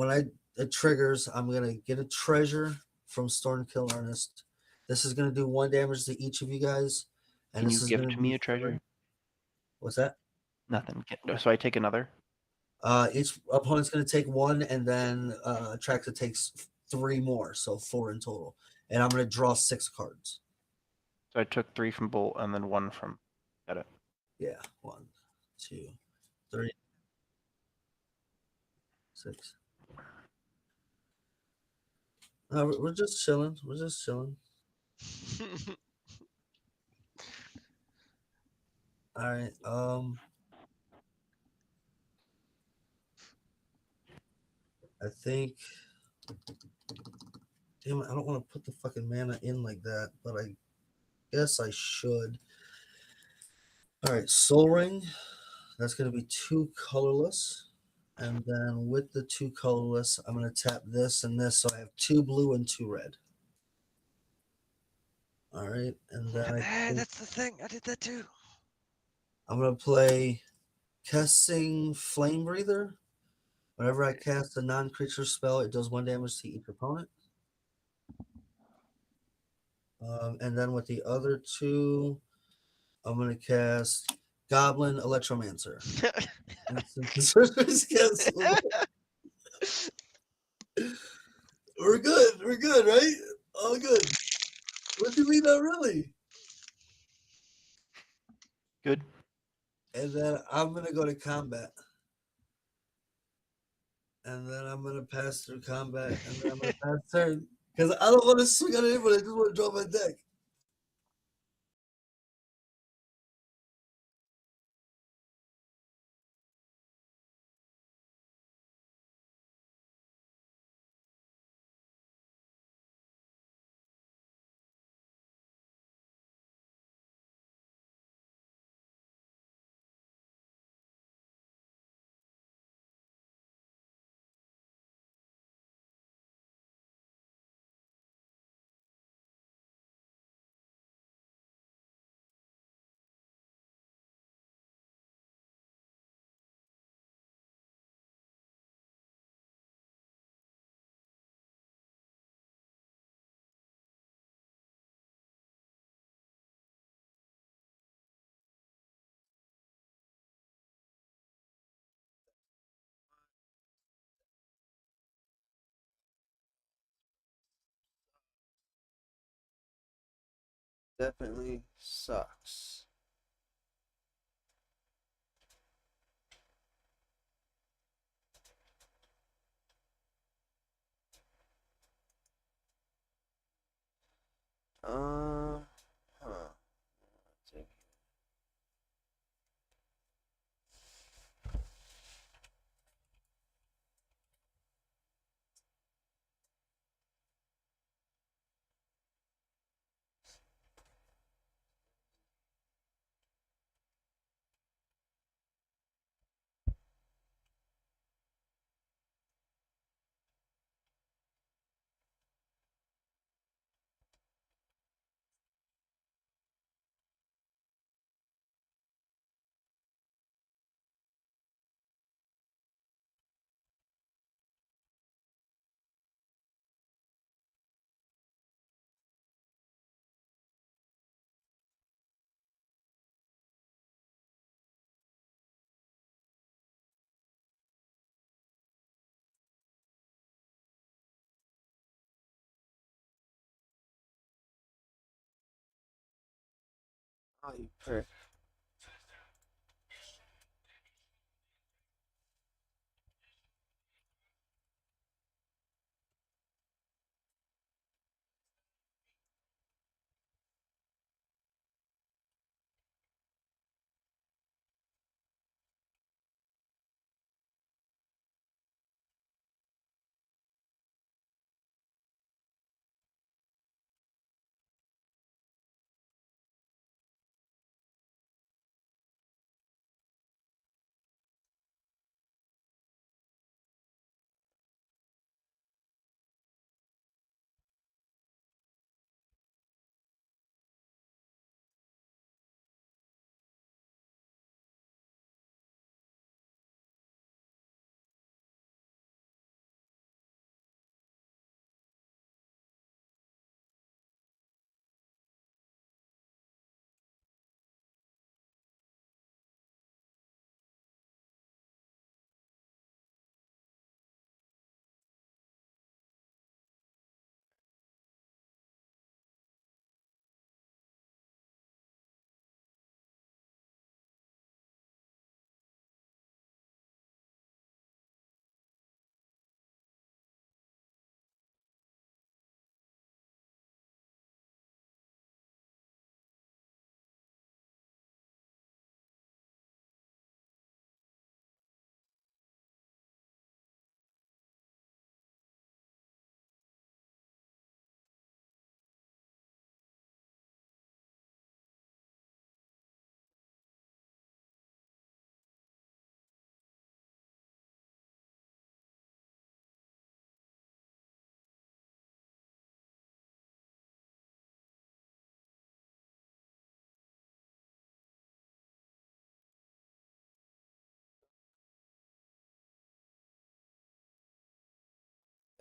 it triggers, I'm gonna get a treasure from Stormkill Ernest. This is gonna do 1 damage to each of you guys. And Can this you is gift gonna me be a treasure? What's that? Nothing. So I take another. Each opponent's gonna take 1, and then Atraxa takes 3 more, so 4 in total. And I'm gonna draw 6 cards. So I took 3 from Bolt and then 1 from Edit. Yeah, 1, 2, 3, 6. No, we're just chilling. We're just chilling. All right. I think. Damn it! I don't want to put the fucking mana in like that, but I guess I should. All right, Soul Ring. That's gonna be 2 colorless, and then with the 2 colorless, I'm gonna tap this and this, so I have 2 blue and 2 red. All right, and then I think That's the thing. I did that too. I'm gonna play Casting Flame Breather. Whenever I cast a non-creature spell, it does 1 damage to each opponent. And then with the other 2, I'm gonna cast Goblin Electromancer. We're good. We're good, right? All good. What do you mean, not really? Good. And then I'm gonna go to combat. And then I'm gonna pass through combat, and then I'm gonna pass turn. Because I don't want to swing on anybody, I just want to draw my deck. Definitely sucks. Huh. Oh, you prick.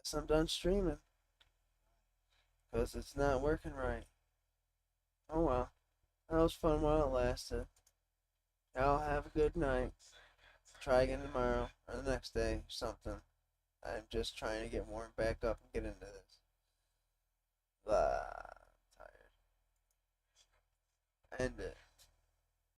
guess I'm done streaming. Because it's not working right. Oh well. That was fun while it lasted. Y'all have a good night. Try again tomorrow or the next day, something. I'm just trying to get warmed back up and get into this. Blah. Tired. End it.